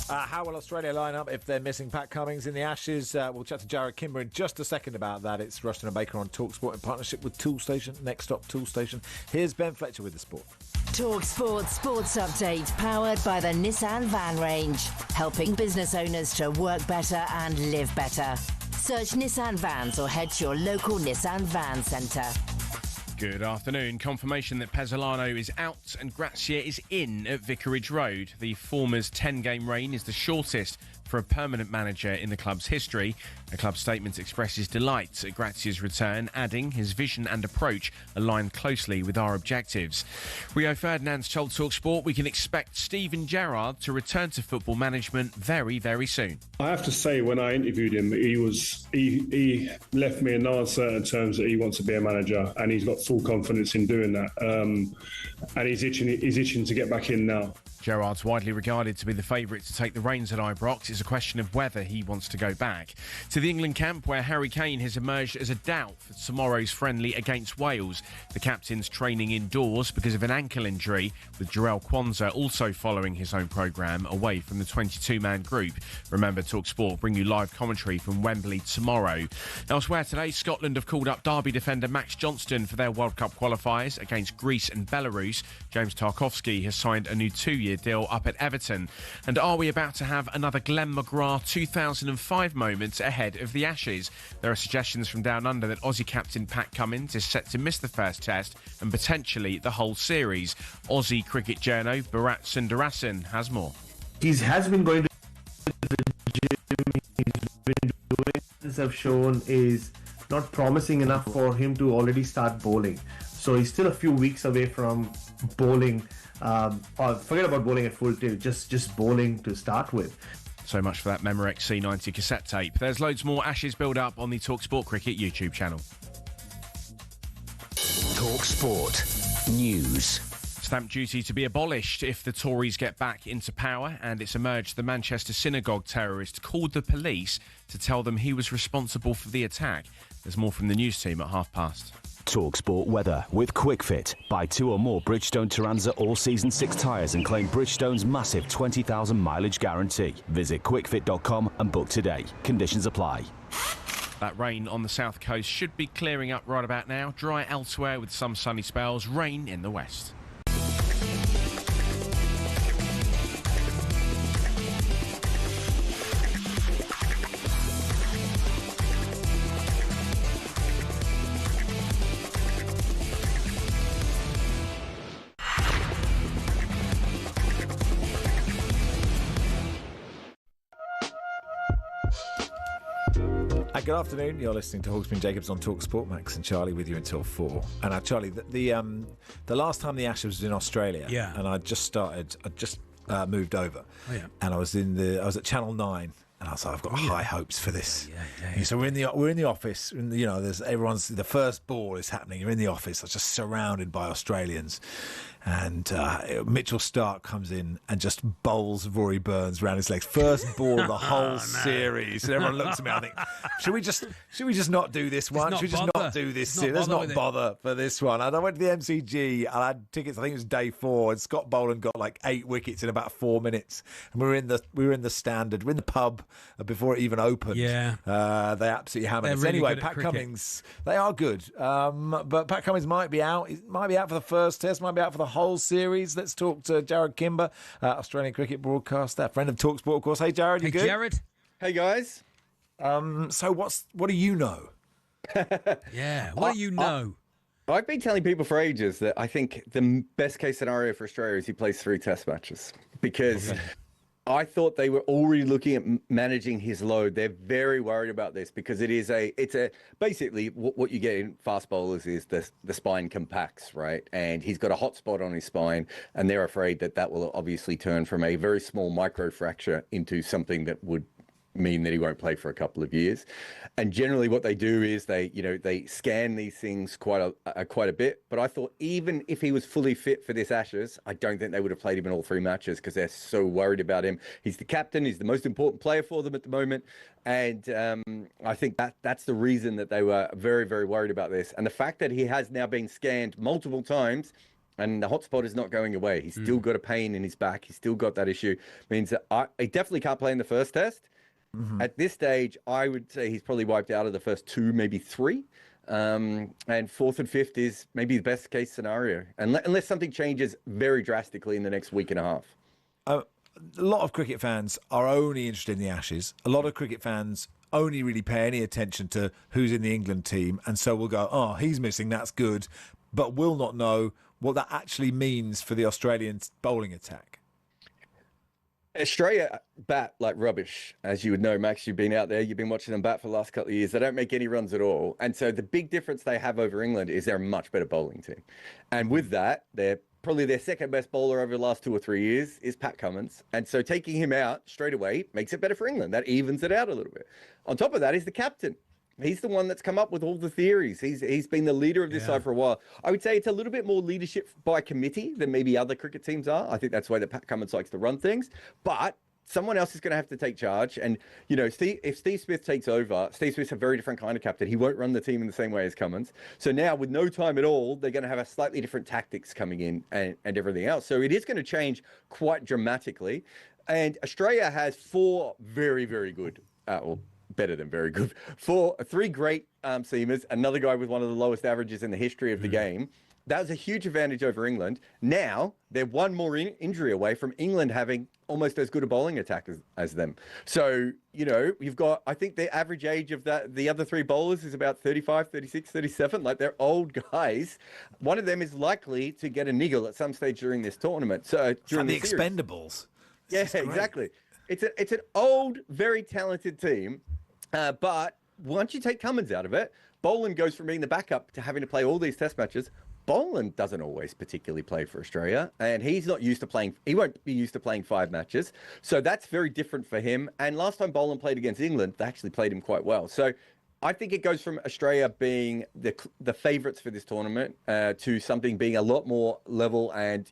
Speaker 1: How will Australia line up if they're missing Pat Cummins in the Ashes? We'll chat to Jared Kimber in just a second about that. It's Rushden Baker on talkSPORT in partnership with Toolstation. Next stop, Toolstation. Here's Ben Fletcher with the sport.
Speaker 2: talkSPORT Sports Update, powered by the Nissan Van Range, helping business owners to work better and live better. Search Nissan Vans or head to your local Nissan Van Centre.
Speaker 3: Good afternoon. Confirmation that Pezzolano is out and Grazia is in at Vicarage Road. The former's 10-game reign is the shortest for a permanent manager in the club's history. The club statement expresses delight at Grazia's return, adding his vision and approach align closely with our objectives. Rio Ferdinand's told talkSPORT we can expect Steven Gerrard to return to football management very, very soon.
Speaker 4: I have to say, when I interviewed him, he left me in no uncertain terms that he wants to be a manager, and he's got full confidence in doing that. And he's itching to get back in now.
Speaker 3: Gerrard's widely regarded to be the favourite to take the reins at Ibrox. It's a question of whether he wants to go back. To the England camp, where Harry Kane has emerged as a doubt for tomorrow's friendly against Wales. The captain's training indoors because of an ankle injury, with Jarell Quansah also following his own programme away from the 22-man group. Remember, talkSPORT bring you live commentary from Wembley tomorrow. Elsewhere today, Scotland have called up Derby defender Max Johnston for their World Cup qualifiers against Greece and Belarus. James Tarkowski has signed a new 2-year deal up at Everton. And are we about to have another Glenn Glenn McGrath 2005 moments ahead of the Ashes. There are suggestions from down under that Aussie captain Pat Cummins is set to miss the first test and potentially the whole series. Aussie cricket journo Bharat Sundararajan has more.
Speaker 16: He has been going to the gym. He's been doing things have shown is not promising enough for him to already start bowling. So he's still a few weeks away from bowling. Or forget about bowling at full tilt, just bowling to start with.
Speaker 3: So much for that Memorex C90 cassette tape. There's loads more Ashes build-up on the talkSPORT Cricket YouTube channel.
Speaker 19: talkSPORT News.
Speaker 3: Stamp duty to be abolished if the Tories get back into power, and it's emerged the Manchester synagogue terrorist called the police to tell them he was responsible for the attack. There's more from the news team at past.
Speaker 7: talkSPORT weather with QuickFit. Buy 2 or more Bridgestone Turanza all-season 6 tyres and claim Bridgestone's massive 20,000 mileage guarantee. Visit quickfit.com and book today. Conditions apply.
Speaker 3: That rain on the south coast should be clearing up right about now. Dry elsewhere with some sunny spells. Rain in the west.
Speaker 1: Good afternoon. You're listening to Hawksby and Jacobs on talkSPORT. Max and Charlie with you until 4. And Charlie, the last time the Ashes was in Australia, and I just moved over, and I was at Channel 9. And I was like, I've got high hopes for this. So we're in the office. There's the first ball is happening. You're in the office. I was just surrounded by Australians, and Mitchell Starc comes in and just bowls Rory Burns around his legs. First ball of the whole series. And everyone looks at me. I think, should we just not do this one? Should we just not do this? Let's not bother for this one. And I went to the MCG. I had tickets. I think it was day 4, and Scott Boland got like 8 wickets in about 4 minutes. And we were in the standard. We're in the pub before it even opened. They absolutely hammered us.
Speaker 8: Really
Speaker 1: anyway, Pat Cummins, they are good. But Pat Cummins might be out. He might be out for the first test, might be out for the whole series. Let's talk to Jared Kimber, Australian cricket broadcaster, friend of talkSPORT, of course. Hey, Jared, you good?
Speaker 8: Jared.
Speaker 17: Hey, guys.
Speaker 1: So what do you know?
Speaker 8: What do you know?
Speaker 17: I've been telling people for ages that I think the best case scenario for Australia is he plays 3 test matches, because I thought they were already looking at managing his load. They're very worried about this because it's basically what you get in fast bowlers is the spine compacts, right? And he's got a hot spot on his spine, and they're afraid that will obviously turn from a very small microfracture into something that would mean that he won't play for a couple of years. And generally what they do is they scan these things quite a bit. But I thought even if he was fully fit for this Ashes, I don't think they would have played him in all 3 matches because they're so worried about him. He's the captain. He's the most important player for them at the moment. And I think that's the reason that they were very, very worried about this. And the fact that he has now been scanned multiple times and the hotspot is not going away. He's still got a pain in his back. He's still got that issue. Means that he definitely can't play in the first test. At this stage, I would say he's probably wiped out of the first 2, maybe 3. And 4th and 5th is maybe the best case scenario, unless something changes very drastically in the next week and a half.
Speaker 1: A lot of cricket fans are only interested in the Ashes. A lot of cricket fans only really pay any attention to who's in the England team, and so we'll go, oh, he's missing, that's good, but will not know what that actually means for the Australian bowling attack.
Speaker 17: Australia bat like rubbish, as you would know, Max. You've been out there, you've been watching them bat for the last couple of years. They don't make any runs at all. And so the big difference they have over England is they're a much better bowling team. And with that, they're probably their second best bowler over the last 2 or 3 years is Pat Cummins. And so taking him out straight away makes it better for England. That evens it out a little bit. On top of that is the captain. He's the one that's come up with all the theories. He's been the leader of this side for a while. I would say it's a little bit more leadership by committee than maybe other cricket teams are. I think that's the way that Pat Cummins likes to run things. But someone else is going to have to take charge. And, if Steve Smith takes over, Steve Smith's a very different kind of captain. He won't run the team in the same way as Cummins. So now with no time at all, they're going to have a slightly different tactics coming in and everything else. So it is going to change quite dramatically. And Australia has 4 very, very good better than very good. Three great seamers, another guy with one of the lowest averages in the history of the game. That was a huge advantage over England. Now they're one more injury away from England having almost as good a bowling attack as them. So, you've got, I think the average age of the other three bowlers is about 35, 36, 37. Like, they're old guys. One of them is likely to get a niggle at some stage during this tournament. So during
Speaker 1: the
Speaker 17: series.
Speaker 1: Expendables.
Speaker 17: Yeah, exactly. It's an old, very talented team. But once you take Cummins out of it, Boland goes from being the backup to having to play all these test matches. Boland doesn't always particularly play for Australia, and he won't be used to playing 5 matches. So that's very different for him. And last time Boland played against England, they actually played him quite well. So I think it goes from Australia being the favourites for this tournament to something being a lot more level. And,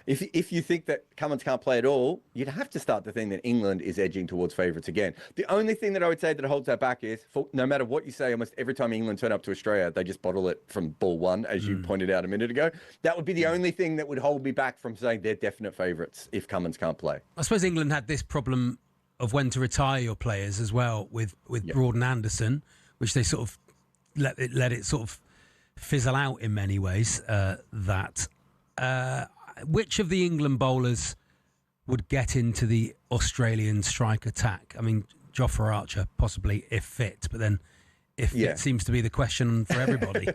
Speaker 17: if you think that Cummins can't play at all, you'd have to start to think that England is edging towards favourites again. The only thing that I would say that holds that back is, no matter what you say, almost every time England turn up to Australia, they just bottle it from ball one, as you pointed out a minute ago. That would be the only thing that would hold me back from saying they're definite favourites if Cummins can't play.
Speaker 8: I suppose England had this problem of when to retire your players as well with Broad and Anderson, which they sort of let it sort of fizzle out in many ways. Which of the England bowlers would get into the Australian strike attack? I mean, Jofra Archer possibly if fit, but then if fit seems to be the question for everybody.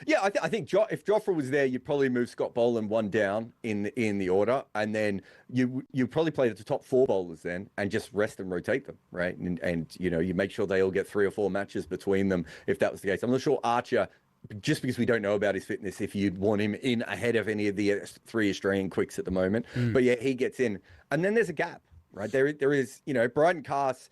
Speaker 17: Yeah, I think if Jofra was there, you'd probably move Scott Boland one down in the order, and then you probably play the top 4 bowlers then, and just rest and rotate them, right? And you make sure they all get 3 or 4 matches between them if that was the case. I'm not sure Archer, just because we don't know about his fitness, if you'd want him in ahead of any of the 3 Australian quicks at the moment. But yeah, he gets in, and then there's a gap, right? There is Bryden Cass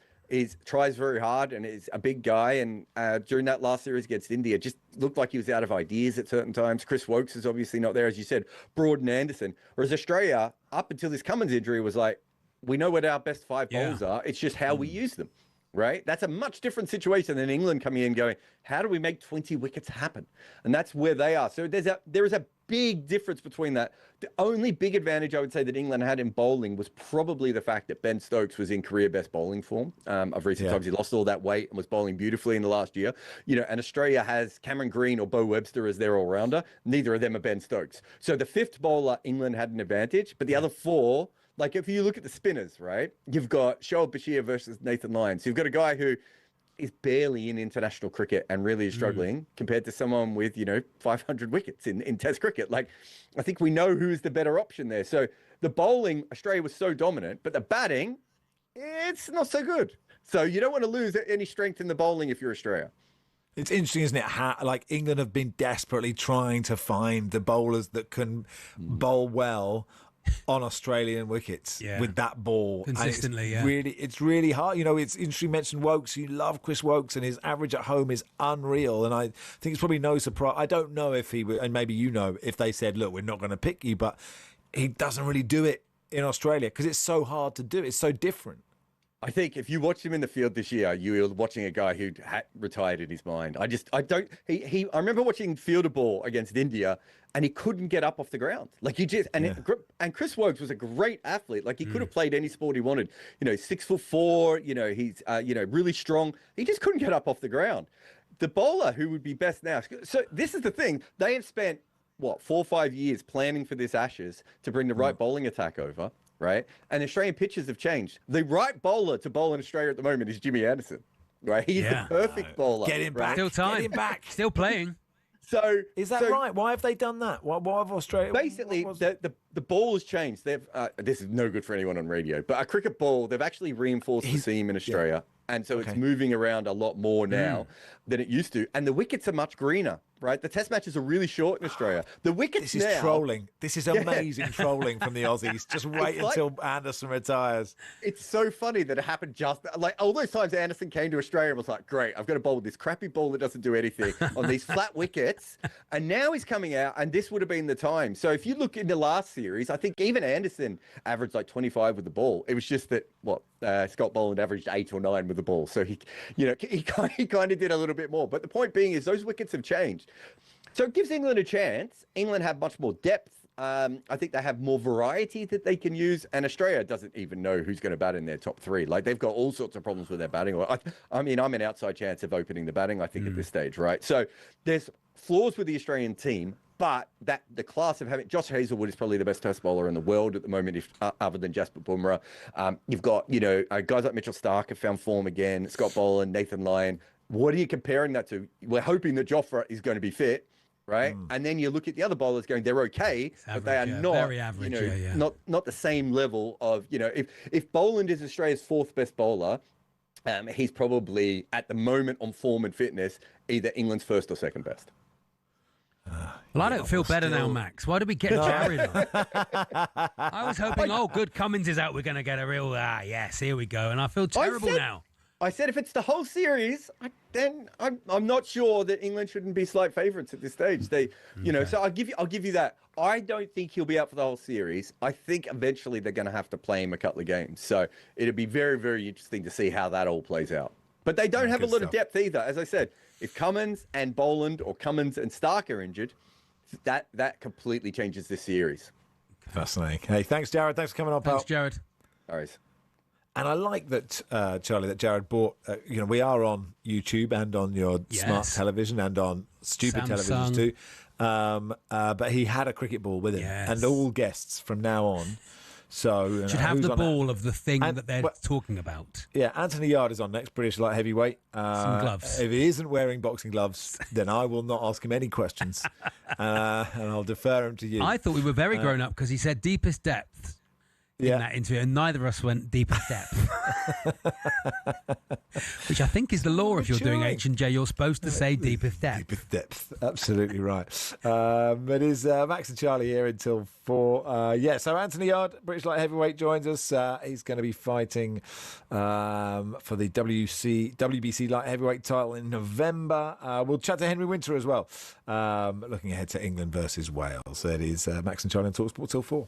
Speaker 17: tries very hard and is a big guy, and during that last series against India just looked like he was out of ideas at certain times. Chris Wokes is obviously not there, as you said, Broad and Anderson. Whereas Australia, up until this Cummins injury, was like, we know what our best 5 bowlers are, it's just how we use them, right? That's a much different situation than England coming in going, how do we make 20 wickets happen? And that's where they are. So there is a big difference between that. The only big advantage I would say that England had in bowling was probably the fact that Ben Stokes was in career best bowling form of recent times. He lost all that weight and was bowling beautifully in the last year. And Australia has Cameron Green or Bo Webster as their all-rounder. Neither of them are Ben Stokes. So the 5th bowler, England had an advantage, but the other 4, like if you look at the spinners, right, you've got Shoaib Bashir versus Nathan Lyon. So you've got a guy who is barely in international cricket and really is struggling compared to someone with, 500 wickets in Test cricket. Like, I think we know who's the better option there. So the bowling, Australia was so dominant, but the batting, it's not so good. So you don't want to lose any strength in the bowling if you're Australia.
Speaker 1: It's interesting, isn't it? How, England have been desperately trying to find the bowlers that can bowl well on Australian wickets with that ball
Speaker 8: consistently.
Speaker 1: It's really hard. It's interesting you mentioned Wokes. You love Chris Wokes, and his average at home is unreal. And I think it's probably no surprise. I don't know if he would, and maybe if they said, look, we're not going to pick you, but he doesn't really do it in Australia because it's so hard to do. It's so different.
Speaker 17: I think if you watched him in the field this year, you were watching a guy who had retired in his mind. I remember watching fielder ball against India, and he couldn't get up off the ground. Like and Chris Wokes was a great athlete. Like he could have played any sport he wanted. 6'4". He's really strong. He just couldn't get up off the ground. The bowler who would be best now. So this is the thing. They have spent 4 or 5 years planning for this Ashes to bring the right bowling attack over. Right? And Australian pitches have changed. The right bowler to bowl in Australia at the moment is Jimmy Anderson. Right? He's the perfect bowler.
Speaker 1: Get him back.
Speaker 8: Still time.
Speaker 1: Get him back.
Speaker 8: Still playing.
Speaker 17: So
Speaker 1: is that right? Why have they done that? Why have Australia?
Speaker 17: Basically, the ball has changed. They've this is no good for anyone on radio, but a cricket ball, they've actually reinforced the seam in Australia. And so it's moving around a lot more now than it used to. And the wickets are much greener, right? The test matches are really short in Australia. The wickets
Speaker 1: This is trolling. This is amazing trolling from the Aussies. Just wait until Anderson retires.
Speaker 17: It's so funny that it happened all those times Anderson came to Australia and was like, great, I've got to bowl with this crappy ball that doesn't do anything on these flat wickets. And now he's coming out, and this would have been the time. So if you look in the last series, I think even Anderson averaged 25 with the ball. It was just that, Scott Boland averaged 8 or 9 with the ball. So he kind of did a little bit more. But the point being is those wickets have changed. So it gives England a chance. England have much more depth I think they have more variety that they can use, and Australia doesn't even know who's going to bat in their top three. Like, they've got all sorts of problems with their batting. I mean, I'm an outside chance of opening the batting, I think, at this stage, right? So there's flaws with the Australian team, but that the class of having Josh Hazlewood is probably the best test bowler in the world at the moment, other than Jasper Bumrah. You've got, guys like Mitchell Starc have found form again, Scott Boland, Nathan Lyon. What are you comparing that to? We're hoping that Jofra is going to be fit, right? And then you look at the other bowlers going, they're okay, but they are not, very average, not the same level of, if Boland is Australia's fourth best bowler, he's probably at the moment on form and fitness, either England's first or second best.
Speaker 8: Well, I don't feel better now, Max. Why did we get Jared on? I was hoping, good, Cummins is out. We're going to get a real, yes, here we go. And I feel terrible now.
Speaker 17: I said if it's the whole series, then I'm not sure that England shouldn't be slight favourites at this stage. They, so I'll give you that. I don't think he'll be out for the whole series. I think eventually they're going to have to play him a couple of games. So it'll be very, very interesting to see how that all plays out. But they don't have a lot of depth either. As I said, if Cummins and Boland or Cummins and Starc are injured, that completely changes this series.
Speaker 1: Fascinating. Hey, thanks, Jared. Thanks for coming on, pal.
Speaker 8: Thanks, Jared.
Speaker 17: All right.
Speaker 1: And I like that, Charlie, that Jared bought, we are on YouTube and on your smart television and on stupid televisions too. But he had a cricket ball with him and all guests from now on. So
Speaker 8: should have the ball of the thing that they're talking about.
Speaker 1: Yeah, Anthony Yarde is on next, British light heavyweight.
Speaker 8: Some gloves.
Speaker 1: If he isn't wearing boxing gloves, then I will not ask him any questions, and I'll defer him to you.
Speaker 8: I thought we were very grown up because he said deepest depth in that interview, and neither of us went deepest depth. Which I think is the law. If you're doing H&J, you're supposed to say deepest depth.
Speaker 1: Deepest depth, absolutely right. It is Max and Charlie here until 4. So Anthony Yarde, British light heavyweight, joins us. He's going to be fighting for the WBC light heavyweight title in November. We'll chat to Henry Winter as well, looking ahead to England versus Wales. It is Max and Charlie on talkSPORT till 4.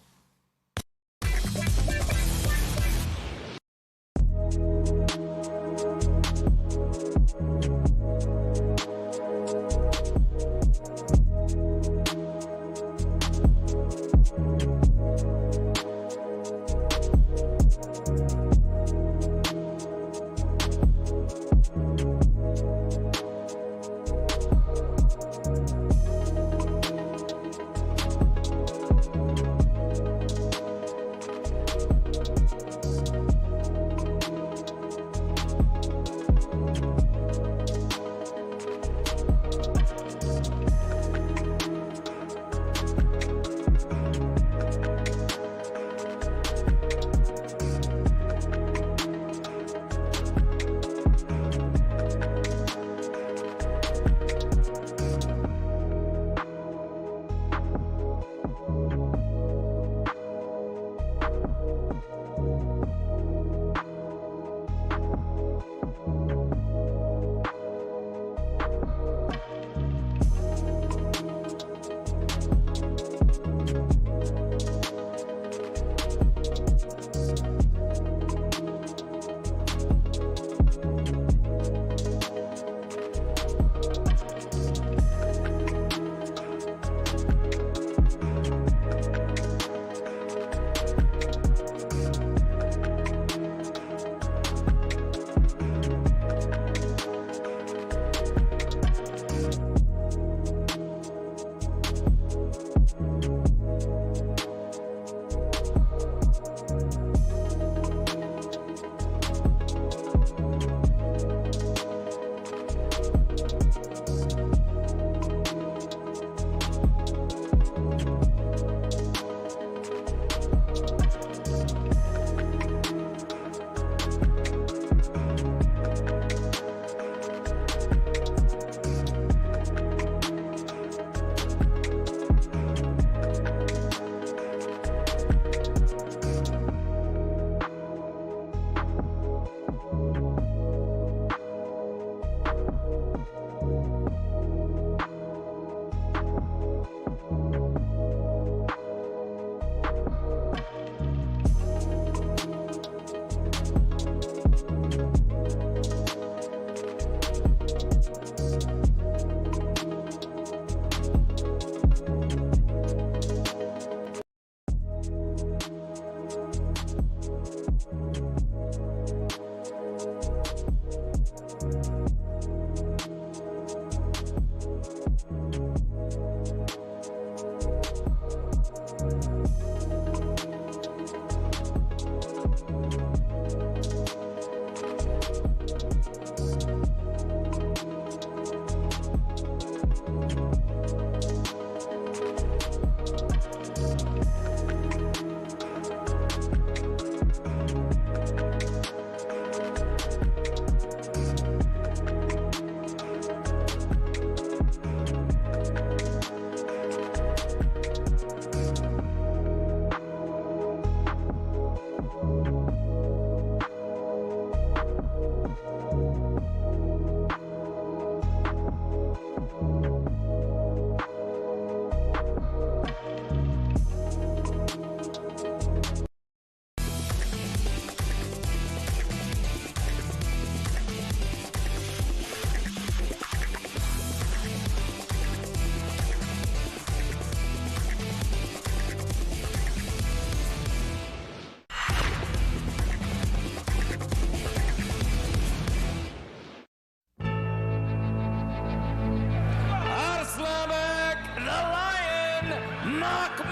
Speaker 18: Mahmudov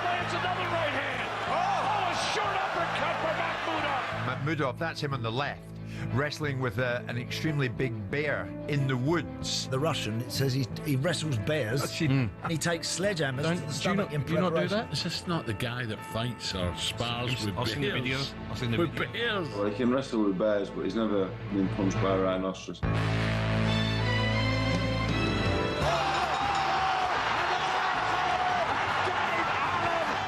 Speaker 18: lands another right hand. Oh, a short uppercut for Mahmudov.
Speaker 21: Mahmudov, that's him on the left, wrestling with an extremely big bear in the woods.
Speaker 23: The Russian, it says he wrestles bears and he takes sledgehammers to the stomach in
Speaker 24: do you not do
Speaker 23: preparation.
Speaker 24: that? Is this not the guy that fights or spars with
Speaker 6: I've
Speaker 24: bears?
Speaker 6: seen the video. I've seen the
Speaker 24: with
Speaker 6: video.
Speaker 24: bears.
Speaker 25: Well, he can wrestle with bears, but he's never been punched by a rhinoceros.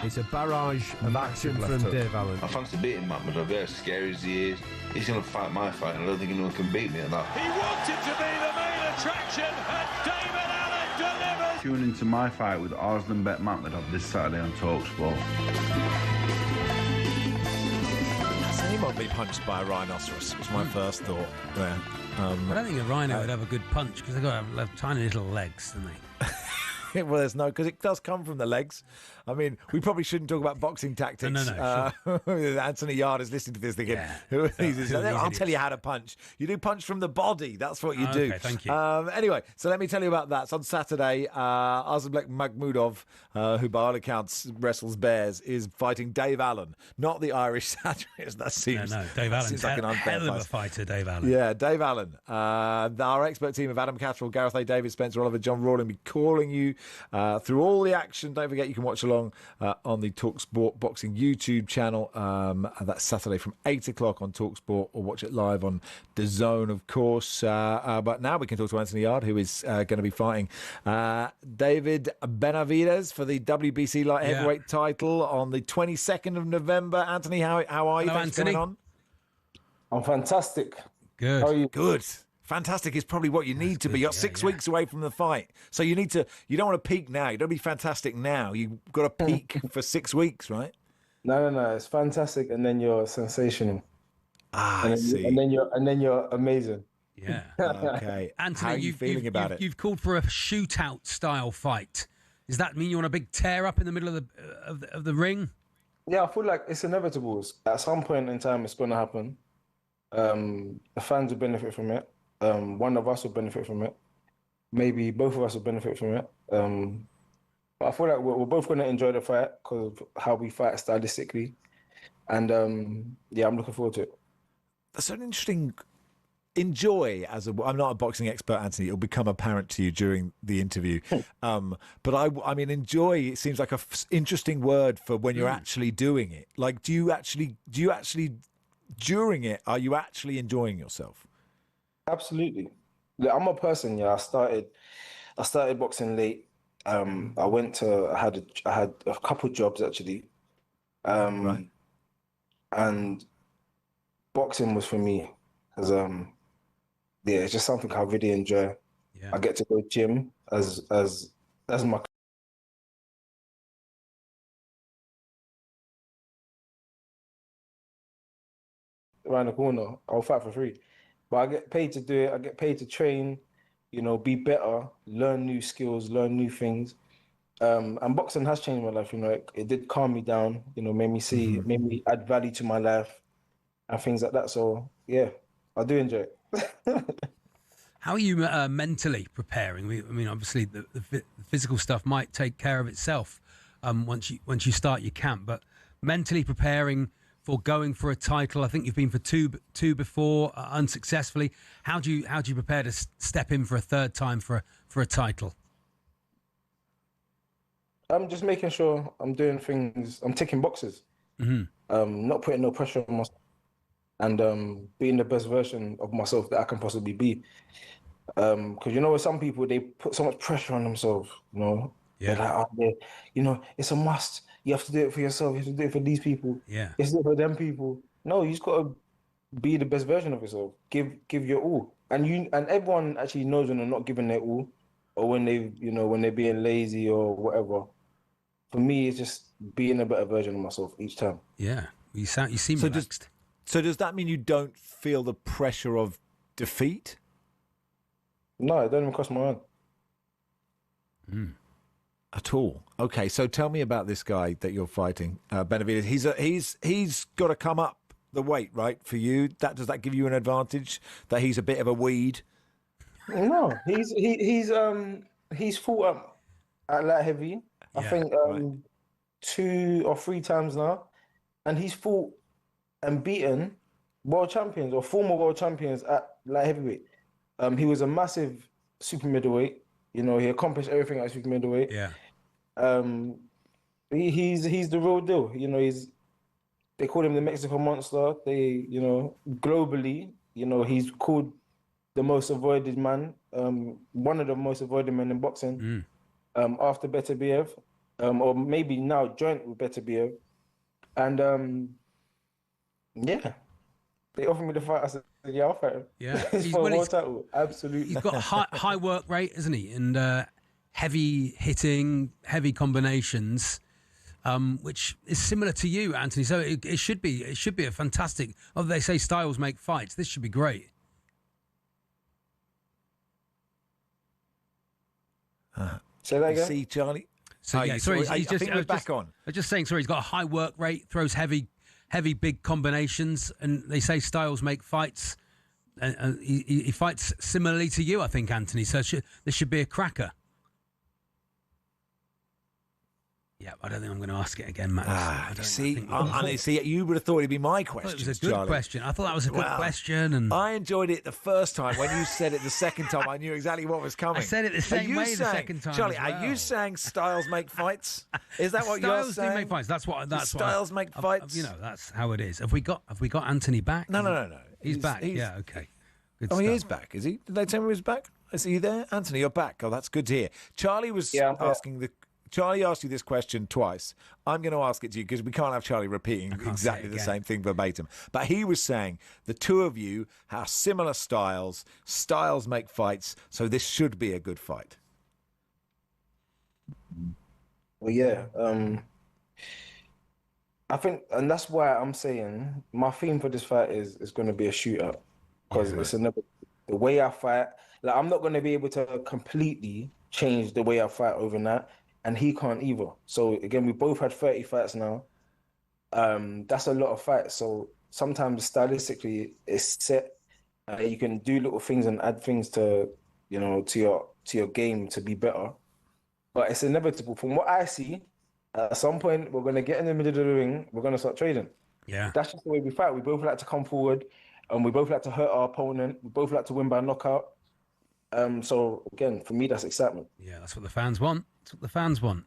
Speaker 26: It's a barrage of action from Dave Allen.
Speaker 25: I fancy beating Mahmudov, as scary as he is. He's going to fight my fight, and I don't think anyone can beat me at that.
Speaker 18: He wanted to be the main attraction, and David Allen delivers.
Speaker 25: Tune into my fight with Rushden Baker Mahmudov this Saturday on talkSPORT.
Speaker 1: Has anyone been punched by a rhinoceros? Was my first thought there.
Speaker 8: I don't think a rhino would have a good punch because they've got to have tiny little legs, don't they?
Speaker 1: Well, there's no, because it does come from the legs. I mean, we probably shouldn't talk about boxing tactics.
Speaker 8: No,
Speaker 1: Anthony Yarde is listening to this thinking, I'll tell you how to punch. You do punch from the body. That's what you do.
Speaker 8: Okay, thank you.
Speaker 1: Anyway, so let me tell you about that. It's on Saturday. Azabek Mahmudov, who by all accounts wrestles bears, is fighting Dave Allen, not the Irish satirist. That seems,
Speaker 8: Dave Allen.
Speaker 1: seems like an unfair
Speaker 8: hell of a
Speaker 1: fight.
Speaker 8: fighter, Dave Allen.
Speaker 1: Yeah, Dave Allen. Our expert team of Adam Catterall, Gareth A. David, Spencer Oliver, John Rawling be calling you through all the action. Don't forget you can watch along on the talkSPORT Boxing YouTube channel. That's Saturday from 8 o'clock on talkSPORT, or watch it live on DAZN, of course. But now we can talk to Anthony Yarde, who is going to be fighting David Benavides for the WBC light heavyweight title on the 22nd of November. Anthony, how are you?
Speaker 8: Hello,
Speaker 1: Thanks for
Speaker 8: Anthony.
Speaker 1: coming on.
Speaker 27: I'm fantastic.
Speaker 8: Good.
Speaker 27: How are you?
Speaker 1: Good. Fantastic is probably what you need to be. You're 6 weeks away from the fight. So you don't want to peak now. You don't be fantastic now. You've got to peak for 6 weeks, right?
Speaker 27: No. It's fantastic, and then you're sensational.
Speaker 1: I see.
Speaker 27: And then you're amazing.
Speaker 8: Yeah.
Speaker 1: Okay.
Speaker 8: Anthony,
Speaker 1: how are you feeling about it?
Speaker 8: You've called for a shootout style fight. Does that mean you want a big tear up in the middle of the ring?
Speaker 27: Yeah, I feel like it's inevitable. At some point in time, it's going to happen. The fans will benefit from it. One of us will benefit from it. Maybe both of us will benefit from it. But I feel like we're both going to enjoy the fight because of how we fight stylistically. And I'm looking forward to it.
Speaker 1: That's an interesting enjoy I'm not a boxing expert, Anthony. It'll become apparent to you during the interview. But I mean, enjoy, it seems like a interesting word for when you're actually doing it. Like, do you actually during it, are you actually enjoying yourself?
Speaker 27: Absolutely. Look, I'm a person. I started boxing late. I had a couple jobs actually,
Speaker 1: Right.
Speaker 27: and boxing was for me because it's just something I really enjoy.
Speaker 8: Yeah.
Speaker 27: I get to go gym as my around the corner. I'll fight for free. But I get paid to do it. I get paid to train, be better, learn new skills, learn new things. And boxing has changed my life. It did calm me down. Made me add value to my life and things like that. So yeah, I do enjoy it.
Speaker 8: How are you mentally preparing? I mean, obviously the physical stuff might take care of itself once you start your camp, but mentally preparing for going for a title. I think you've been for two before unsuccessfully. How do you prepare to step in for a third time for a title?
Speaker 27: I'm just making sure I'm doing things. I'm ticking boxes.
Speaker 8: Mm-hmm.
Speaker 27: Not putting no pressure on myself, and being the best version of myself that I can possibly be. Because with some people they put so much pressure on themselves. They're like, it's a must. You have to do it for yourself. You have to do it for these people.
Speaker 8: Yeah.
Speaker 27: You have to do it for them people. No, you just got to be the best version of yourself. Give your all. And everyone actually knows when they're not giving their all, or when when they're being lazy or whatever. For me, it's just being a better version of myself each time.
Speaker 8: Yeah. You seem relaxed.
Speaker 1: So does that mean you don't feel the pressure of defeat?
Speaker 27: No, it doesn't even cross my mind.
Speaker 1: At all. Okay, so tell me about this guy that you're fighting, Benavides. He's got to come up the weight, right, for you. Does that give you an advantage that he's a bit of a weed?
Speaker 27: No, he's fought at light heavy. I think 2 or 3 times now, and he's fought and beaten world champions or former world champions at light heavyweight. He was a massive super middleweight. You know, he accomplished everything at super middleweight.
Speaker 8: Yeah.
Speaker 27: He's the real deal. You know, they call him the Mexican monster. They, you know, globally, you know, he's called the most avoided man, one of the most avoided men in boxing, after Better Biev, or maybe now joint with Better Biev. And yeah, they offered me the fight. I said, yeah, I'll fight him.
Speaker 8: Yeah,
Speaker 27: he's for a world title. Absolutely.
Speaker 8: He's got a high work rate, isn't he? And heavy hitting, heavy combinations. Which is similar to you, Anthony. So it should be a fantastic. Oh, they say styles make fights. This should be great.
Speaker 27: Say that again.
Speaker 1: See, Charlie.
Speaker 8: So yeah, sorry.
Speaker 1: I think we're back on.
Speaker 8: I was just saying. Sorry, he's got a high work rate, throws heavy, big combinations, and they say styles make fights. He fights similarly to you, I think, Anthony. So this should be a cracker. Yeah, I don't think I'm going to ask it again, Max.
Speaker 1: See, you would have thought it'd be my question.
Speaker 8: It was a good question. I thought that was a good question, and
Speaker 1: I enjoyed it the first time. When you said it the second time, I knew exactly what was coming.
Speaker 8: I said it the same way the second time.
Speaker 1: Charlie,
Speaker 8: as well.
Speaker 1: are you saying styles make fights? Is that what you're saying?
Speaker 8: Styles do make fights. That's
Speaker 1: styles make fights.
Speaker 8: You know, that's how it is. Have we got Anthony back?
Speaker 1: No.
Speaker 8: He's back. Yeah, okay. Good
Speaker 1: he
Speaker 8: stuff.
Speaker 1: is back. Is he? Did they tell me he was back? Is he there, Anthony? You're back. Oh, that's good to hear. Charlie was asking the. Charlie asked you this question twice. I'm going to ask it to you because we can't have Charlie repeating exactly the same thing verbatim. But he was saying the two of you have similar styles. Styles make fights, so this should be a good fight.
Speaker 27: Well, yeah. I think, and that's why I'm saying my theme for this fight is going to be a shootout because it's the way I fight. Like, I'm not going to be able to completely change the way I fight overnight. And he can't either. So again, we both had 30 fights now. That's a lot of fights. So sometimes stylistically, it's set. You can do little things and add things to, you know, to your game to be better. But it's inevitable. From what I see, at some point we're going to get in the middle of the ring. We're going to start trading.
Speaker 8: Yeah,
Speaker 27: that's just the way we fight. We both like to come forward, and we both like to hurt our opponent. We both like to win by knockout. So again, for me, that's excitement.
Speaker 8: Yeah, that's what the fans want. That's what the fans want.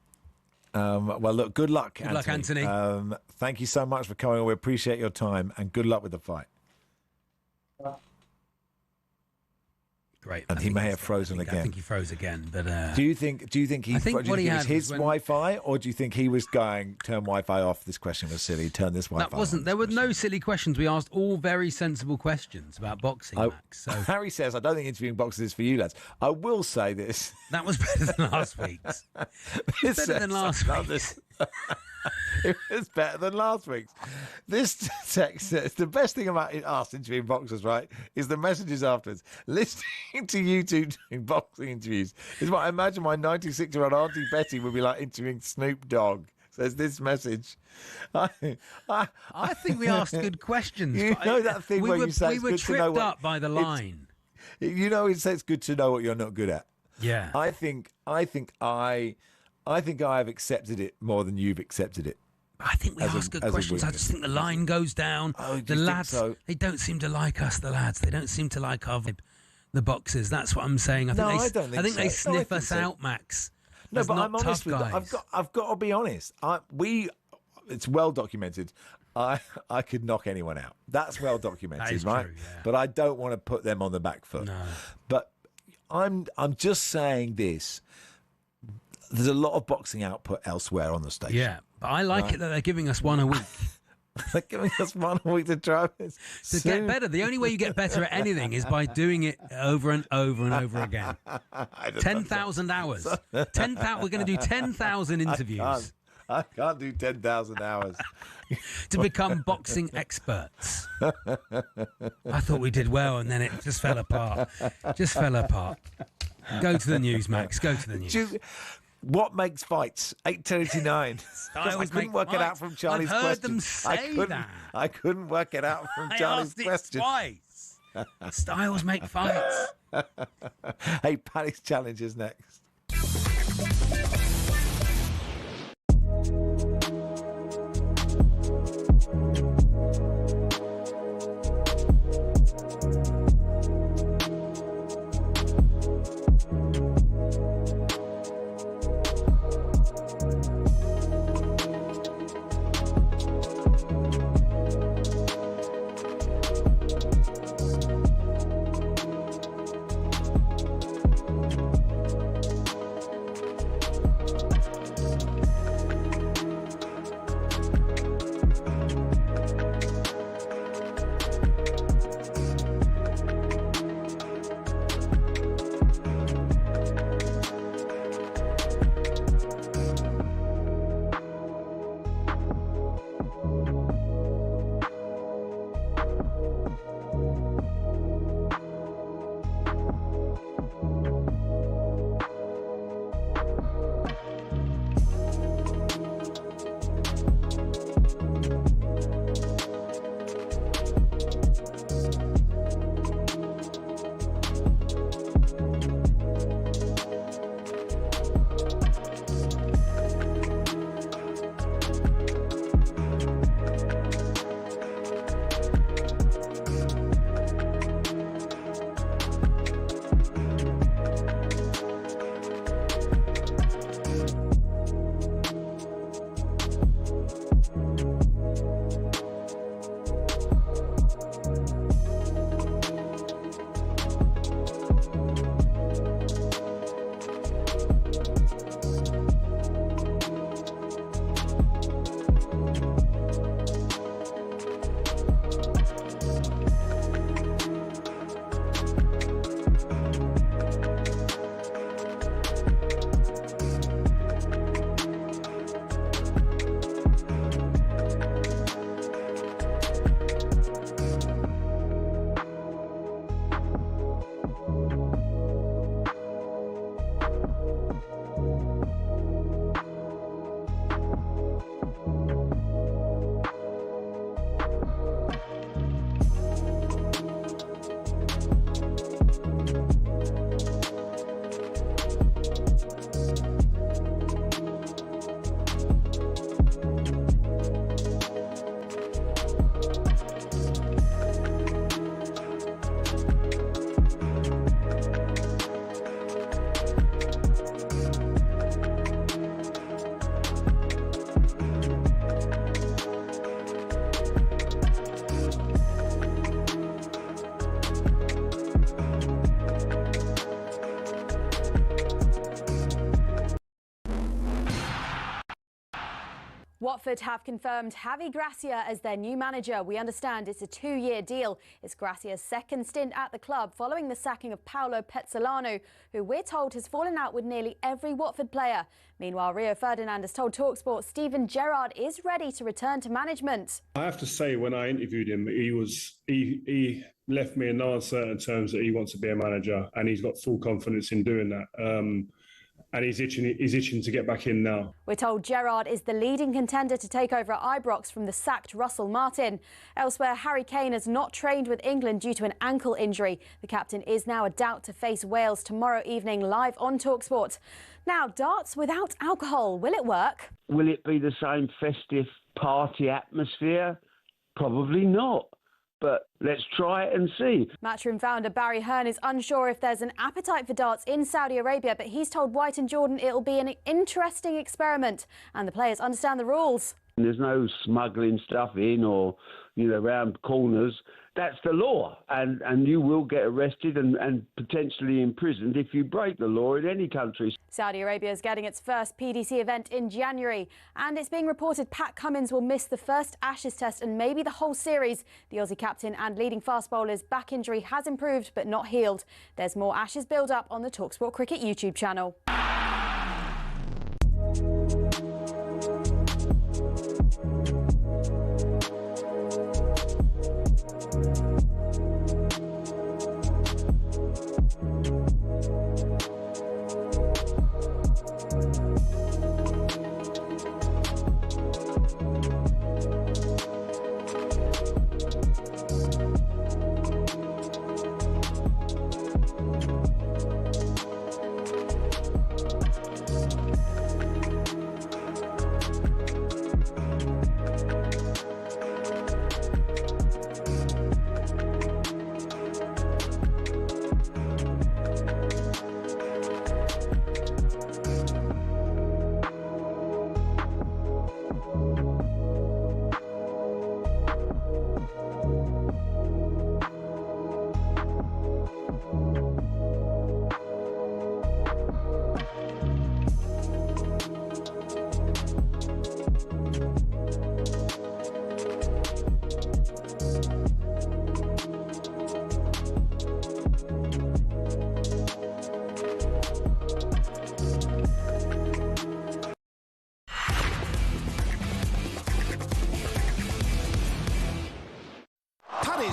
Speaker 1: Well, look, good luck,
Speaker 8: Good luck, Anthony.
Speaker 1: Thank you so much for coming on. We appreciate your time, and good luck with the fight.
Speaker 8: Great.
Speaker 1: And he may have frozen again.
Speaker 8: I think he froze again. But
Speaker 1: do you think he?
Speaker 8: I think what he had
Speaker 1: was his
Speaker 8: was
Speaker 1: Wi-Fi, or do you think he was going turn Wi-Fi off? This question was silly. Turn this Wi-Fi.
Speaker 8: That wasn't. There were no silly questions. We asked all very sensible questions about boxing, Max. So
Speaker 1: Harry says, "I don't think interviewing boxers is for you, lads." I will say this:
Speaker 8: that was better than last week's. It's better than last week's.
Speaker 1: It was better than last week's. This text says the best thing about us interviewing boxers, right, is the messages afterwards. Listening to you two doing boxing interviews is what I imagine my 96-year-old Auntie Betty would be like interviewing Snoop Dogg. Says this message. I
Speaker 8: think we asked good questions.
Speaker 1: You know that thing where you say
Speaker 8: we were tripped up by the line.
Speaker 1: You know, it says it's good to know what you're not good at.
Speaker 8: Yeah.
Speaker 1: I think I have accepted it more than you've accepted it.
Speaker 8: I think we ask good questions. I just think the line goes down. The lads, they don't seem to like us, the lads. They don't seem to like our vibe, the boxers. That's what I'm saying. I think they sniff us out, Max.
Speaker 1: No, but I'm honest with you. I've got to be honest. It's well documented. I could knock anyone out. That's well documented, right?
Speaker 8: True, yeah.
Speaker 1: But I don't want to put them on the back foot.
Speaker 8: No.
Speaker 1: But I'm just saying this. There's a lot of boxing output elsewhere on the station.
Speaker 8: Yeah, but I like it that they're giving us one a week.
Speaker 1: They're giving us one a week to try this.
Speaker 8: To get better. The only way you get better at anything is by doing it over and over and over again. 10,000 hours. 10,000. We're going to do 10,000 interviews.
Speaker 1: I can't do 10,000 hours.
Speaker 8: To become boxing experts. I thought we did well, and then it just fell apart. Go to the news, Max. Go to the news.
Speaker 1: What makes fights? 8:10:89. I couldn't work it out from Charlie's question.
Speaker 8: I've heard them say that.
Speaker 1: I couldn't work it out from Charlie's question.
Speaker 8: Twice. Styles make fights.
Speaker 1: Hey, Paddy's challenge is next.
Speaker 5: Watford have confirmed Javi Gracia as their new manager. We understand it's a 2-year deal. It's Gracia's second stint at the club following the sacking of Paolo Pezzolano, who we're told has fallen out with nearly every Watford player. Meanwhile, Rio Ferdinand has told talkSPORT Steven Gerrard is ready to return to management.
Speaker 4: I have to say, when I interviewed him, he left me in no uncertain terms that he wants to be a manager, and he's got full confidence in doing that. And he's itching to get back in now.
Speaker 5: We're told Gerrard is the leading contender to take over at Ibrox from the sacked Russell Martin. Elsewhere, Harry Kane has not trained with England due to an ankle injury. The captain is now a doubt to face Wales tomorrow evening live on talkSPORT. Now, darts without alcohol, will it work?
Speaker 9: Will it be the same festive party atmosphere? Probably not. But let's try it and see.
Speaker 5: Matchroom founder Barry Hearn is unsure if there's an appetite for darts in Saudi Arabia, but he's told White and Jordan it'll be an interesting experiment and the players understand the rules.
Speaker 9: There's no smuggling stuff in or, round corners. That's the law, and you will get arrested and potentially imprisoned if you break the law in any country.
Speaker 5: Saudi Arabia is getting its first PDC event in January, and it's being reported Pat Cummins will miss the first Ashes test and maybe the whole series. The Aussie captain and leading fast bowler's back injury has improved but not healed. There's more Ashes build-up on the talkSPORT Cricket YouTube channel.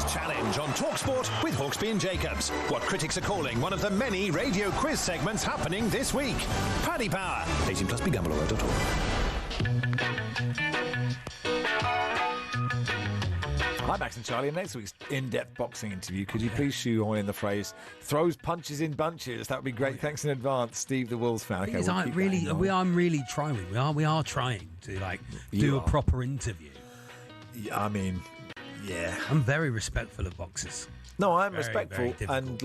Speaker 11: Challenge on talkSPORT with Hawksby and Jacobs. What critics are calling one of the many radio quiz segments happening this week. Paddy Power. 18 plus BGambleAware.org.
Speaker 1: Hi, Max and Charlie. In next week's in-depth boxing interview, could you please shoehorn in the phrase "throws punches in bunches"? That would be great. Thanks in advance, Steve, the Wolves fan. Okay,
Speaker 8: I'm really trying. We are trying to do a proper interview.
Speaker 1: I mean, yeah,
Speaker 8: I'm very respectful of boxers.
Speaker 1: No, I'm respectful, and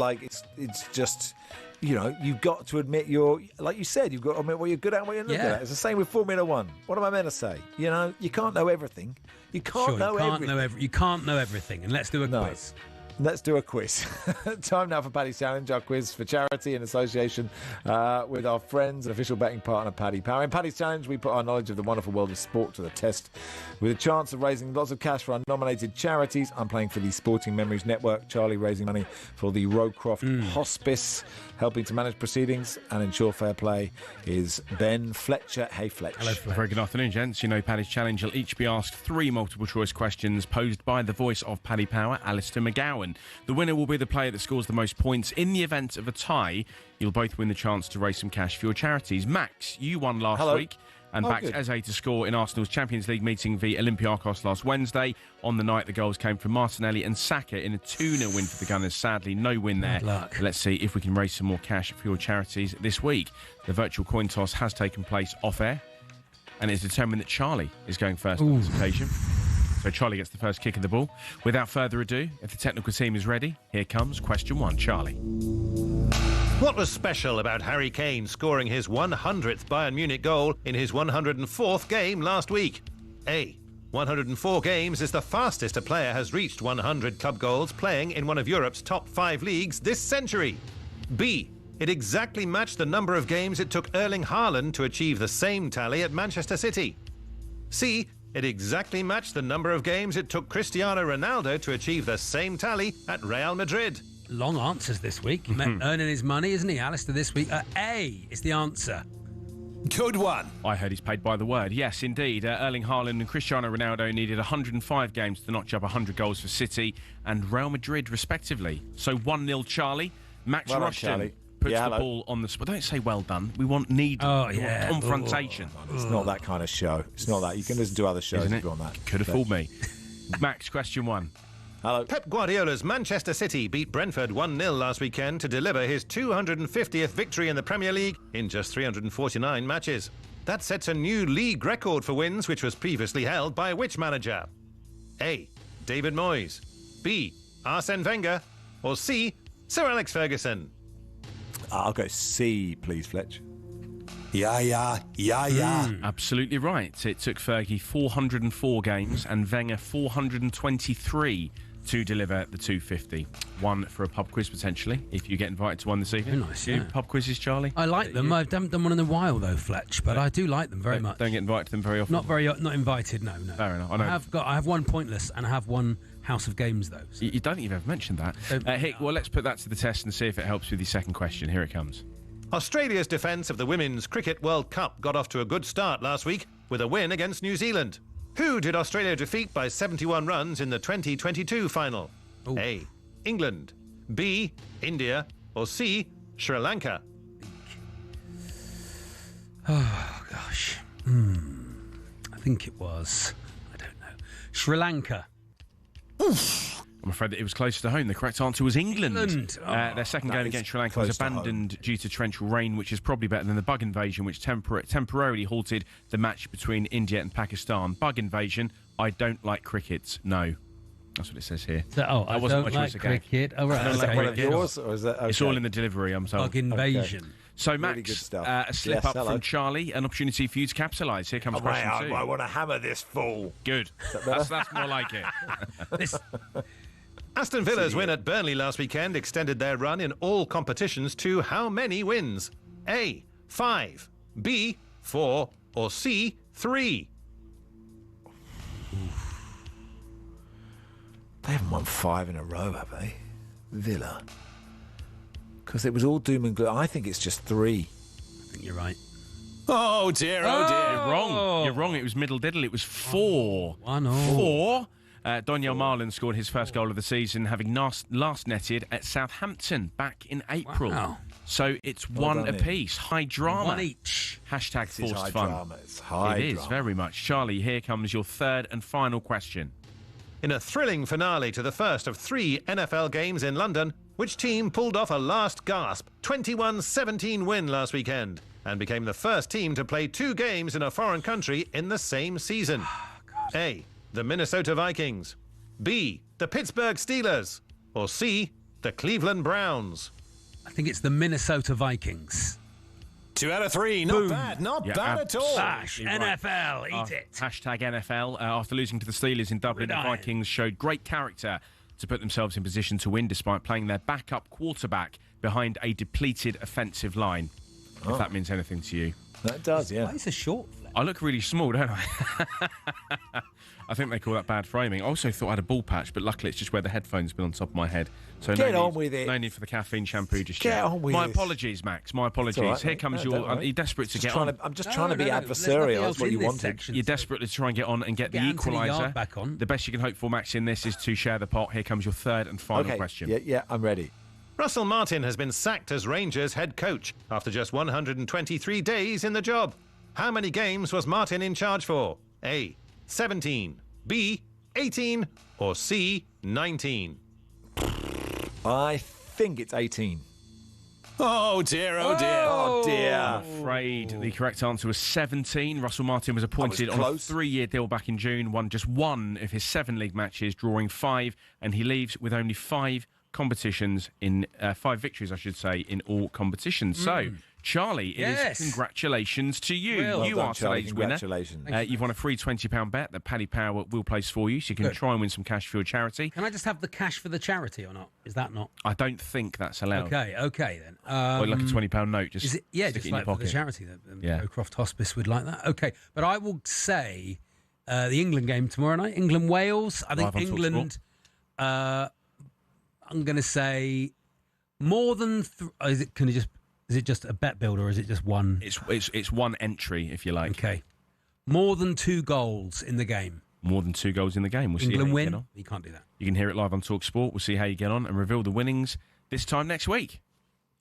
Speaker 1: it's just, you've got to admit like you said, you've got to admit what you're good at and what you're not good at. It's the same with Formula One. What am I meant to say? You can't know everything. You can't know everything.
Speaker 8: You can't know everything, and let's do a quiz.
Speaker 1: Let's do a quiz. Time now for Paddy's Challenge, our quiz for charity in association with our friends and official betting partner, Paddy Power. In Paddy's Challenge, we put our knowledge of the wonderful world of sport to the test with a chance of raising lots of cash for our nominated charities. I'm playing for the Sporting Memories Network, Charlie raising money for the Rowcroft Hospice. Helping to manage proceedings and ensure fair play is Ben Fletcher. Hey, Fletch.
Speaker 3: Hello. Very good afternoon, gents. Paddy's Challenge will each be asked 3 multiple-choice questions posed by the voice of Paddy Power, Alistair McGowan. The winner will be the player that scores the most points. In the event of a tie, you'll both win the chance to raise some cash for your charities. Max, you won last week and backed Eze to score in Arsenal's Champions League meeting via Olympiacos last Wednesday. On the night, the goals came from Martinelli and Saka in a 2-0 win for the Gunners. Sadly, no win there. Let's see if we can raise some more cash for your charities this week. The virtual coin toss has taken place off-air, and it's determined that Charlie is going first on this occasion. So Charlie gets the first kick of the ball. Without further ado, if the technical team is ready, here comes question 1. Charlie.
Speaker 12: What was special about Harry Kane scoring his 100th Bayern Munich goal in his 104th game last week? A. 104 games is the fastest a player has reached 100 club goals playing in one of Europe's top 5 leagues this century. B. It exactly matched the number of games it took Erling Haaland to achieve the same tally at Manchester City. C. It exactly matched the number of games it took Cristiano Ronaldo to achieve the same tally at Real Madrid.
Speaker 8: Long answers this week. Earning his money, isn't he, Alistair, this week? A is the answer.
Speaker 11: Good one.
Speaker 3: I heard he's paid by the word. Yes, indeed. Erling Haaland and Cristiano Ronaldo needed 105 games to notch up 100 goals for City and Real Madrid, respectively. So 1-0 Charlie. Max Rushden puts the ball on the spot. Don't say well done. We want need.
Speaker 8: Oh, yeah.
Speaker 3: Confrontation.
Speaker 1: It's not that kind of show. It's not that. You can listen to other shows
Speaker 3: Isn't
Speaker 1: if you want that.
Speaker 3: Could have fooled me. Max, question 1.
Speaker 1: Hello.
Speaker 12: Pep Guardiola's Manchester City beat Brentford 1-0 last weekend to deliver his 250th victory in the Premier League in just 349 matches. That sets a new league record for wins, which was previously held by which manager? A. David Moyes. B. Arsene Wenger. Or C. Sir Alex Ferguson.
Speaker 1: I'll go C, please, Fletch.
Speaker 11: Yeah.
Speaker 3: Absolutely right. It took Fergie 404 games and Wenger 423 to deliver the 250. One for a pub quiz, potentially, if you get invited to one this evening.
Speaker 8: Very nice,
Speaker 3: You,
Speaker 8: yeah.
Speaker 3: pub quizzes, Charlie?
Speaker 8: I like them. I haven't done one in a while, though, Fletch, but I do like them very much.
Speaker 3: Don't get invited to them very often.
Speaker 8: Not invited, no.
Speaker 3: Fair enough. I know.
Speaker 8: I have one pointless and I have one House of Games, though. So.
Speaker 3: You don't think you've ever mentioned that. Hick, well, let's put that to the test and see if it helps with your second question. Here it comes.
Speaker 12: Australia's defence of the Women's Cricket World Cup got off to a good start last week with a win against New Zealand. Who did Australia defeat by 71 runs in the 2022 final? Ooh. A. England. B. India. Or C. Sri Lanka.
Speaker 8: Oh, gosh. I think it was, I don't know, Sri Lanka.
Speaker 3: Oof. I'm afraid that it was closer to home. The correct answer was England. Their second game
Speaker 1: is
Speaker 3: against Sri Lanka was abandoned due to torrential rain, which is probably better than the bug invasion, which temporarily halted the match between India and Pakistan. Bug invasion, I don't like cricket. No. That's what it says here.
Speaker 8: So, I
Speaker 3: wasn't
Speaker 8: don't
Speaker 3: my
Speaker 8: like
Speaker 3: choice
Speaker 8: cricket. Oh, right.
Speaker 1: Is that one of yours, or is that okay?
Speaker 3: It's all in the delivery, I'm told.
Speaker 8: Bug invasion.
Speaker 1: Okay.
Speaker 3: So,
Speaker 1: Really
Speaker 3: Max,
Speaker 1: good stuff.
Speaker 3: a slip up from Charlie, an opportunity for you to capitalise. Here comes question 2.
Speaker 11: I want to hammer this fool.
Speaker 3: Good. That's more like it.
Speaker 12: Aston Villa's win at Burnley last weekend extended their run in all competitions to how many wins? A. 5. B. 4. Or C. 3.
Speaker 1: They haven't won 5 in a row, have they? Villa. Because it was all doom and gloom. I think it's just 3.
Speaker 8: I think you're right.
Speaker 11: Oh, dear, oh, dear.
Speaker 3: You're wrong. You're wrong. It was middle diddle. It was 4. 4. Doniel Marlin scored his first goal of the season, having last netted at Southampton back in April.
Speaker 8: Wow.
Speaker 3: So it's one apiece. High drama.
Speaker 8: One each.
Speaker 3: Hashtag forced
Speaker 1: high
Speaker 3: fun.
Speaker 1: drama. It's high
Speaker 3: It is,
Speaker 1: drama.
Speaker 3: very much. Charlie, here comes your third and final question.
Speaker 12: In a thrilling finale to the first of 3 NFL games in London, which team pulled off a last gasp 21-17 win last weekend and became the first team to play 2 games in a foreign country in the same season? A. The Minnesota Vikings. B. The Pittsburgh Steelers. Or C. The Cleveland Browns.
Speaker 8: I think it's the Minnesota Vikings.
Speaker 11: 2 out of 3. Not bad. Not bad at all.
Speaker 8: Bash, NFL, eat it.
Speaker 3: Hashtag NFL. After losing to the Steelers in Dublin, the Vikings showed great character to put themselves in position to win despite playing their backup quarterback behind a depleted offensive line. If that means anything to you.
Speaker 1: That does, yeah.
Speaker 8: Why is a short?
Speaker 3: I look really small, don't I? I think they call that bad framing. I also thought I had a ball patch, but luckily it's just where the headphones been on top of my head. So
Speaker 1: Get on with it.
Speaker 3: No need for the caffeine shampoo just
Speaker 1: Get
Speaker 3: yet.
Speaker 1: on with
Speaker 3: My
Speaker 1: it.
Speaker 3: apologies, Max. My apologies.
Speaker 1: It's all right,
Speaker 3: Here
Speaker 1: mate.
Speaker 3: comes
Speaker 1: No,
Speaker 3: your...
Speaker 1: don't worry.
Speaker 3: Are you desperate to
Speaker 1: Just
Speaker 3: get
Speaker 1: trying
Speaker 3: on?
Speaker 1: to- I'm just trying to be adversarial. That's what you wanted.
Speaker 3: You're desperate to try and get on and get the
Speaker 8: Anthony
Speaker 3: equaliser.
Speaker 8: Yarde back on.
Speaker 3: The best you can hope for, Max, in this is to share the pot. Here comes your third and final
Speaker 1: Okay.
Speaker 3: question.
Speaker 1: Yeah, I'm ready.
Speaker 12: Russell Martin has been sacked as Rangers head coach after just 123 days in the job. How many games was Martin in charge for? A. 17. B. 18. Or C. 19.
Speaker 1: I think it's 18.
Speaker 11: Oh, dear, oh, dear.
Speaker 1: Oh, dear.
Speaker 3: I'm afraid the correct answer was 17. Russell Martin was appointed on a 3-year deal back in June, won just 1 of his 7 league matches, drawing 5, and he leaves with only 5 competitions in 5 victories, I should say, in all competitions. So, Charlie, it is congratulations to you.
Speaker 1: Well
Speaker 3: you
Speaker 1: done,
Speaker 3: are
Speaker 1: Charlie.
Speaker 3: today's winner.
Speaker 1: Congratulations.
Speaker 3: You've won a free £20 bet that Paddy Power will place for you, so you can try and win some cash for your charity.
Speaker 8: Can I just have the cash for the charity or not? Is that not?
Speaker 3: I don't think that's allowed.
Speaker 8: Okay then.
Speaker 3: Or like a £20 note, just
Speaker 8: yeah,
Speaker 3: stick
Speaker 8: just
Speaker 3: it in
Speaker 8: like
Speaker 3: your
Speaker 8: for the
Speaker 3: pocket.
Speaker 8: charity. The Crowcroft Hospice would like that. Okay, but I will say the England game tomorrow night. England-Wales. I think
Speaker 3: Live on
Speaker 8: England, I'm going to say more than... Is it just a bet builder, or is it just one?
Speaker 3: It's one entry, if you like.
Speaker 8: Okay. More than 2 goals in the game.
Speaker 3: More than 2 goals in the game. We'll
Speaker 8: England
Speaker 3: see how
Speaker 8: win?
Speaker 3: you get on.
Speaker 8: You can't do that.
Speaker 3: You can hear it live on talkSPORT. We'll see how you get on and reveal the winnings this time next week.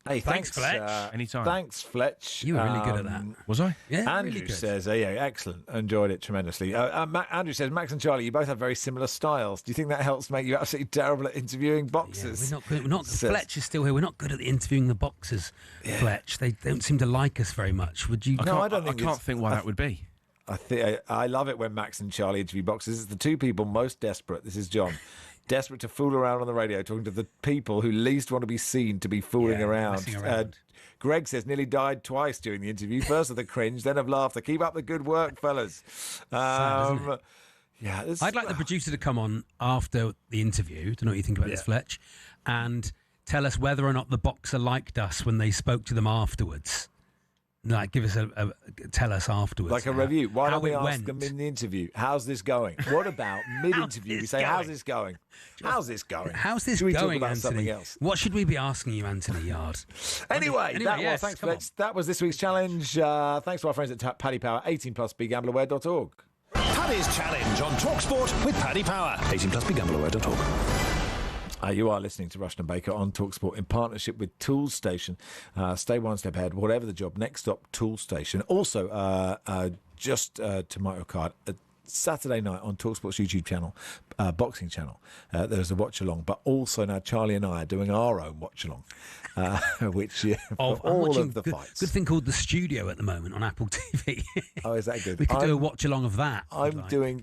Speaker 1: Hey,
Speaker 8: thanks Fletch.
Speaker 3: Anytime.
Speaker 1: Thanks, Fletch.
Speaker 8: You were really good at that.
Speaker 3: Was I?
Speaker 8: Yeah,
Speaker 1: Andrew
Speaker 8: really good.
Speaker 1: says, yeah, excellent. Enjoyed it tremendously. Andrew says, Max and Charlie, you both have very similar styles. Do you think that helps make you absolutely terrible at interviewing boxers?
Speaker 8: Yeah, we're not Fletch is still here. We're not good at interviewing the boxers, Fletch. They don't seem to like us very much. Would you?
Speaker 1: I
Speaker 3: can't think why that would be.
Speaker 1: I love it when Max and Charlie interview boxers. It's the two people most desperate. This is John. Desperate to fool around on the radio, talking to the people who least want to be seen to be fooling around. Greg says, nearly died twice during the interview. First of the cringe, then of laughter. Keep up the good work, fellas.
Speaker 8: Sad, isn't it?
Speaker 1: Yeah,
Speaker 8: I'd like the producer to come on after the interview. Don't know what you think about this, Fletch, and tell us whether or not the boxer liked us when they spoke to them afterwards. Like, give us tell us afterwards.
Speaker 1: Like a review. Why don't we ask
Speaker 8: went.
Speaker 1: them in the interview, how's this going? What about mid-interview? We say, how's this going? How's this going?
Speaker 8: How's this
Speaker 1: Should we
Speaker 8: going,
Speaker 1: talk about
Speaker 8: Anthony?
Speaker 1: something else?
Speaker 8: What should we be asking you, Anthony Yarde?
Speaker 1: Anyway,
Speaker 8: yes,
Speaker 1: thanks,
Speaker 8: come on.
Speaker 1: Fletch. That was this week's challenge. Thanks to our friends at Paddy Power, 18+, begambleaware.org.
Speaker 11: Paddy's Challenge on talkSPORT with Paddy Power. 18+, begambleaware.org.
Speaker 1: You are listening to Rushden Baker on talkSPORT in partnership with Toolstation. Stay one step ahead, whatever the job. Next stop, Toolstation. Also, just to my card, Saturday night on talkSPORT's YouTube channel, boxing channel, there's a watch-along. But also now Charlie and I are doing our own watch-along, which for
Speaker 8: I'm
Speaker 1: all
Speaker 8: watching
Speaker 1: of the fights.
Speaker 8: Good thing called The Studio at the moment on Apple TV.
Speaker 1: Oh, is that good?
Speaker 8: We could do a watch-along of that.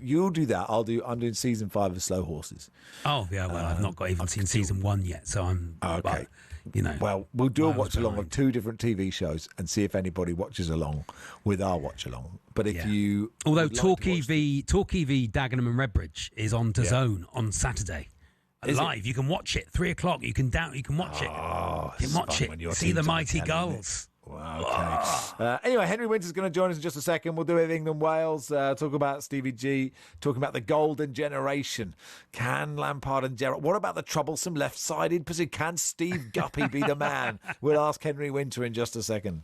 Speaker 1: You'll do that. I'm doing season 5 of Slow Horses.
Speaker 8: Oh, yeah, well, I've not seen season 1 yet, so I'm...
Speaker 1: Okay.
Speaker 8: Well,
Speaker 1: Well, we'll do a watch-along of 2 different TV shows and see if anybody watches along with our watch-along. But if you...
Speaker 8: Although Talk EV Dagenham and Redbridge is on DAZN on Saturday. Live. You can watch it. 3 o'clock. You can watch it. You can watch it. See the mighty goals.
Speaker 1: Wow, okay. Anyway, Henry Winter's going to join us in just a second. We'll do it England Wales, talk about Stevie G, talking about the golden generation. Can Lampard and Gerrard? What about the troublesome left-sided position? Can Steve Guppy be the man? We'll ask Henry Winter in just a second.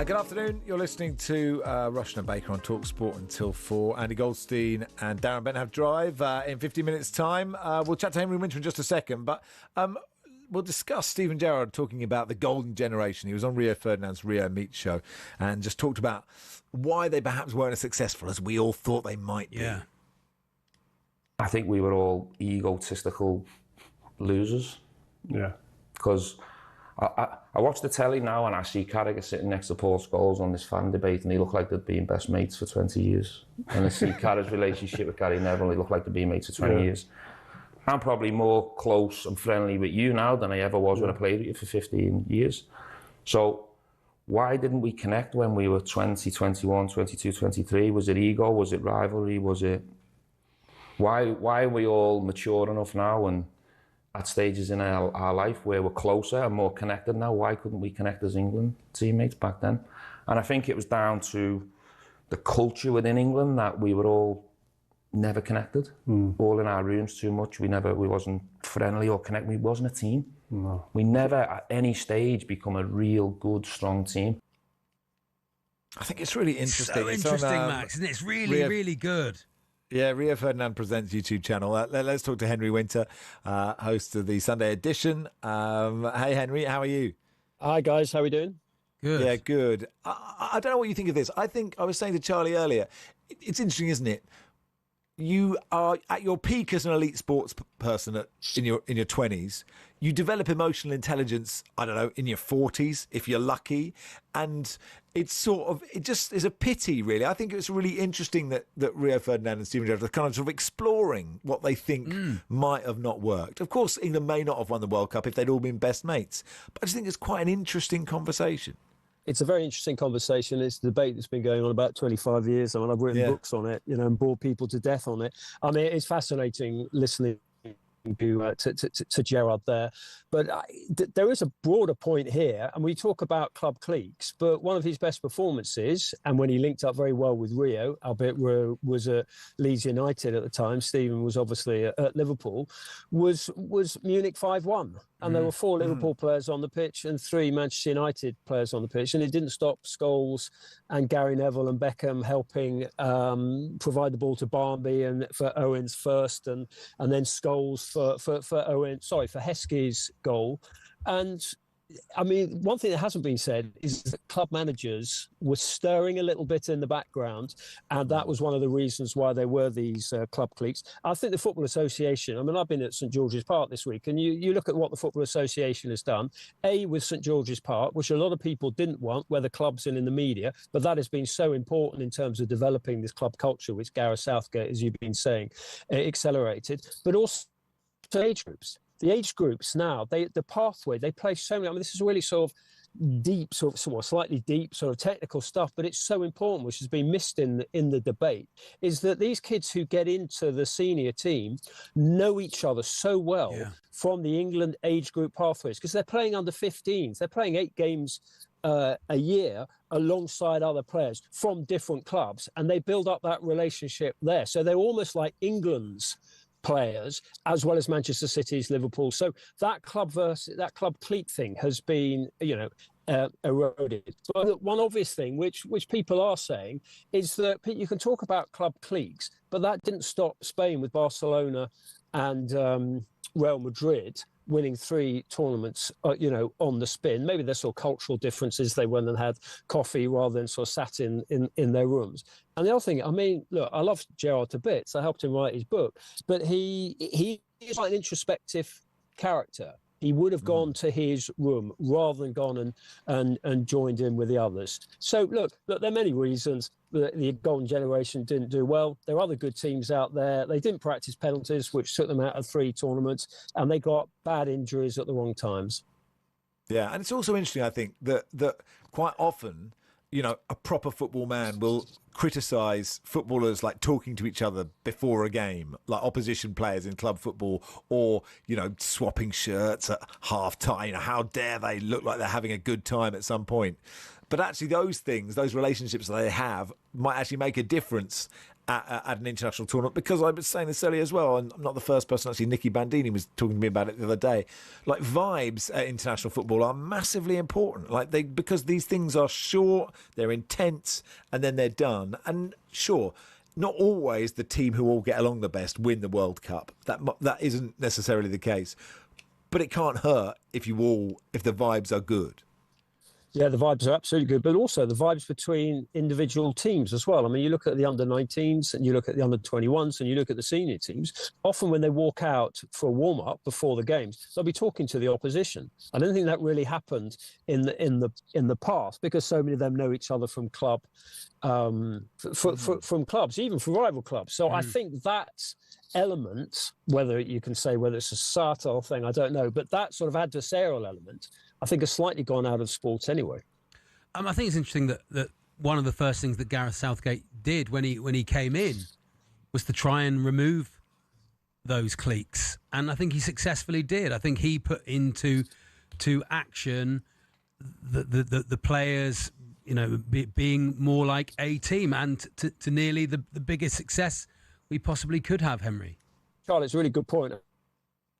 Speaker 1: Good afternoon. You're listening to Rushden Baker on talkSPORT until 4. Andy Goldstein and Darren Bent have drive in 50 minutes' time. We'll chat to Henry Winter in just a second, but we'll discuss Steven Gerrard talking about the golden generation. He was on Rio Ferdinand's Rio Meet Show and just talked about why they perhaps weren't as successful as we all thought they might be.
Speaker 2: Yeah. I think we were all egotistical losers.
Speaker 4: Yeah.
Speaker 2: Because I watch the telly now and I see Carragher sitting next to Paul Scholes on this fan debate and they look like they've been best mates for 20 years. And I see Carragher's relationship with Gary Neville, they look like they've been mates for 20 years. I'm probably more close and friendly with you now than I ever was when I played with you for 15 years. So why didn't we connect when we were 20, 21, 22, 23? Was it ego? Was it rivalry? Was it... Why are we all mature enough now and at stages in our life where we're closer and more connected now? Why couldn't we connect as England teammates back then? And I think it was down to the culture within England that we were all never connected, all in our rooms too much. We wasn't friendly or connected. We wasn't a team.
Speaker 4: No.
Speaker 2: We never at any stage become a real good, strong team.
Speaker 1: I think it's really interesting.
Speaker 8: So interesting, Max, isn't it? It's really good.
Speaker 1: Yeah, Rio Ferdinand Presents YouTube channel. Let's talk to Henry Winter, host of the Sunday edition. Hey, Henry, how are you?
Speaker 10: Hi, guys. How are we doing?
Speaker 8: Good.
Speaker 1: Yeah, good. I don't know what you think of this. I think I was saying to Charlie earlier, it's interesting, isn't it? You are at your peak as an elite sports person in your 20s. You develop emotional intelligence, I don't know, in your 40s, if you're lucky. And it just is a pity, really. I think it's really interesting that Rio Ferdinand and Steven Gerrard are kind of sort of exploring what they think might have not worked. Of course, England may not have won the World Cup if they'd all been best mates. But I just think it's quite an interesting conversation.
Speaker 10: It's a very interesting conversation. It's a debate that's been going on about 25 years. I mean, I've written books on it, and bored people to death on it. I mean, it's fascinating listening to Gerrard there. But there is a broader point here, and we talk about club cliques, but one of his best performances, and when he linked up very well with Rio, albeit Rio was at Leeds United at the time, Stephen was obviously at Liverpool, was Munich 5-1. And there were 4 Liverpool players on the pitch and 3 Manchester United players on the pitch. And it didn't stop Scholes and Gary Neville and Beckham helping provide the ball to Barmby and for Owen's first, and then Scholes for Heskey's goal. And I mean, one thing that hasn't been said is that club managers were stirring a little bit in the background, and that was one of the reasons why there were these club cliques. I think the Football Association, I mean, I've been at St George's Park this week, and you look at what the Football Association has done, with St George's Park, which a lot of people didn't want, where the club's in the media, but that has been so important in terms of developing this club culture, which Gareth Southgate, as you've been saying, accelerated, but also age groups. The age groups now, the pathway, they play so many. I mean, this is really sort of deep, slightly deep, sort of technical stuff, but it's so important, which has been missed in the debate, is that these kids who get into the senior team know each other so well from the England age group pathways, because they're playing under 15s. They're playing 8 games a year alongside other players from different clubs, and they build up that relationship there. So they're almost like England's players as well as Manchester City's, Liverpool. So that club clique thing has been, eroded. But one obvious thing, which people are saying, is that you can talk about club cliques, but that didn't stop Spain with Barcelona and Real Madrid winning 3 tournaments, on the spin. Maybe there's sort of cultural differences. They went and had coffee rather than sort of sat in their rooms. And the other thing, I mean, look, I love Gerrard to bits. I helped him write his book, but he is like an introspective character. He would have gone to his room rather than gone and joined in with the others. So look, there are many reasons that the golden generation didn't do well. There are other good teams out there. They didn't practice penalties, which took them out of 3 tournaments, and they got bad injuries at the wrong times.
Speaker 1: Yeah, and it's also interesting, I think, that quite often, a proper football man will criticise footballers like talking to each other before a game, like opposition players in club football, or, swapping shirts at half-time. How dare they look like they're having a good time at some point. But actually those things, those relationships that they have might actually make a difference at an international tournament, because I was saying this earlier as well, and I'm not the first person. Actually, Nicky Bandini was talking to me about it the other day. Like, vibes at international football are massively important. Because these things are short, they're intense, and then they're done. And sure, not always the team who all get along the best win the World Cup. That isn't necessarily the case, but it can't hurt if the vibes are good.
Speaker 10: Yeah, the vibes are absolutely good, but also the vibes between individual teams as well. I mean, you look at the under-19s and you look at the under-21s and you look at the senior teams. Often when they walk out for a warm-up before the games, they'll be talking to the opposition. I don't think that really happened in the past, because so many of them know each other from clubs, even from rival clubs. So I think that element, whether it's a Sartor thing, I don't know, but that sort of adversarial element, I think, has slightly gone out of sports anyway.
Speaker 8: I think it's interesting that one of the first things that Gareth Southgate did when he came in was to try and remove those cliques, and I think he successfully did. I think he put into action the players, being more like a team, and to nearly the biggest success we possibly could have, Henry.
Speaker 10: Charlie, it's a really good point.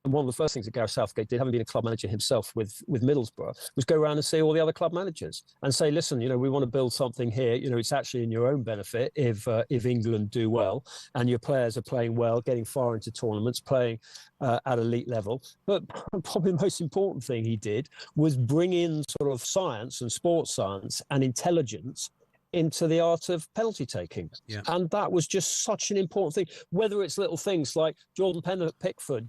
Speaker 10: And one of the first things that Gareth Southgate did, having been a club manager himself with Middlesbrough, was go around and see all the other club managers and say, listen, we want to build something here. It's actually in your own benefit if England do well and your players are playing well, getting far into tournaments, playing at elite level. But probably the most important thing he did was bring in sort of science and sports science and intelligence into the art of penalty taking. Yeah. And that was just such an important thing, whether it's little things like Jordan Pickford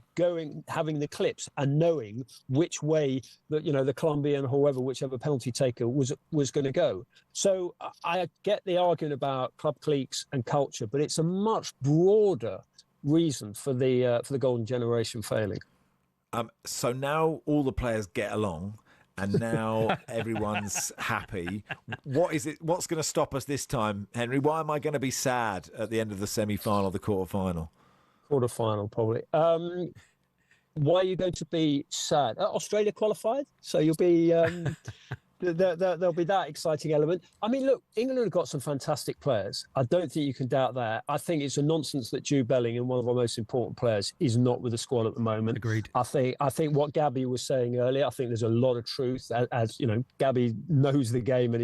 Speaker 10: having the clips and knowing which way the Colombian or whichever penalty taker was going to go. So I get the argument about club cliques and culture, but it's a much broader reason for the golden generation failing.
Speaker 1: So now all the players get along, and now everyone's happy. What's going to stop us this time, Henry? Why am I going to be sad at the end of the semi-final, the quarter-final?
Speaker 10: Quarter-final, probably. Why are you going to be sad? Australia qualified, so you'll be... There'll be that exciting element. I mean, look, England have got some fantastic players. I don't think you can doubt that. I think it's a nonsense that Jude Bellingham, one of our most important players, is not with the squad at the moment.
Speaker 8: Agreed.
Speaker 10: I think what Gabby was saying earlier, I think there's a lot of truth. As Gabby knows the game, and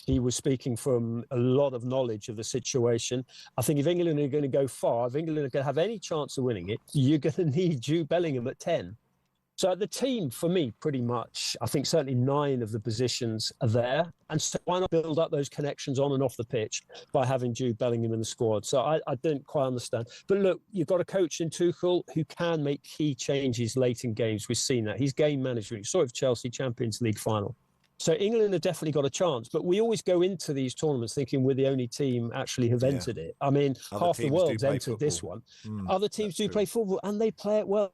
Speaker 10: he was speaking from a lot of knowledge of the situation. I think if England are going to go far, if England are going to have any chance of winning it, you're going to need Jude Bellingham at 10. So the team, for me, pretty much, I think certainly 9 of the positions are there. And so why not build up those connections on and off the pitch by having Jude Bellingham in the squad? So I didn't quite understand. But look, you've got a coach in Tuchel who can make key changes late in games. We've seen that. He's game manager. You saw it with Chelsea Champions League final. So England have definitely got a chance. But we always go into these tournaments thinking we're the only team actually have entered it. I mean, half the world's entered this one. Other teams do play football, and they play it well.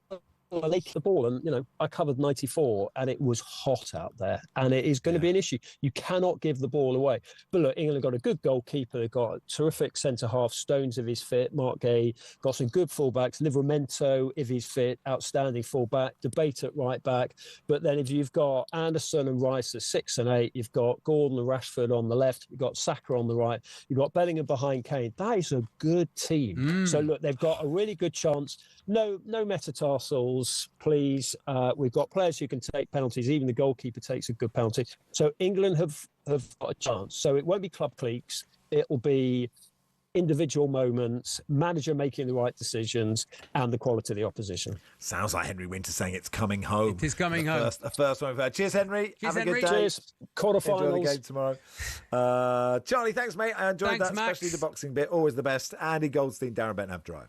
Speaker 10: They kick the ball, and I covered 94 and it was hot out there, and it is going to be an issue. You cannot give the ball away. But look, England got a good goalkeeper, they've got a terrific centre half, Stones if he's fit, Mark Gay, got some good fullbacks, Livramento if he's fit, outstanding fullback, Debate at right back. But then if you've got Anderson and Rice at 6 and 8, you've got Gordon and Rashford on the left, you've got Saka on the right, you've got Bellingham behind Kane. That is a good team. So look, they've got a really good chance. No metatarsals, please. We've got players who can take penalties. Even the goalkeeper takes a good penalty. So England have got a chance. So it won't be club cliques. It will be individual moments, manager making the right decisions, and the quality of the opposition.
Speaker 1: Sounds like Henry Winter saying it's coming home.
Speaker 8: It is coming home.
Speaker 1: The first one we've had. Cheers, Henry.
Speaker 8: Cheers,
Speaker 1: Have
Speaker 8: Henry.
Speaker 1: a good day.
Speaker 10: Cheers. Quarterfinals.
Speaker 1: Enjoy the game tomorrow. Charlie, thanks, mate. I enjoyed
Speaker 8: Thanks,
Speaker 1: that,
Speaker 8: Max.
Speaker 1: especially the boxing bit. Always the best. Andy Goldstein, Darren Benham Drive.